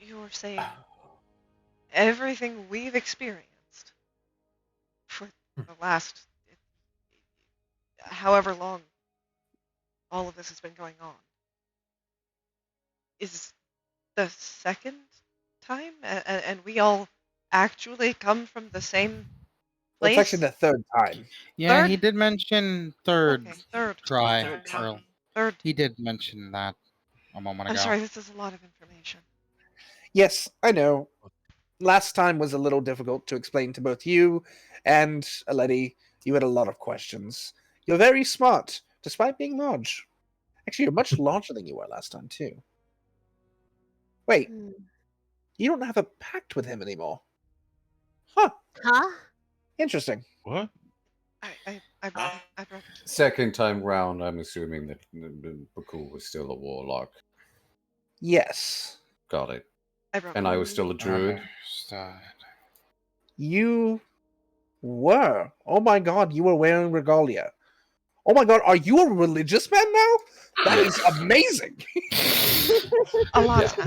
you're saying everything we've experienced for the last however long all of this has been going on is the second time, and we all actually come from the same place? It's actually the third time. Yeah, Third? he did mention third Third. try. Third time. Earl. Third. He did mention that a moment I'm ago. sorry, this is a lot of information. Yes, I know. Last time was a little difficult to explain to both you and Letty. You had a lot of questions. You're very smart, despite being large. Actually, you're much larger than you were last time, too. Wait, you don't have a pact with him anymore. Huh? Huh? Interesting. What? I'd rather Second time round, I'm assuming that Bhaqull was still a warlock. Yes. Got it. Everyone. And I was still a druid. You were. Oh my god, you were wearing regalia. Oh my god, are you a religious man now? That is amazing. A lot.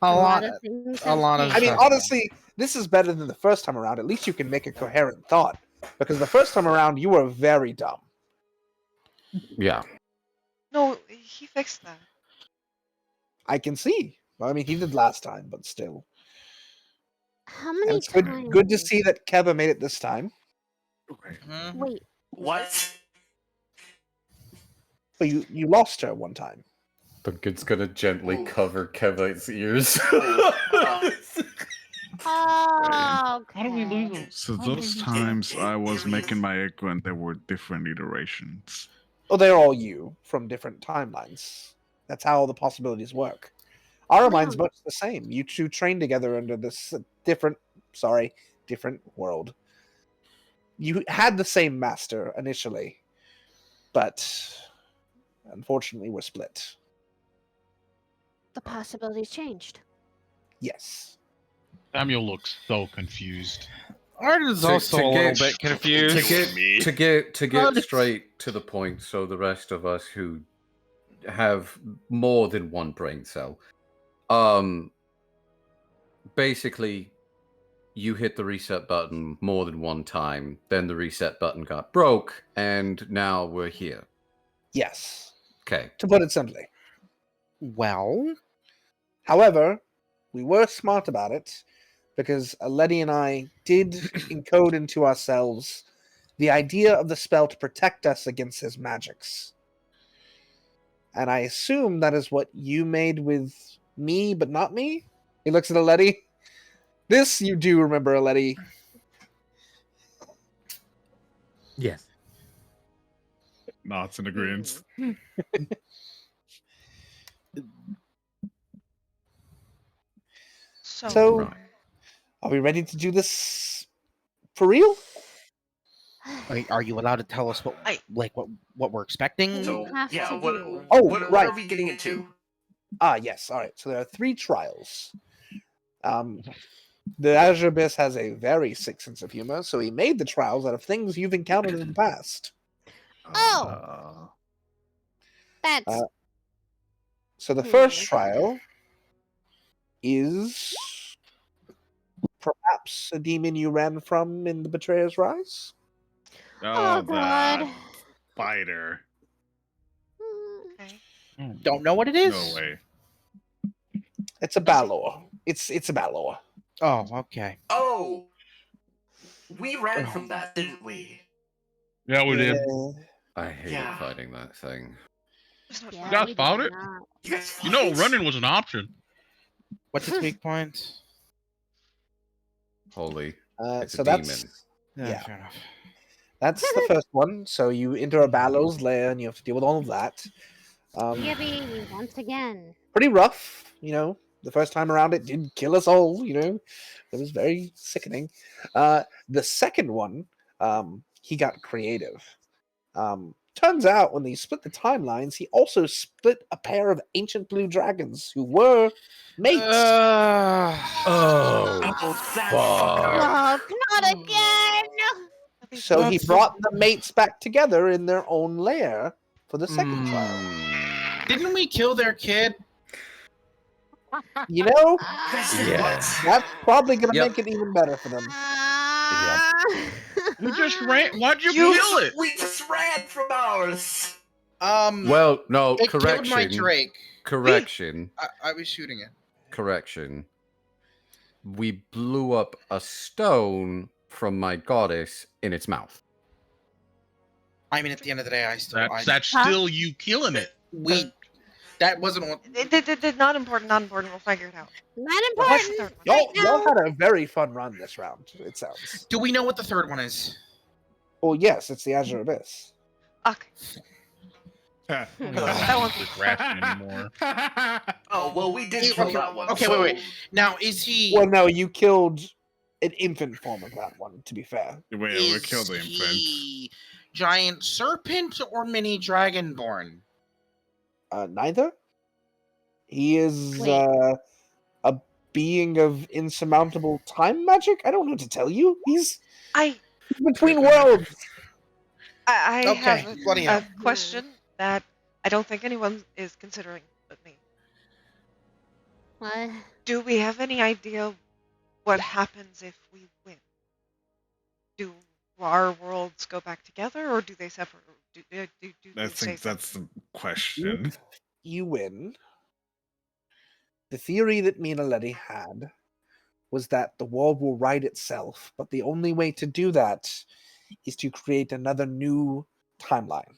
A lot. of things. A lot of. I mean, stuff. honestly, this is better than the first time around. At least you can make a coherent thought. Because the first time around, you were very dumb. Yeah. No, he fixed that. I can see. Well, I mean, he did last time, but still. How And many it's times? good to see that Keva made it this time. Wait. What? But you lost her one time. Duncan's gonna gently cover Kevin's ears. Oh, How do we lose him? So those times I was making my egg when there were different iterations. Oh, they're all you from different timelines. That's how the possibilities work. Our mind's much the same. You two trained together under this different world. You had the same master initially, but unfortunately we're split. the possibilities changed. Yes. Samuel looks so confused. Art is also a little bit confused. To get straight to the point, so the rest of us who have more than one brain cell, basically, you hit the reset button more than one time, then the reset button got broke, and now we're here. Yes. Okay. To put it simply. Well, however, we were smart about it because Letty and I did encode into ourselves the idea of the spell to protect us against his magics. And I assume that is what you made with me, but not me? He looks at Letty. This you do remember, Letty. Yes. Nods in agreement. So, are we ready to do this for real? Are you allowed to tell us what we're expecting? So, yeah, what right. are we getting into? Ah, yes. All right. So there are 3 trials. The Azure Abyss has a very sick sense of humor, so he made the trials out of things you've encountered in the past. Oh, that's So the first trial is perhaps a demon you ran from in the Betrayer's Rise? Oh, God. that fighter. Don't know what it is. No way. It's a Balor. It's a Balor. Oh, okay. Oh, we ran from that, didn't we? Yeah, we did. I hated fighting that thing. You guys fought it? You know, running was an option. What's its weak point? Holy. It's So a that's demon. yeah. Fair enough. That's the first one. So you enter a Balor's lair and you have to deal with all of that. Yippee, once again. Pretty rough, The first time around, it did kill us all, It was very sickening. The second one, he got creative. Turns out, when they split the timelines, he also split a pair of ancient blue dragons who were mates. Oh, not again! So he brought the mates back together in their own lair for the second trial. Didn't we kill their kid? That's probably going to make it even better for them. You just ran. Why'd you kill it? We just ran from ours. Well, no, it correction. killed my Drake. Correction. I was shooting it. Correction. We blew up a stone from my goddess in its mouth. I mean, at the end of the day, That's still you killing it. That wasn't what. Not important. Not important. We'll figure it out. Not important. Y'all had a very fun run this round, it sounds. Do we know what the third one is? Oh, yes, it's the Azure Abyss. Okay. That wasn't ration anymore. Oh, well, we did kill that one. Okay, so... wait. Now, is he... Well, no, you killed an infant form of that one, to be fair. We killed the infant. He giant serpent or mini dragonborn? Neither. He is Wait. a being of insurmountable time magic. I don't know what to tell you. He's between worlds. I Okay, have bloody a hell. question that I don't think anyone is considering but me. What? Do we have any idea what happens if we win? Do our worlds go back together, or do they separate? Do I they think stay that's the question. If you win, the theory that me and Aleti had was that the world will right itself, but the only way to do that is to create another new timeline.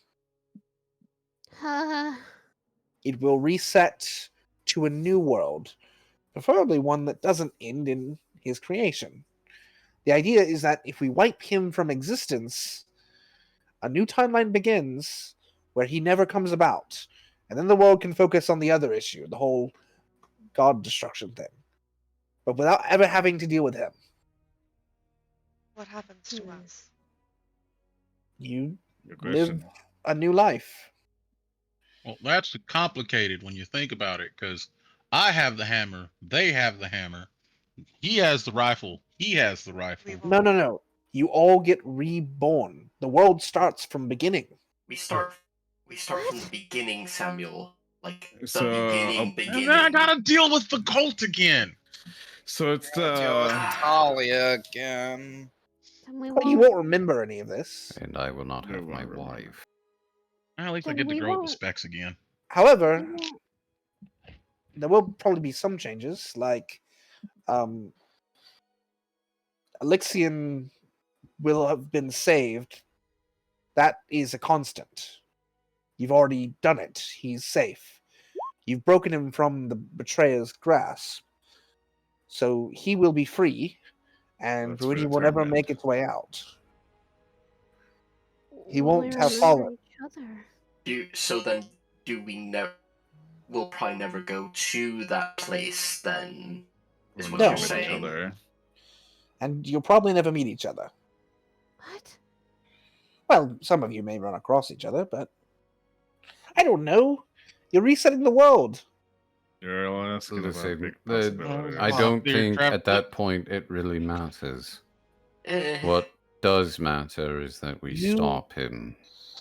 It will reset to a new world, preferably one that doesn't end in his creation. The idea is that if we wipe him from existence, a new timeline begins where he never comes about, and then the world can focus on the other issue, the whole god destruction thing, but without ever having to deal with him. What happens to us? You Good live question. a new life. Well, that's complicated when you think about it, because I have the hammer, they have the hammer, he has the rifle, he has the rifle. No. You all get reborn. The world starts from beginning. We start from the beginning, Samuel. Like the So, beginning. And then I gotta deal with the cult again. So it's Deal with Talia again. But you won't remember any of this. And I will not have my wife. At least I Then get to we grow up the won't- specs again. However, there will probably be some changes, like Elixion will have been saved. That is a constant. You've already done it. He's safe. You've broken him from the betrayer's grasp. So he will be free, and That's Rudy will never predetermined. make its way out. He Will won't we have remember fallen. each other? So then, do we never? We'll probably never go to that place. Then is what No. you're saying. And you'll probably never meet each other. What? Well, some of you may run across each other, but I don't know. You're resetting the world. That's a Listen, big possibility. I don't Dear think Trevor- at that point it really matters. What does matter is that we You- stop him.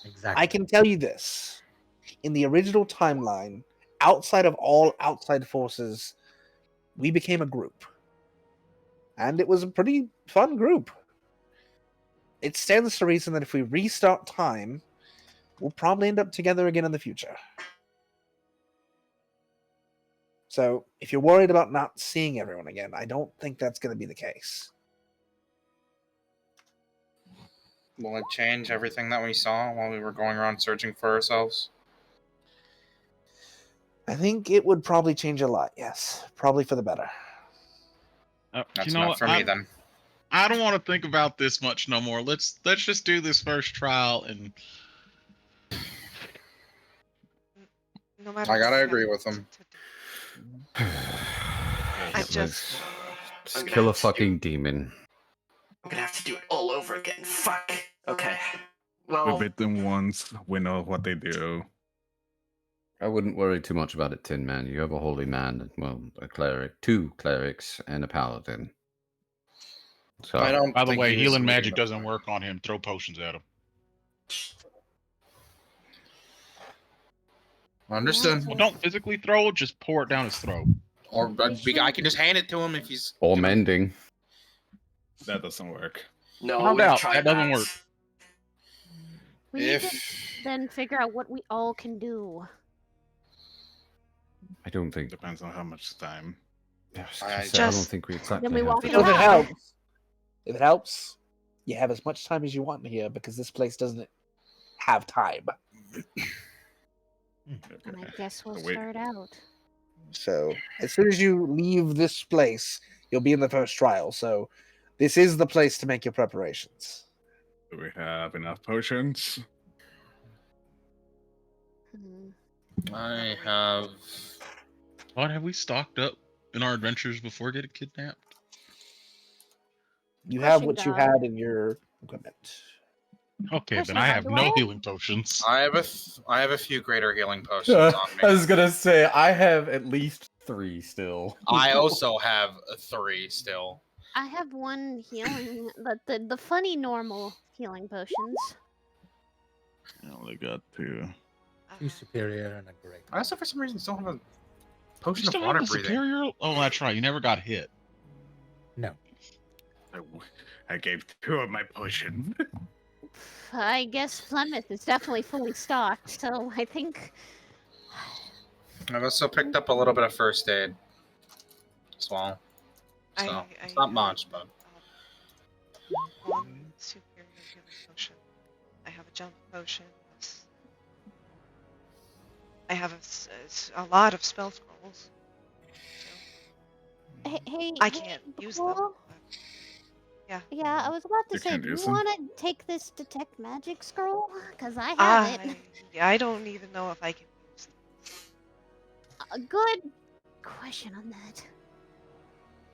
Exactly. I can tell you this. In the original timeline, outside of all outside forces, we became a group. And it was a pretty fun group. It stands to reason that if we restart time, we'll probably end up together again in the future. So, if you're worried about not seeing everyone again, I don't think that's going to be the case. Will it change everything that we saw while we were going around searching for ourselves? I think it would probably change a lot, yes. Probably for the better. That's you know not what? for me then. I don't want to think about this much no more. Let's just do this first trial and. No matter I gotta what agree we with him. Let's kill a fucking demon. I'm gonna have to do it all over again. Fuck. Okay. We Well, beat them once. We know what they do. I wouldn't worry too much about it, Tin Man. You have a holy man, well, a cleric, 2 clerics, and a paladin. So, I don't By the think way, he was healing meeting magic the- doesn't work on him. Throw potions at him. Understood. Well, don't physically throw it. Just pour it down his throat. Or I can just hand it to him if he's. or mending. That doesn't work. no, Found we've out. tried That doesn't work. We need to then figure out what we all can do. I don't think. Depends on how much time. I don't think we exactly Then we have walk the it So if it around. helps, you have as much time as you want in here because this place doesn't have time. And I guess we'll Wait. start out. So as soon as you leave this place, you'll be in the first trial. So this is the place to make your preparations. Do we have enough potions? I have. What have we stocked up in our adventures before getting kidnapped? You have Question, what you God. had in your equipment. Okay, Question, then I God, have do no I- healing potions. I have a few greater healing potions on me. I was gonna say I have at least 3 still. I also have 3 still. I have one healing, the funny normal healing potions. I only got 2. 2 superior and a great. I also, for some reason, still have a You potion of still have water the breathing. superior? Oh, that's right. You never got hit. No. I gave 2 of my potions. I guess Plymouth is definitely fully stocked, so I think. I've also picked up a little bit of first aid as well. So it's not much, but One superior healing potion. I have a jump potion. I have a lot of spell scrolls. Hey, I can't use them. Bhaqull? Yeah. Yeah, I was about to You say, can't do you use them? want to take this detect magic scroll? Because I have it. I don't even know if I can use them. A good question on that.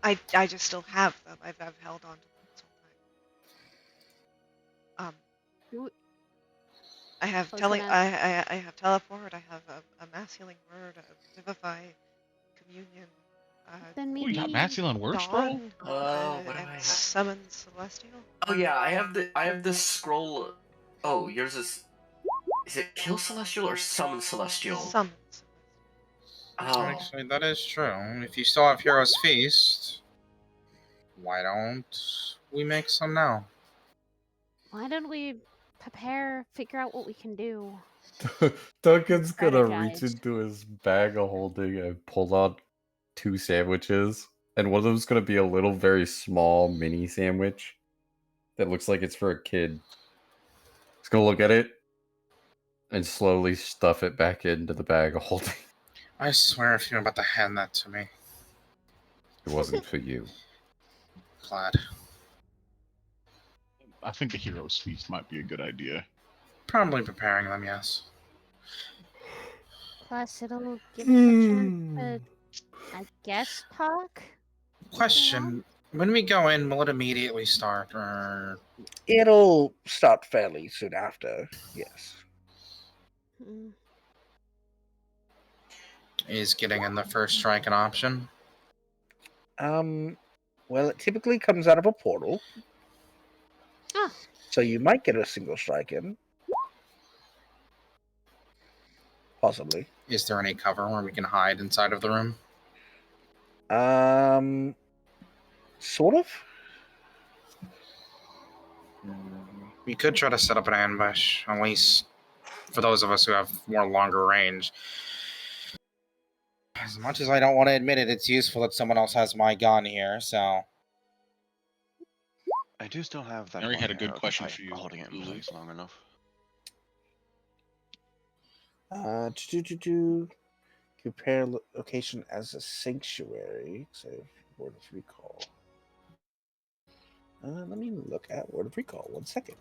I just still have them. I've held on to them this whole time. I have I have teleport. I have a mass healing word, a vivify, communion. Then Oh, you got mass healing words, bro? What do I have? Summon celestial. Oh yeah, I have this scroll. Oh, yours is. Is it kill celestial or summon celestial? Summon. Oh. actually, that is true. If you still have Hero's Feast, why don't we make some now? Why don't we figure out what we can do? Duncan's gonna reach Strategize. into his bag of holding and pull out 2 sandwiches, and one of them's gonna be a little, very small mini sandwich that looks like it's for a kid. He's gonna look at it and slowly stuff it back into the bag of holding. I swear, if you're about to hand that to me, It wasn't for you. Plaid. I think the hero's feast might be a good idea. Probably preparing them, yes. Plus, it'll give us a chance to, I guess, talk. Question: when we go in, will it immediately start, or It'll start fairly soon after. Yes. is getting in the first strike an option? Well, it typically comes out of a portal. Ah. So you might get a single strike in. Possibly. Is there any cover where we can hide inside of the room? Sort of. We could try to set up an ambush, at least for those of us who have more longer range. As much as I don't want to admit it, it's useful that someone else has my gun here, so. I do still have that. Mary had a one good arrow if question I for you, holding it in Lulu. place long enough. Compare location as a sanctuary. Save word of recall. Let me look at word of recall. 1 second.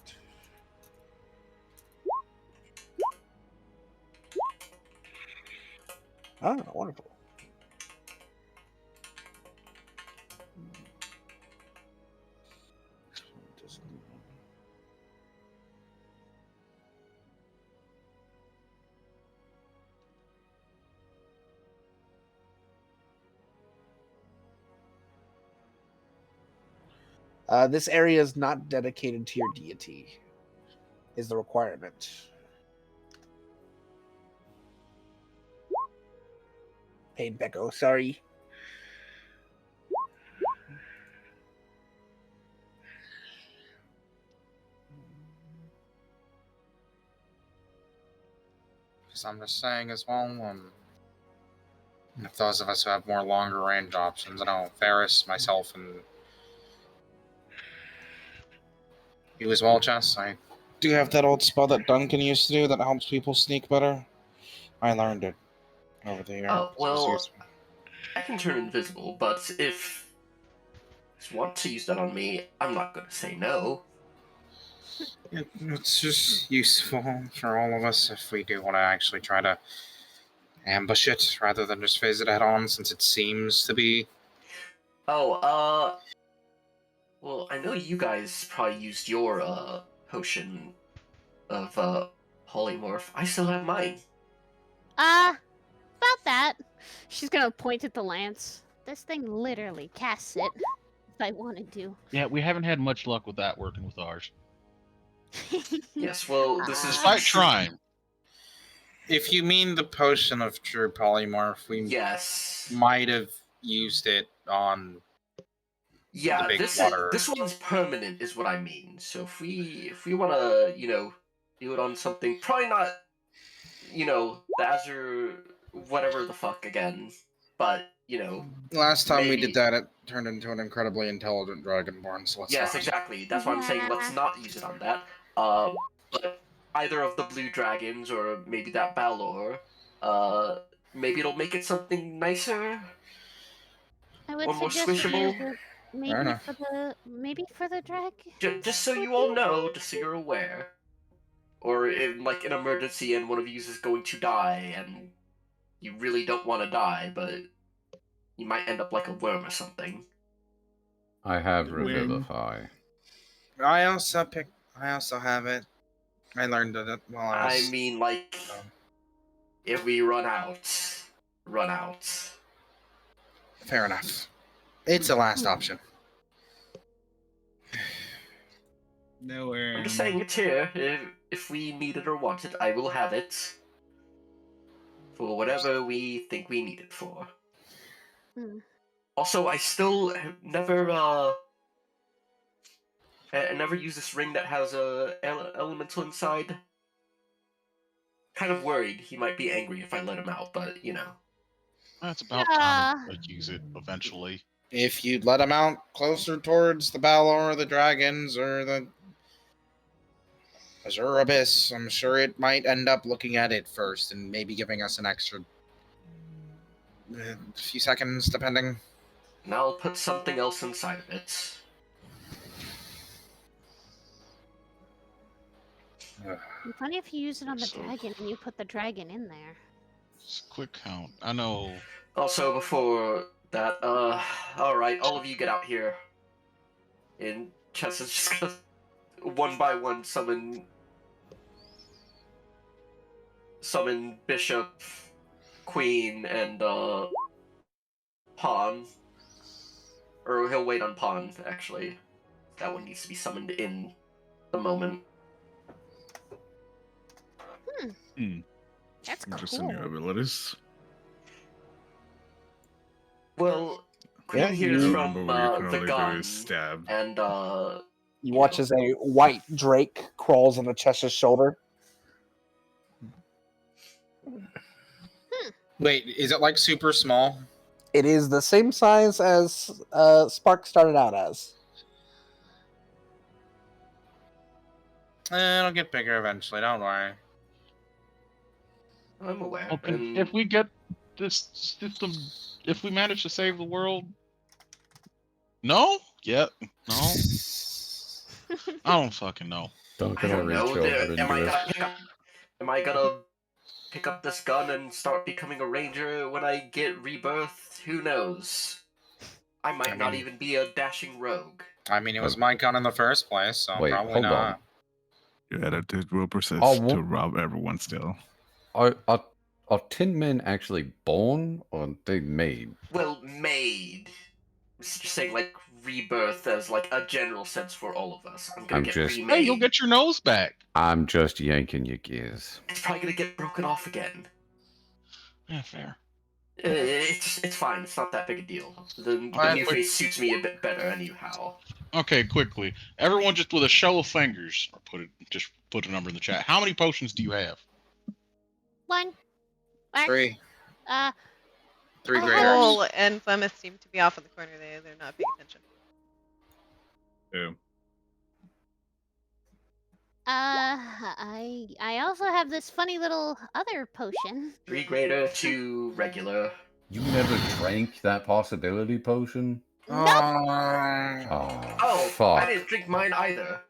Ah, wonderful. This area is not dedicated to your deity, is the requirement. Hey, Becco, sorry. Because I'm just saying as well, if those of us who have more longer range options, I know Ferris, myself, and you as well, Jess. I do have that old spell that Duncan used to do that helps people sneak better. I learned it over the years. Oh, well, I can turn invisible, but if you want to use that on me, I'm not going to say no. It's just useful for all of us if we do want to actually try to ambush it rather than just face it head on, since it seems to be. Oh, Well, I know you guys probably used your potion of polymorph. I still have mine. About that. She's gonna point at the lance. This thing literally casts it if I wanted to. Yeah, we haven't had much luck with that working with ours. Yes, well, this is despite trying. If you mean the potion of true polymorph, we might have used it on yeah, the big this water. this one's permanent is what I mean. So if we want to, do it on something, probably not, the Azure whatever the fuck again, but Last time we maybe- did that, it turned into an incredibly intelligent dragonborn. So let's Yes, not. exactly. That's why I'm saying let's not use it on that. But either of the blue dragons or maybe that Balor, maybe it'll make it something nicer. I would Or more suggest you squishable. use it maybe for the dragon. Just so you all know, just so you're aware. Or in like an emergency and one of you is going to die and you really don't want to die, but you might end up like a worm or something. I have Revivify. I also have it. I learned it while I was. I mean, like, if we run out. Fair enough. It's the last option. No, I'm just saying it's here. If we need it or want it, I will have it. For whatever we think we need it for. Also, I still have never, I never use this ring that has a elemental inside. Kind of worried he might be angry if I let him out, but, That's about time to use it eventually. If you'd let him out closer towards the Balor, or the dragons, or the Azure Abyss, I'm sure it might end up looking at it first and maybe giving us an extra few seconds, depending. And I'll put something else inside of it. Funny if you use it on the dragon and you put the dragon in there. Just a quick count. I know. Also, before that, alright, all of you get out here. And Chess is just gonna one by one summon Bishop, Queen, and Pawn. Or he'll wait on Pawn, actually. That one needs to be summoned in the moment. That's Interesting cool. new abilities. Well, Queen hears you- from Remember what you can the only do gun, is stab. and You watch as a white drake crawls on the Chesh's shoulder. Wait, is it like super small? It is the same size as Spark started out as. It'll get bigger eventually, don't worry. I'm aware. Hoping if we get this system, if we manage to save the world. No? Yep. No? I don't fucking know. Don't I gonna don't reach know. over and Am I do gonna it. pick up this gun and start becoming a ranger when I get rebirth? Who knows? I might not even be a dashing rogue. I mean, it was my gun in the first place, so Wait, probably hold not. on. Your attitude will persist Oh, to rob everyone still. Are tin men actually born or they made? Well, made. Just saying, like, rebirth as, like, a general sense for all of us. I'm gonna get remade. Hey, you'll get your nose back. I'm just yanking your gears. It's probably gonna get broken off again. Yeah, fair. It's fine. It's not that big a deal. The new face suits me a bit better anyhow. Okay, quickly. Everyone just with a show of fingers, or put a number in the chat. How many potions do you have? 1. 3. 3 I greater. Cole and Plymouth seem to be off in the corner. They're not paying attention. Yeah. I also have this funny little other potion. 3 greater, 2 regular. You never drank that possibility potion? Oh, fuck. I didn't drink mine either.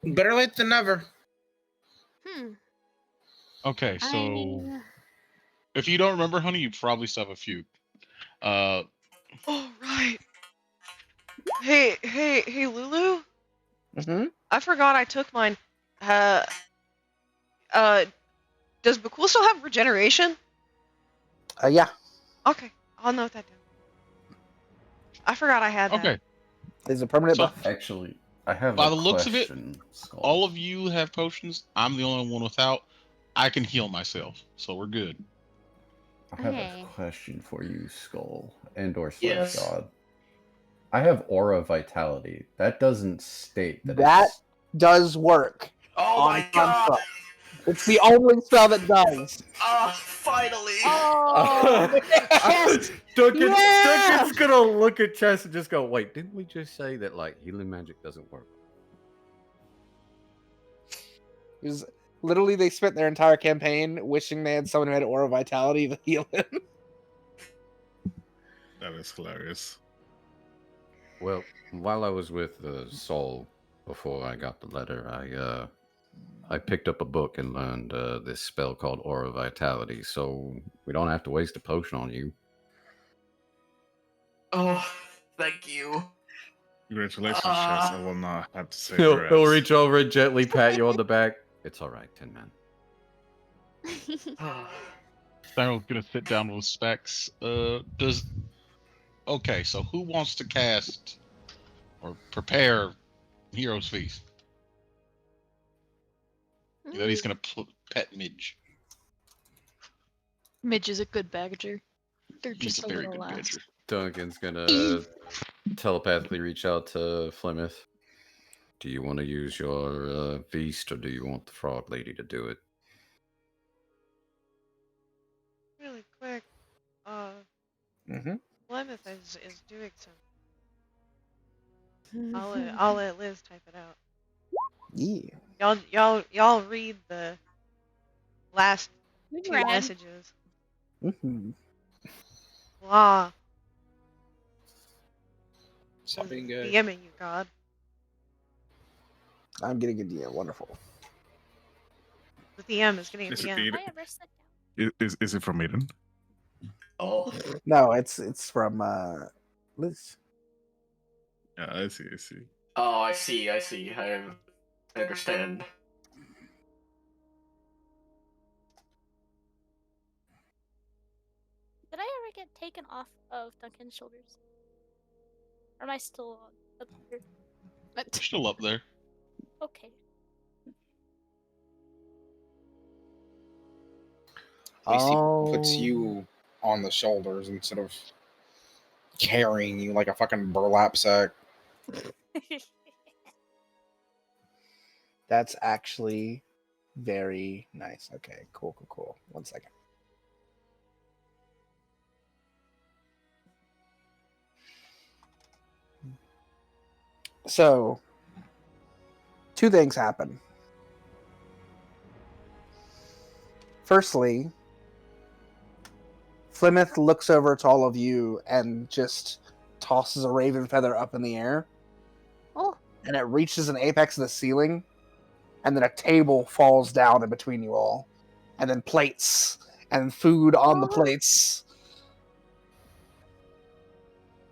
Better late than never. Okay, so if you don't remember, honey, you probably still have a few. Oh, right. Hey, Lulu. Mm-hmm. I forgot I took mine. Does Bhaqull still have regeneration? Yeah. Okay, I'll note that down. I forgot I had that. Okay. It's a permanent So, buff. Actually, I have by a the looks of it, question, Skull. all of you have potions. I'm the only one without. I can heal myself, so we're good. I have Okay. a question for you, Skull, and/or Yes. God. I have Aura Vitality. That doesn't state that, That it's... does work. Oh on my god! construct. It's the only spell that does. Finally! Oh, chest. Duncan's gonna look at Chess and just go, wait, didn't we just say that, like, healing magic doesn't work? Because literally they spent their entire campaign wishing they had someone who had Aura Vitality to heal him. That is hilarious. Well, while I was with Soul before I got the letter, I picked up a book and learned this spell called Aura Vitality, so we don't have to waste a potion on you. Oh, thank you. Congratulations, Chess. I will not have to say He'll reach over and gently pat you on the back. It's all right, Tin Man. Tharo's gonna sit down with Specs. Okay, so who wants to cast or prepare Hero's Feast? That he's gonna pet Midge. Midge is a good bagger. They're He's just a a very little good less. badger. Duncan's gonna telepathically reach out to Flemeth. Do you want to use your feast, or do you want the frog lady to do it? Really quick. Plymouth is doing something. I'll let Liz type it out. Yeah. Y'all read the last two read. messages. Mm-hmm. Blah. Stop being gay. DMing you, God. I'm getting a DM. Wonderful. The DM is getting a Is it DM. Eden? Is it from Eden? Oh. No, it's from Liz. Yeah, I see. Oh, I see. I understand. Did I ever get taken off of Duncan's shoulders? Or am I still up here? You're still up there. Okay. At least he puts you on the shoulders instead of carrying you like a fucking burlap sack. That's actually very nice. Okay, cool. 1 second. So, 2 things happen. Firstly, Flemeth looks over to all of you and just tosses a raven feather up in the air. Oh. And it reaches an apex of the ceiling, and then a table falls down in between you all. And then plates and food on the plates.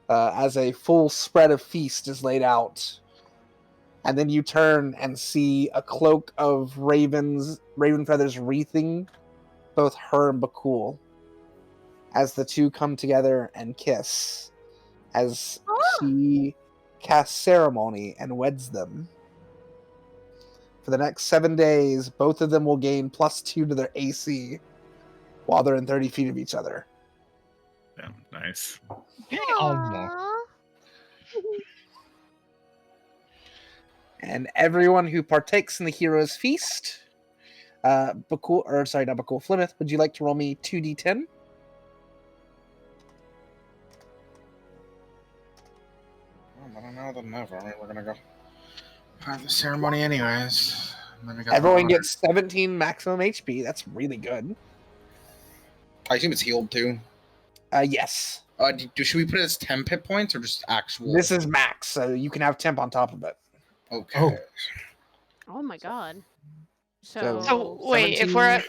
As a full spread of feast is laid out. And then you turn and see a cloak of raven feathers wreathing both her and Bhaqull, as the two come together and kiss, as he casts ceremony and weds them. For the next 7 days, both of them will gain +2 to their AC while they're in 30 feet of each other. Yeah, nice. And everyone who partakes in the hero's feast, Flemeth, would you like to roll me 2d10? Better now than never. I mean, we're gonna go have the ceremony anyways. And then we got Everyone gets 17 maximum HP. That's really good. I assume it's healed too. Yes. Should we put it as temp hit points or just actual? This is max, so you can have temp on top of it. Okay. Oh my god. So wait, if we're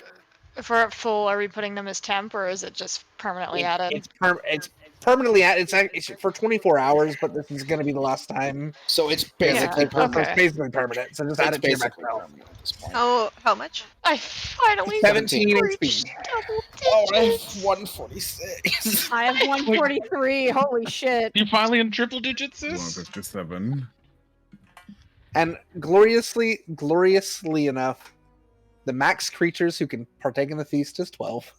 at full, are we putting them as temp, or is it just permanently added? It's permanently at it's for 24 hours, but this is going to be the last time. So it's basically basically it's basically permanent. So just add It's it to your max basically health. permanent at this point. How much? I finally 17 reached HP. double Oh, I have digits. 146. I have 143. Holy shit! You finally in triple digits, sis? 157. And gloriously enough, the max creatures who can partake in the feast is 12.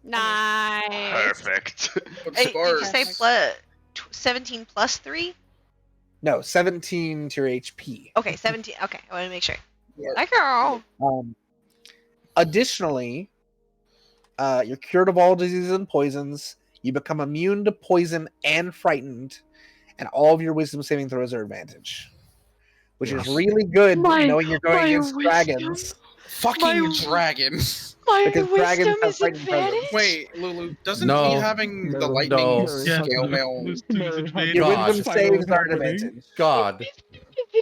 Nice. Perfect. Hey, did you say 17 plus 3? No, 17 to your HP. Okay, 17. Okay, I want to make sure. Yeah. Hi, girl. Additionally, you're cured of all diseases and poisons. You become immune to poison and frightened, and all of your wisdom saving throws are advantage, which is really good knowing you're going against dragons. Fucking dragons. Because dragons have frightened presence. Wait, Lulu, doesn't No. me having the No. lightning No. scale mail... Your wisdom saves are an advantage. God.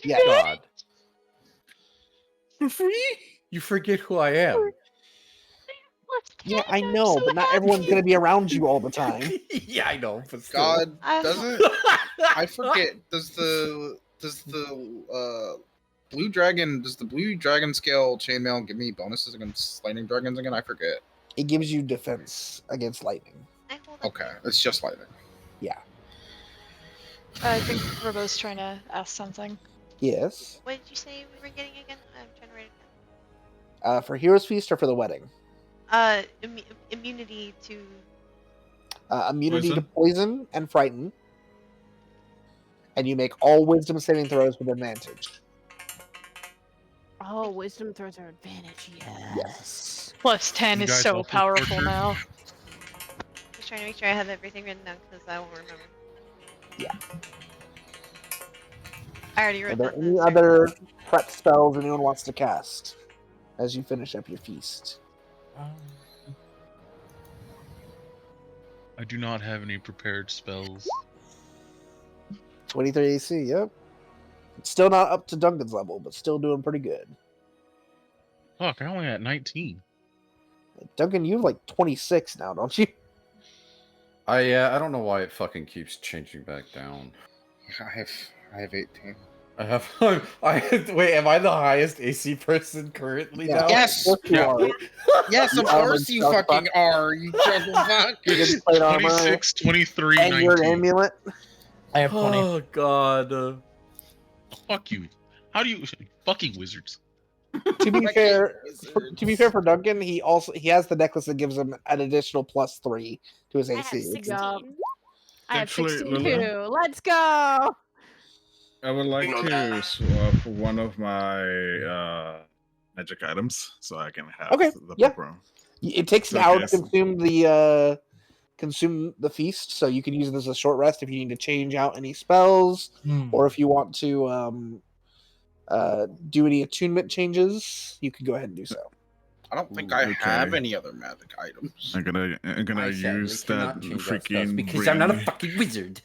Yeah. God. You forget who I am. Yeah, I know, but not everyone's going to be around you all the time. Yeah, I know, but still. God doesn't... I forget. Does the blue dragon scale chainmail give me bonuses against lightning dragons again? I forget. It gives you defense against lightning. Okay, it's just lightning. Yeah. I think Robo's trying to ask something. Yes. What did you say we were getting again? I'm trying to write it down. For Hero's Feast or for the wedding? Immunity to... Immunity to poison and frighten. And you make all wisdom saving throws with advantage. Oh, wisdom throws are advantage. Yes. Plus 10 You is guys so also powerful tortured? now. Just trying to make sure I have everything written down because I won't remember. Yeah. I already Are wrote there down any the other prep spells anyone wants to cast as you finish up your feast? I do not have any prepared spells. 23 AC, yep. It's still not up to Duncan's level, but still doing pretty good. Fuck, I only at 19. Duncan, you have like 26 now, don't you? I don't know why it fucking keeps changing back down. I have 18. I have. Wait, am I the highest AC person currently now? Yes! Yeah. Yes, of course you fucking are, you juggle fuck. 26, 23, and 19. your amulet. I have 20. Oh god. Fuck you. How do you fucking wizards? To be fair, for Duncan, he has the necklace that gives him an additional +3 to his I have AC. 16. I have Actually, 16 Lulu? too. Let's go. I would like to swap one of my magic items so I can have Okay, the yeah. program. It takes an Okay, hour to so- consume the feast, so you can use it as a short rest if you need to change out any spells, or if you want to do any attunement changes, you can go ahead and do so. I don't think I Okay. have any other magic items. I'm gonna I sadly use cannot that change that spells freaking because I'm not a ring. fucking wizard.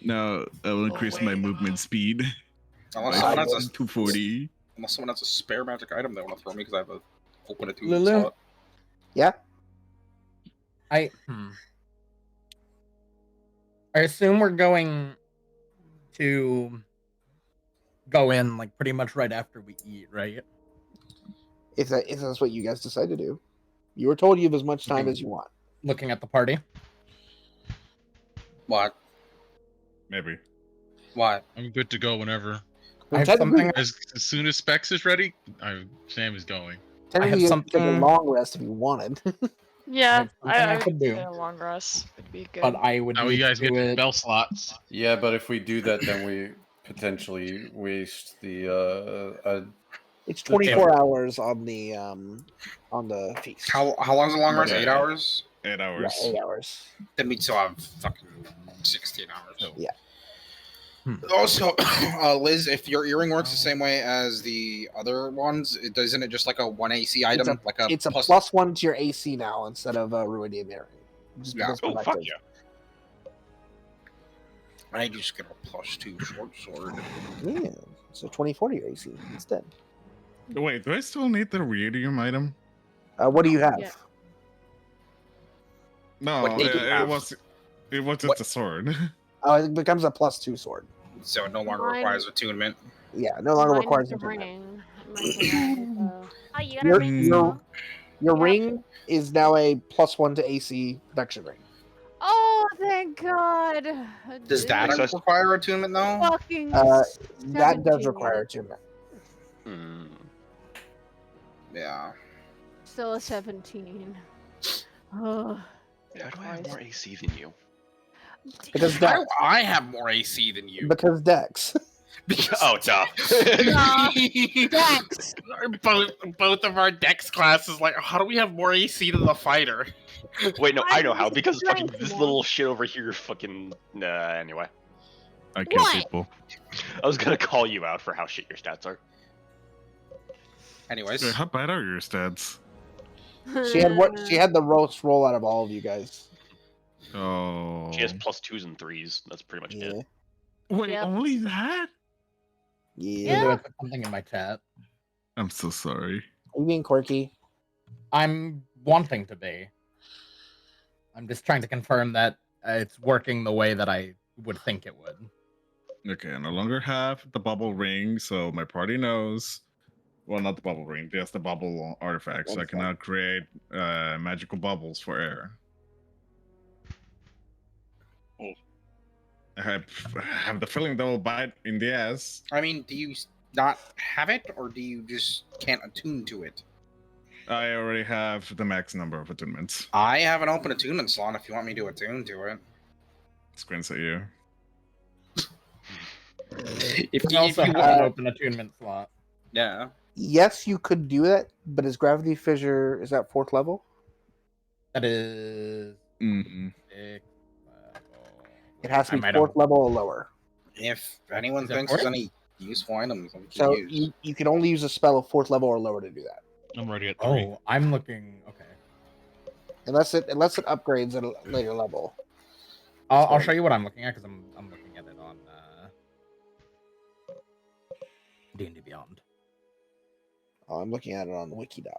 No, I will increase my movement speed. Unless by someone has a 240. Unless someone has a spare magic item they want to throw me because I have a open a Lulu? slot. Yeah. I assume we're going to go in like pretty much right after we eat, right? If that's what you guys decide to do. You were told you have as much time as you want. Looking at the party. What? Maybe. What? I'm good to go whenever. I have something. As soon as Specs is ready, Sam is going. Technically, you could take a long rest if you wanted. Yeah, I could do. A long rest would be good. But I would. How need you guys to get do your it. spell slots? Yeah, but if we do that, then we potentially waste the It's 24 hours on the feast. How long's the long rest? Okay. 8 hours? 8 hours. Yeah, 8 hours. That means still have fucking 16 hours. Yeah. Also, Liz, if your earring works the same way as the other ones, isn't it just like a 1 AC item? It's a +1 to your AC now instead of Ruidium earring. Just Yeah. because Oh, fuck productive. yeah. I just get a +2 short sword. Yeah. So 24 to your AC instead. Wait, do I still need the radium item? What do you have? Yeah. No, What do you it have? was What's it a sword? It becomes a +2 sword. So it no longer Mine- requires attunement. Yeah, no longer Mine requires is a attunement. ring. Mine's a ring, so. Oh, you got a ring as well? Your Yep. ring is now a +1 to AC protection ring. Oh, thank God. Does that require attunement though? Fucking That does 17. require attunement. Yeah. Still a 17. Oh. How do I have more AC than you? Because How Dex. do I have more AC than you? Because Dex. Oh, duh. Dex. Both of our Dex classes, like, how do we have more AC than the fighter? Wait, no, I know how. Because fucking strength this more. little shit over here fucking... anyway. I kill What? people. I was gonna call you out for how shit your stats are. Anyways. Wait, how bad are your stats? She had the roast roll out of all of you guys. Oh. She has +2s and 3s. That's pretty much it. Wait, Yep. only that? Yeah. I put something in my chat. I'm so sorry. Are you being quirky? I'm wanting to be. I'm just trying to confirm that it's working the way that I would think it would. Okay, I no longer have the bubble ring, so my party knows. Well, not the bubble ring, just the bubble artifact, so I can now create magical bubbles for air. I have the feeling they will bite in the ass. I mean, do you not have it, or do you just can't attune to it? I already have the max number of attunements. I have an open attunement slot if you want me to attune to it. Squints at you. If You also have an open attunement slot. Yeah. Yes, you could do that, but is Gravity Fissure, is that 4th level? That is... It has to I be might 4th have- level or lower. If anyone Is it thinks fourth? there's any useful items, we can So use. you can only use a spell of 4th level or lower to do that. I'm already at 3. Oh, I'm looking... Okay. Unless it upgrades at a later level. I'll show you what I'm looking at, because I'm looking at it on D&D Beyond. Oh, I'm looking at it on Wikidot.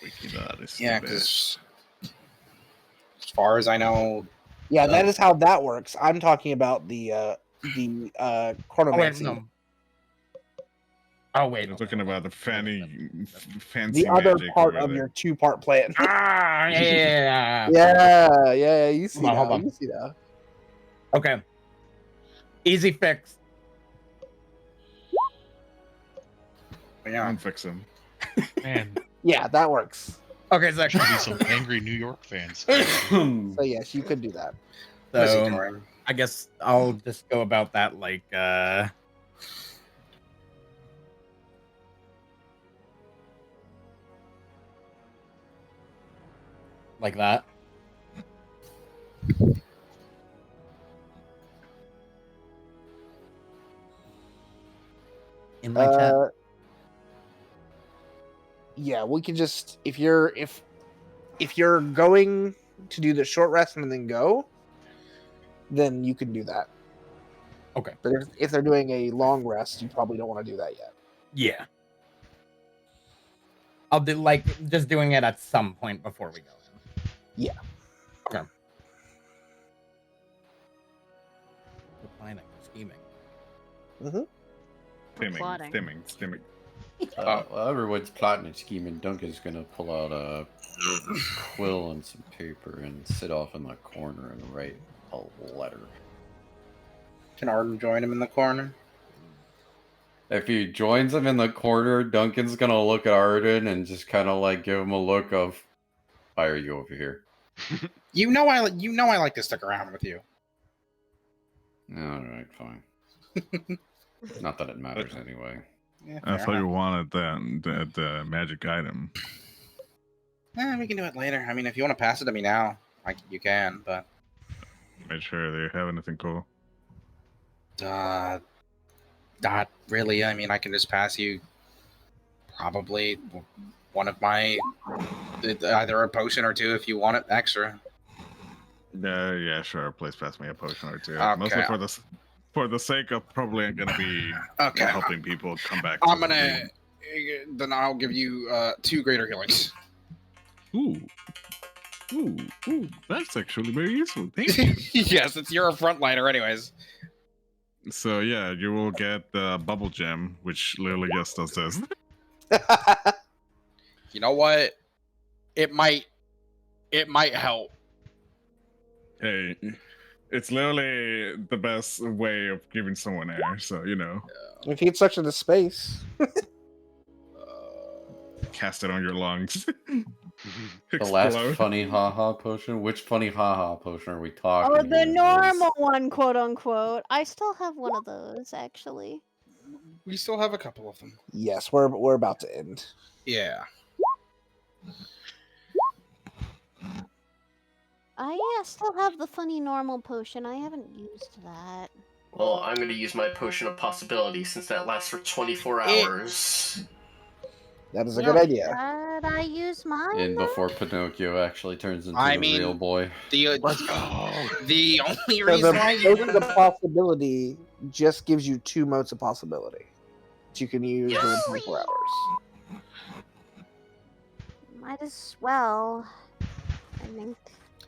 Wikidot is Yeah, the because as far as I know, Yeah, that is how that works. I'm talking about the Oh, wait, chronomancy. no. Oh, wait. I'm talking about the fancy The other magic part over of there. your 2-part plan. Ah, yeah. yeah, you see Hold now. on. You see now. Okay. Easy fix. yeah, Don't fix him. Man, Yeah, that works. Okay, so should be some angry New York fans. So yes, you could do that. So, I guess I'll just go about that like that. In my chat. Yeah, we can just if you're going to do the short rest and then go, then you can do that. Okay. But if they're doing a long rest, you probably don't want to do that yet. Yeah. I'll do like just doing it at some point before we go. Yeah. Okay. We're planning, scheming. Stimming. While everyone's plotting and scheming, Duncan's gonna pull out a quill and some paper and sit off in the corner and write a letter. can Arden join him in the corner? If he joins him in the corner, Duncan's gonna look at Arden and just kind of like give him a look of, "Why are you over here?" You know I like to stick around with you. All right, fine. Not that it matters anyway. Yeah, I fair thought you enough. wanted the magic item. We can do it later. I mean, if you want to pass it to me now, you can. But Make sure they have anything cool. not really. I mean, I can just pass you probably one of my either a potion or two if you want it extra. Yeah, sure. Please pass me a potion or two. Okay. Mostly for the sake of probably I'm gonna be Okay. helping people come back. I'm to the gonna game. then I'll give you 2 greater healings. Ooh. Ooh, that's actually very useful. Thank you. Yes, you're a frontliner, anyways. So yeah, you will get the bubble gem, which literally just does this. You know what? It might help. Hey, it's literally the best way of giving someone air. So you know, If you get sucked into space, cast it on your lungs. The last funny haha potion? Which funny haha potion are we talking Oh, the here, normal one, quote unquote. I still have one of those, actually. We still have a couple of them. yes, we're about to end. Yeah. I still have the funny normal potion. I haven't used that. Well, I'm going to use my potion of possibility since that lasts for 24 hours. That is a good idea. Should I use mine? And before Pinocchio actually turns into I the mean, real boy. Let's go. The only So reason the why potion of possibility just gives you 2 motes of possibility that you can use within 24 hours. Might as well. I think.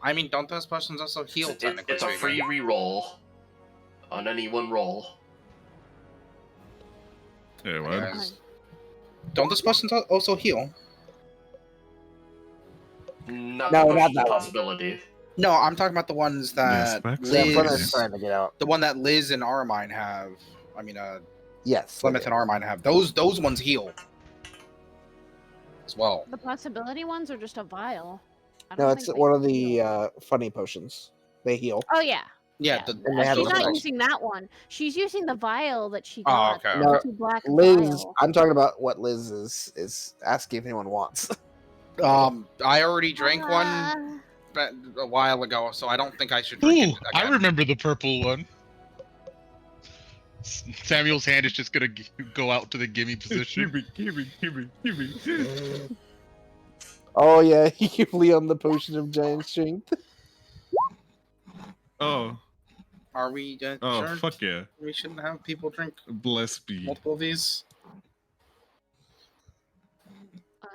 I mean, don't those potions also heal? Technically It's a free reroll on any one roll. Yeah, what? Don't those potions also heal? Not No, the not potion that of one. possibility. No, I'm talking about the ones that Liz, trying to get out. the one that Liz and Armine have. I mean, yes, Plymouth and Armine have. Those ones heal as well. The possibility ones are just a vial. I No, don't it's think one of the funny potions. They heal. Oh yeah. Yeah, And they have She's a not spell. using that one. She's using the vial that she Oh, got. okay. The No, two black Liz, vial. I'm talking about what Liz is asking if anyone wants. I already drank one a while ago, so I don't think I should drink Ooh, it again. I remember the purple one. Samuel's hand is just gonna go out to the gimme position. Gimme. Oh yeah, you give Leon the potion of giant strength. Oh. Are we Oh, sure fuck yeah. we shouldn't have people drink Bless be. multiple of these?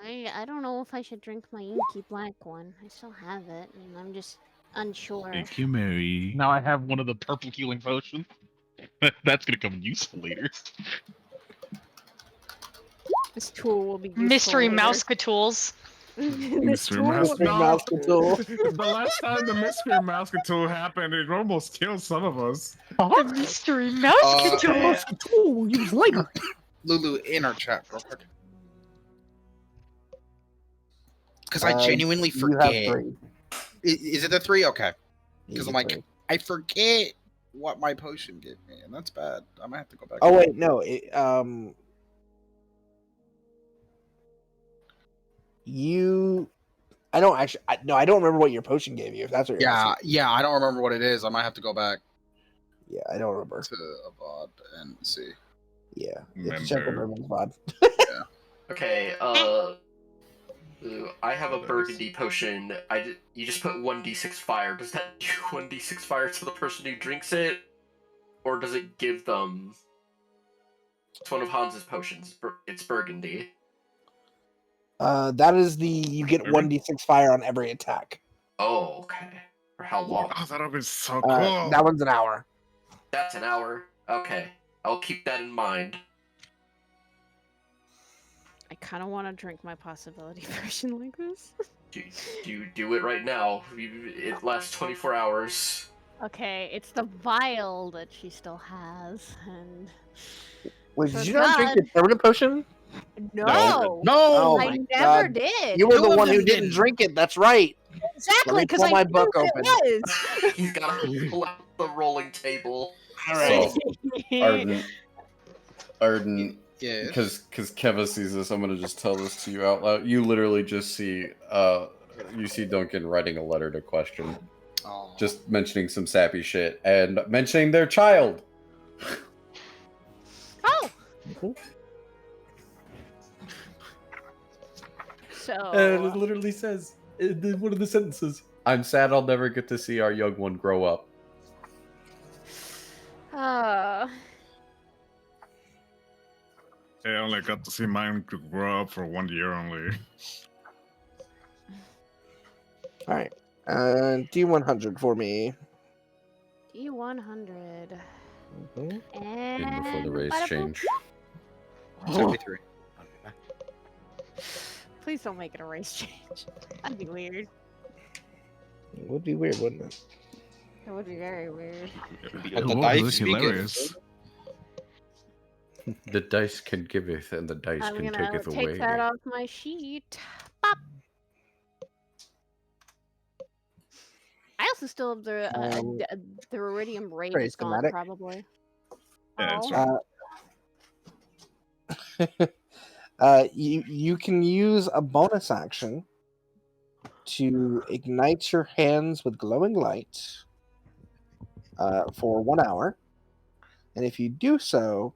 I don't know if I should drink my inky black one. I still have it, and I'm just unsure. Thank you, Mary. Now I have one of the purple healing potions. That's gonna come in useful later. This tool will be useful Mystery later. Mousecatools. This Mystery tool Mouse. will be Mouse No, tool. the last time the Mystery Mouse tool happened, it almost killed some of us. The Mystery Mousecatool. Tool use later. Lulu, in our chat, real quick. Because I genuinely You have forget. 3. Is it the 3? Okay. Because You I'm get like, 3. I forget what my potion gave me, and that's bad. I might have to go back. Oh wait, no. I don't actually. I don't remember what your potion gave you. If that's what you're asking. Yeah, I don't remember what it is. I might have to go back Yeah, I don't remember. to Avad and see. Yeah, you have to check with Herman's VOD. Okay, I have a burgundy potion. You just put 1d6 fire. Does that do 1d6 fire to the person who drinks it? Or does it give them... It's one of Hans's potions. It's burgundy. That is you get 1d6 fire on every attack. Oh, okay. For how long? Oh, that'll be so cool. That one's an hour. That's an hour. Okay. I'll keep that in mind. I kind of want to drink my possibility version like this. Do it right now. It lasts 24 hours. Okay, it's the vial that she still has, and Wait, So did you not drink the permanent potion? no, Oh I my never God. did. You were the one who didn't drink it. That's right. Exactly, Let me because pull I my knew book what open. it was. He's got to pull out the rolling table. All right. So, Arden, Yeah. because Keva sees this, I'm gonna just tell this to you out loud. You literally just see Duncan writing a letter to question, just mentioning some sappy shit and mentioning their child. Oh. So And it literally says one of the sentences. I'm sad I'll never get to see our young one grow up. I only got to see mine grow up for 1 year only. All right. D100 for me. D100. Mm-hmm. And before the race bada boop. change. 73. Please don't make it a race change. That'd be weird. It would be weird, wouldn't it? That would be very weird. But the dice hilarious. The dice can giveth, and the dice I'm can gonna taketh take away. that off my sheet. Pop. I also still have the iridium ray very is gone, schematic. probably. Yeah, Oh. You can use a bonus action to ignite your hands with glowing light for 1 hour, and if you do so,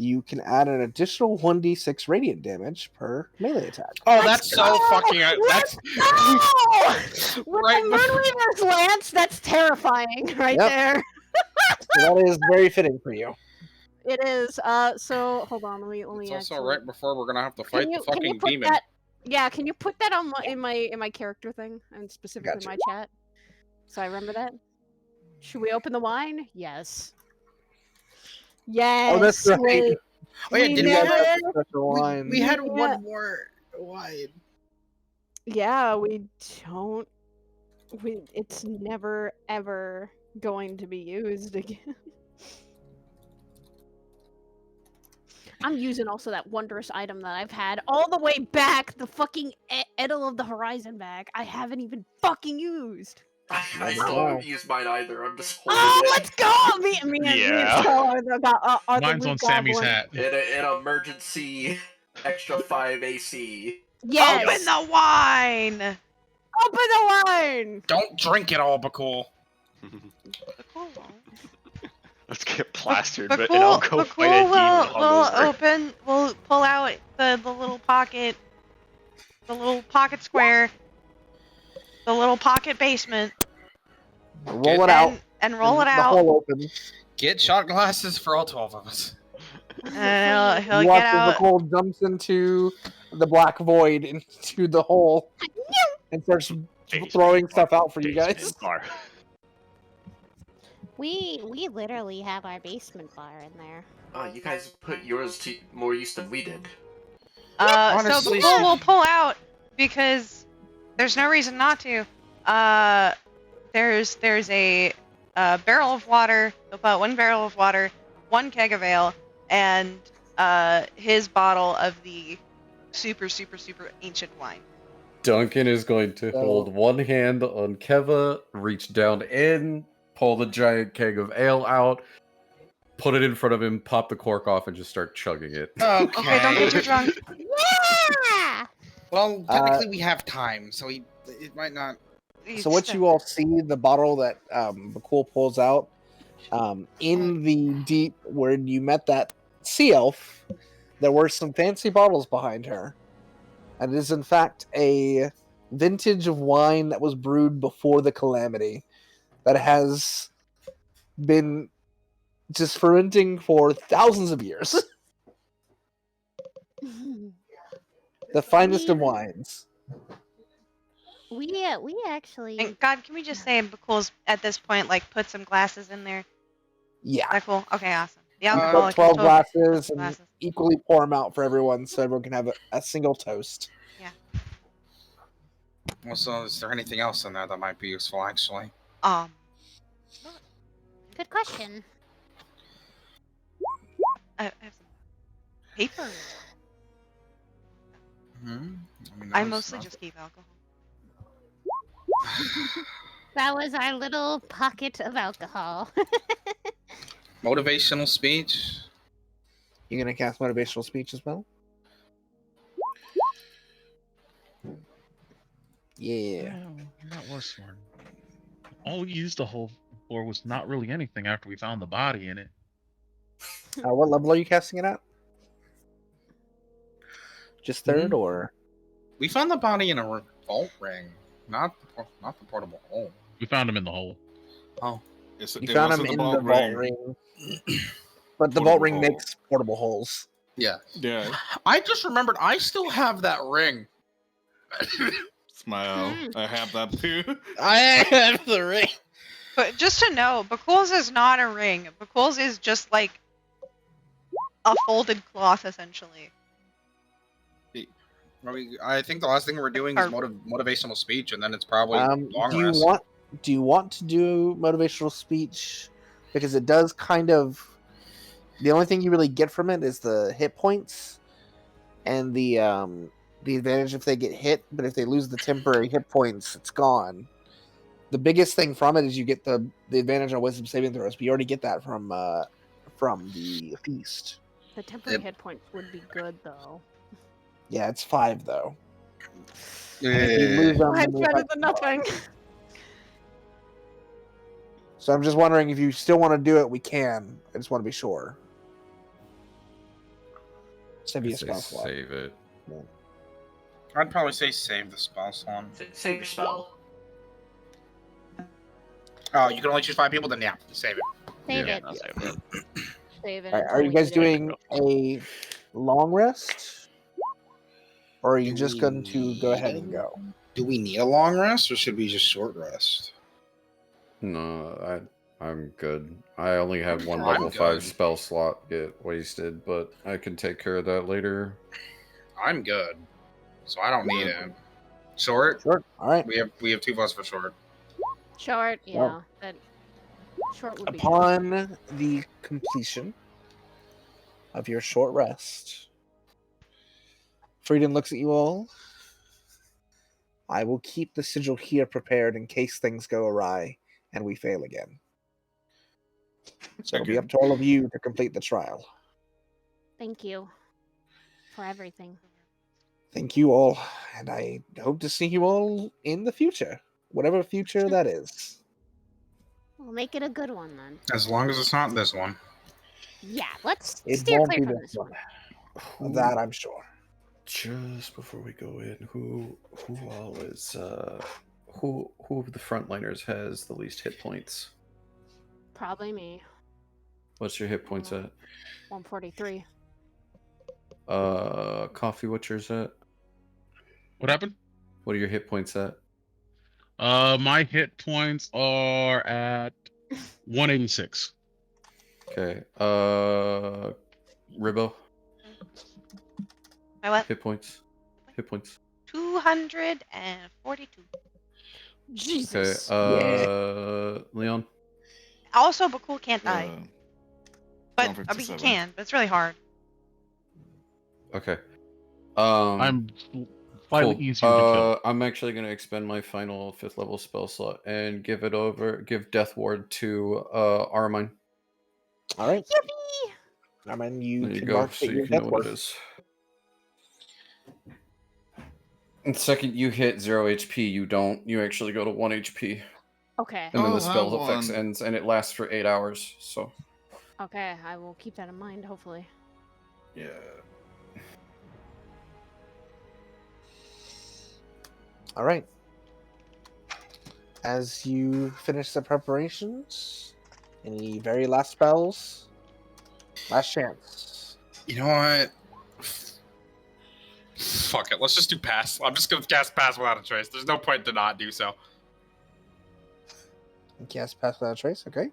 you can add an additional 1d6 radiant damage per melee attack. Oh, that's so fucking. That's With Right the Moonweaver's Lance, that's terrifying right Yep. there. So that is very fitting for you. It is. So hold on. Let me It's also actually... right before we're gonna have to fight the can you fucking put demon. that? Yeah, can you put that on in my character thing and specifically Gotcha. my chat, so I remember that. Should we open the wine? Yes. Yes. Oh, that's right. We, Oh yeah, we did we know have it. Special wine. we had Yeah. one more wine. Yeah, we don't. It's never ever going to be used again. I'm using also that wondrous item that I've had all the way back, the fucking Edel of the Horizon bag. I haven't even fucking used. I still haven't used mine either. I'm just holding Oh, it. let's go! Me and Skull are the Mine's loot on Sammy's goblin. hat. In an emergency, extra 5 AC. Yes. Open the wine. Open the wine. Don't drink it all, Bhaqull. Let's get plastered, But but and I'll go fight a demon hungover. We'll pull out the little pocket, square, the little pocket basement, Roll it out. and roll it The out. hole opens. Get shot glasses for all 12 of us. And he'll You get watch as out. Nicole jumps into the black void into the hole and starts throwing stuff out for you guys. Bar. We literally have our basement bar in there. Oh, you guys put yours to more use than we did. So honestly, Bhaqull will pull out because there's no reason not to. There's a barrel of water, about 1 barrel of water, 1 keg of ale, and his bottle of the super ancient wine. Duncan is going to hold one hand on Keva, reach down in, pull the giant keg of ale out, put it in front of him, pop the cork off, and just start chugging it. Okay, don't get too drunk. Yeah! Well, technically we have time, so it might not. So what you all see, the bottle that Bhaqull pulls out, in the deep where you met that sea elf, there were some fancy bottles behind her. And it is in fact a vintage of wine that was brewed before the calamity, that has been just fermenting for thousands of years. The finest of wines. We actually. And God, can we just say Bhaqull's at this point like put some glasses in there? Yeah. Is that cool? Okay, awesome. The You alcoholic put 12 is totally glasses and equally pour them out for everyone so everyone can have a single toast. Yeah. Well, so is there anything else in there that might be useful, actually? Good question. I have some paper. I I mostly just keep alcohol. That was our little pocket of alcohol. Motivational speech. You gonna cast motivational speech as well? Yeah. That was smart. All we used the hole for was not really anything after we found the body in it. What level are you casting it at? Just third, or? We found the body in a vault ring, not the portable hole. We found him in the hole. Oh. You found him in the vault ring. But the vault ring makes portable holes. Yeah. Yeah. I just remembered I still have that ring. Smile. I have that too. I have the ring. But just to know, Bhaqull's is not a ring. Bhaqull's is just like a folded cloth, essentially. I think the last thing we're doing is motivational speech, and then it's probably long do you rest. want to do motivational speech? Because it does kind of. The only thing you really get from it is the hit points and the advantage if they get hit. But if they lose the temporary hit points, it's gone. The biggest thing from it is you get the advantage on wisdom saving throws. But you already get that from the feast. The temporary hit points would be good though. Yeah, it's 5 though. Yeah. If you lose them, Five's better than nothing. So I'm just wondering if you still want to do it, we can. I just want to be sure. Save you a spell slot. Save it. I'd probably say save the spell slot. Save your spell. Oh, you can only choose 5 people? Then yeah, save it. Save Yeah. it. Save it. All right, are you guys doing a long rest? Or are you just going to go ahead and go? Do we need a long rest, or should we just short rest? No, I'm good. I only had one I'm level 5 good. spell slot get wasted, but I can take care of that later. I'm good, so I don't need it. Short. Short. All right. We have 2 plus for short. Short, yeah. Well, That short would be good. Upon the completion of your short rest, Freedom looks at you all. I will keep the sigil here prepared in case things go awry and we fail again. So it'll be up to all of you to complete the trial. Thank you for everything. Thank you all, and I hope to see you all in the future, whatever future that is. We'll make it a good one then. As long as it's not this one. Yeah, let's It steer won't clear be from this this one. one. That I'm sure. Just before we go in, who all is who of the frontliners has the least hit points? Probably me. What's your hit points at? 143. Coffee, what's yours at? What happened? What are your hit points at? My hit points are at 186. Okay. Ribbo. My what? Hit points. Hit points. 242. Jesus. Okay. Leon. Also, Bhaqull can't die. But I mean, he 157. can, but it's really hard. Okay. I'm slightly cool. easier to kill. I'm actually going to expend my final 5th level spell slot and give Death Ward to Armine. All right. Yippee! Armine, you There you can go, mark so that you your can know death what ward. it is. And second you hit 0 HP, you actually go to 1 HP. Okay. And then the Oh, spell that effects one. ends, and it lasts for 8 hours, so... Okay, I will keep that in mind, hopefully. Yeah. All right. As you finish the preparations, any very last spells? Last chance. You know what? Fuck it. Let's just do pass. I'm just gonna cast pass without a trace. There's no point to not do so. Cast pass without a trace. Okay.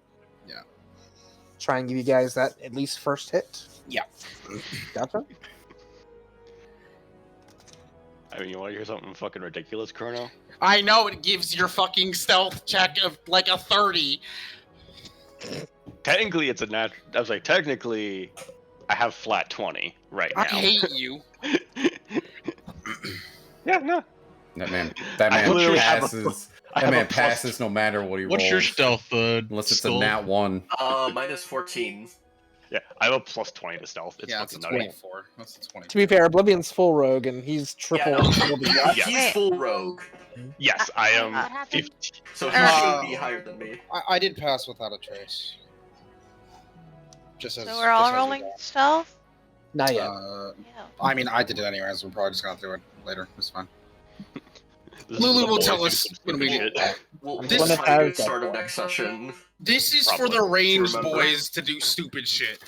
Yeah. Try and give you guys that at least first hit. Yeah. Gotcha. I mean, you want to hear something fucking ridiculous, Chrono? I know it gives your fucking stealth check of like a 30. Technically, it's a natural. I was like, technically, I have flat 20 right now. I hate you. Yeah, no. That man I literally have a- passes. I That have a man plus- passes no matter what he rolls. What's your stealth, Unless it's skull? a nat 1. Minus 14. Yeah, I have a plus 20 to stealth. It's Yeah, it's a fucking nutty. 24. That's a 20. To be fair, Oblivion's full rogue, and he's triple. Yeah, no. triple the Yeah, death. he's full rogue. Yes, I am What happened? 50. So he should be higher than me. I did pass without a trace. Just as. So we're all just as a rolling goal. stealth? Not yet. Yeah. I mean, I did it anyways. We're probably just gonna do it later. It's fine. This is Lulu the will boys tell do us some when we stupid get shit. We'll This- try to has do it that start of one. next session. This is for Probably. the ranged Remember. boys to do stupid shit.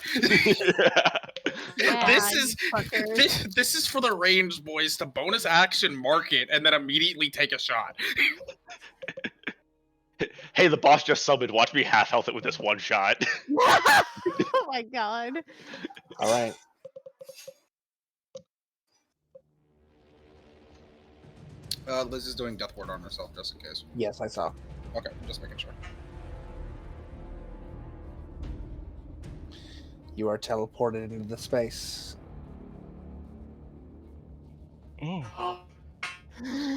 Yeah, this is for the range boys to bonus action mark it and then immediately take a shot. Hey, the boss just summoned. Watch me half health it with this one shot. Oh my god. All right. Liz is doing death ward on herself just in case. Yes, I saw. Okay, just making sure. You are teleported into the space.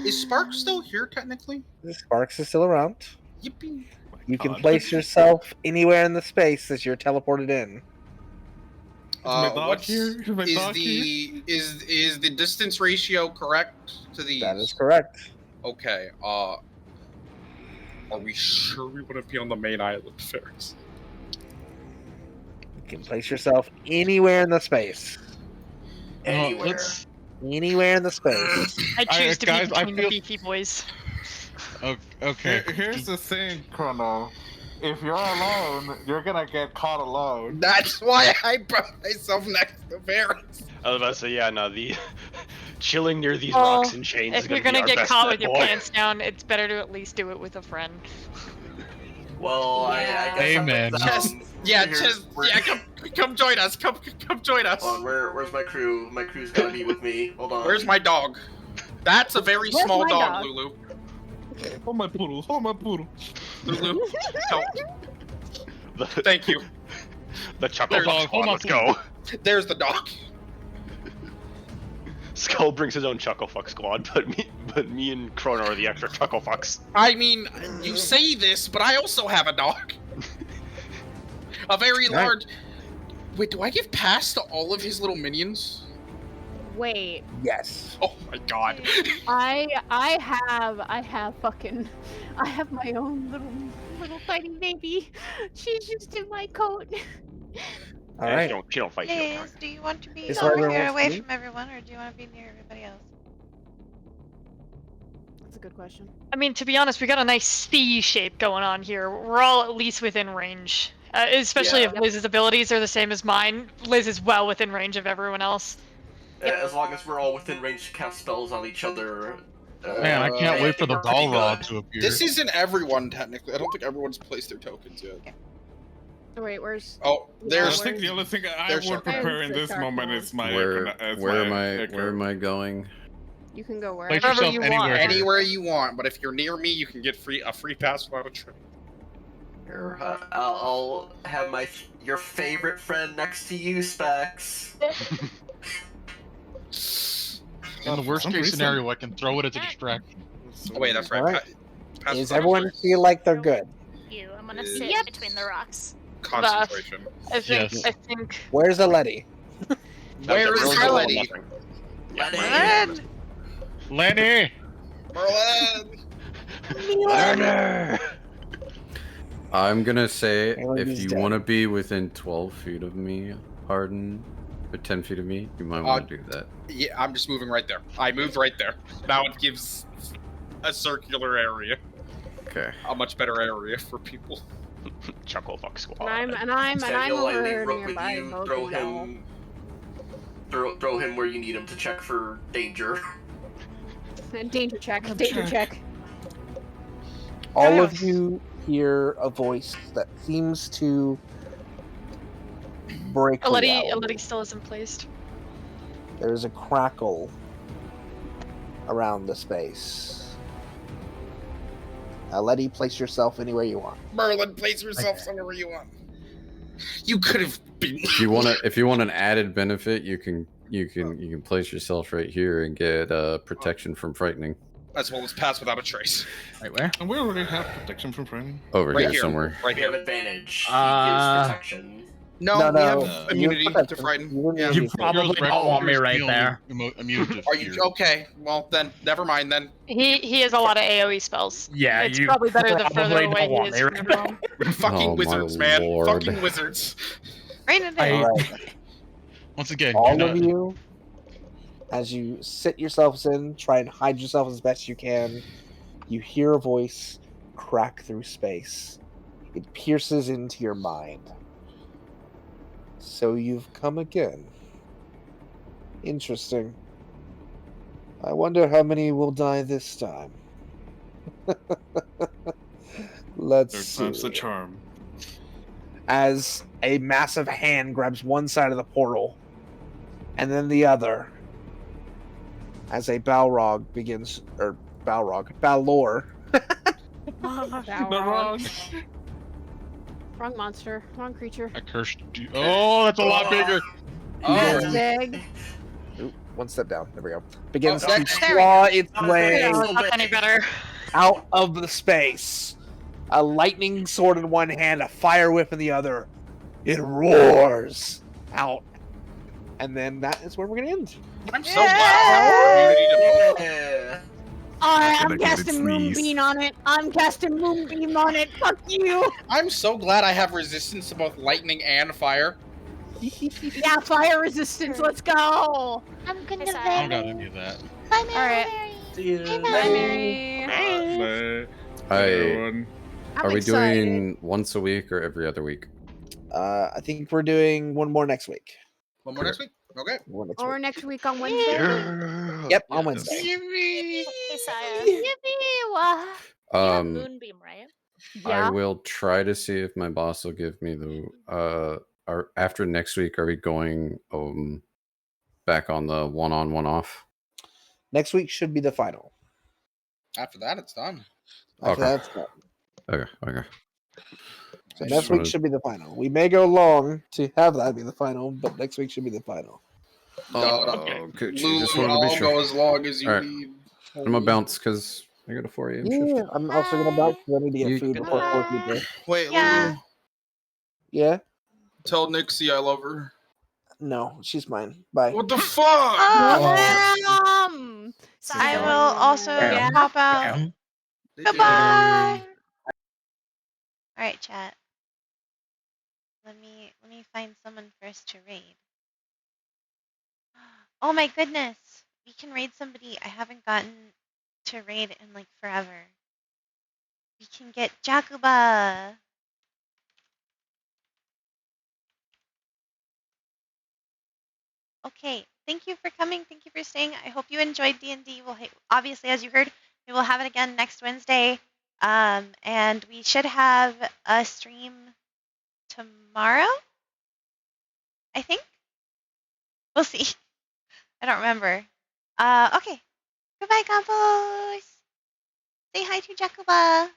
Is Spark still here technically? The Sparks is still around. Yippee! You can place yourself anywhere in the space as you're teleported in. What's is the distance ratio correct to these? That is correct. Okay. Are we sure we wouldn't be on the main island first? You can place yourself anywhere in the space. Anywhere. Anywhere in the space. I choose to guys, be I between feel- the beefy boys. Okay. Here's the thing, Chrono. If you're alone, you're gonna get caught alone. That's why I put myself next to Varys. I was about to say, yeah, no, the chilling near these rocks and chains is If you're gonna gonna be our get best caught bet, with your boy. pants down, it's better to at least do it with a friend. Well, I guess Amen. Come join us. Come join us. Hold on, where's my crew? My crew's gotta be with me. Hold on. Where's my dog? That's a very Where's small my dog, dog? Lulu. Oh my poodle! Oh my poodle! Lulu, help. Thank you. The Chuckle There's- Fox squad, let's go. There's the dog. Skull brings his own Chuckle Fuck squad, but me and Chrono are the extra Chuckle Fucks. I mean, you say this, but I also have a dog. A very Right. large. Wait, do I give pass to all of his little minions? Wait, Yes. Oh my god. I have my own little tiny baby. She's just in my coat. All Yeah, right. She don't fight. She don't Liz, do you want to be Is where over everyone here wants to away be? from everyone, or do you want to be near everybody else? That's a good question. I mean, to be honest, we got a nice C shape going on here. We're all at least within range. Especially if Liz's abilities are the same as mine. Liz is well within range of everyone else. As long as we're all within range to cast spells on each other. Man, I can't wait for the Balrog to appear. This isn't everyone, technically. I don't think everyone's placed their tokens yet. Wait, where's? Oh, there's. I think the only thing I there's would Shark. prepare in There's this Shark moment Lord. is my. Where Echo. am I going? You can go Place wherever yourself you anywhere. want. Anywhere you want, but if you're near me, you can get a free pass without a trip. Here, I'll have your favorite friend next to you, Specs. In the worst case scenario, I can throw it as a distraction. Oh, wait, that's right. All right. Pass Does without a everyone trip. feel like they're good? You, I'm gonna sit between the rocks. Concentration. I think. Yes. I think. Where's Aleti? Where is Melody? Merlin! Lenny! Merlin! Learner! I'm gonna say Everybody's if you dead. want to be within 12 feet of me, Harden, or 10 feet of me, you might want to do that. Yeah, I'm just moving right there. I moved right there. Now it gives a circular area. Okay. A much better area for people. Chuckle Fuck squad. And I'm Samuel, I leave over rope with nearby. you. both Throw of y'all. him. Throw him where you need him to check for danger. Danger check. Danger check. All of you hear a voice that seems to break reality. Aleti still isn't placed. There's a crackle around the space. Aleti, place yourself anywhere you want. Merlin, place yourself somewhere you want. You could have been. If you want an added benefit, you can place yourself right here and get protection from frightening. As well as pass without a trace. Right where? And we already have protection from frightening. Over Right here here. somewhere. Right We have here. advantage. He gives protection. No, we have you immunity have to protection. frighten. Yeah. You probably don't want me right there. Immune to Are you okay? Well, then never mind. Then He has a lot of AoE spells. Yeah, it's you probably better the further probably away don't he want is me from right everyone. fucking Oh, my wizards, man. lord. Fucking wizards. Rain it All in. right. Once again, do All not. of you, as you sit yourselves in, try and hide yourself as best you can, you hear a voice crack through space. It pierces into your mind. So you've come again. Interesting. I wonder how many will die this time. Let's Third see. time's the charm. As a massive hand grabs one side of the portal, and then the other. As a Balrog begins, or Balor. Balrog. Wrong monster. Wrong creature. I cursed you. Oh, that's a lot bigger. That's big. Ooh, one step down. There we go. Begins to There we claw go. its way Not any better. out of the space. A lightning sword in one hand, a fire whip in the other. It roars out. And then that is where we're going to end. I'm so glad I have the community to vote. I'm gonna get it casting sneeze. Moonbeam on it. I'm casting Moonbeam on it. Fuck you. I'm so glad I have resistance to both lightning and fire. Yeah, fire resistance. Let's go. I'm gonna I don't got any of that. Bye, Alright. Bye, Mary. Everyone. I'm Are we excited. doing once a week or every other week? I think we're doing one more next week. One more next week? Okay. One next Or week. next week on Wednesday. Yep, on Wednesday. Hey, Saya. You have Um, Moonbeam, right? I will try to see if my boss will give me the. After next week, are we going back on the one on, one off? Next week should be the final. After that, it's done. After Okay. that's done. Okay. So I next just week wanted- should be the final. We may go long to have that be the final, but next week should be the final. Okay. Lulu, Just wanted to be I'll sure. go as long as you All right. need. I'm gonna bounce because I got a 4 a.m. shift. Yeah, I'm also gonna bounce because I need to get You- food before 4 people. Wait, Yeah. Lulu, Yeah? tell Nixie I love her. No, she's mine. Bye. What the fuck? I will also pop out. Goodbye. All right, chat. Let me find someone for us to raid. Oh my goodness, we can raid somebody I haven't gotten to raid in like forever. We can get Jakuba. Okay, thank you for coming. Thank you for staying. I hope you enjoyed D&D. We'll obviously, as you heard, we will have it again next Wednesday. And we should have a stream tomorrow, I think. We'll see. I don't remember. Okay. Goodbye, Campos. Say hi to Jakuba.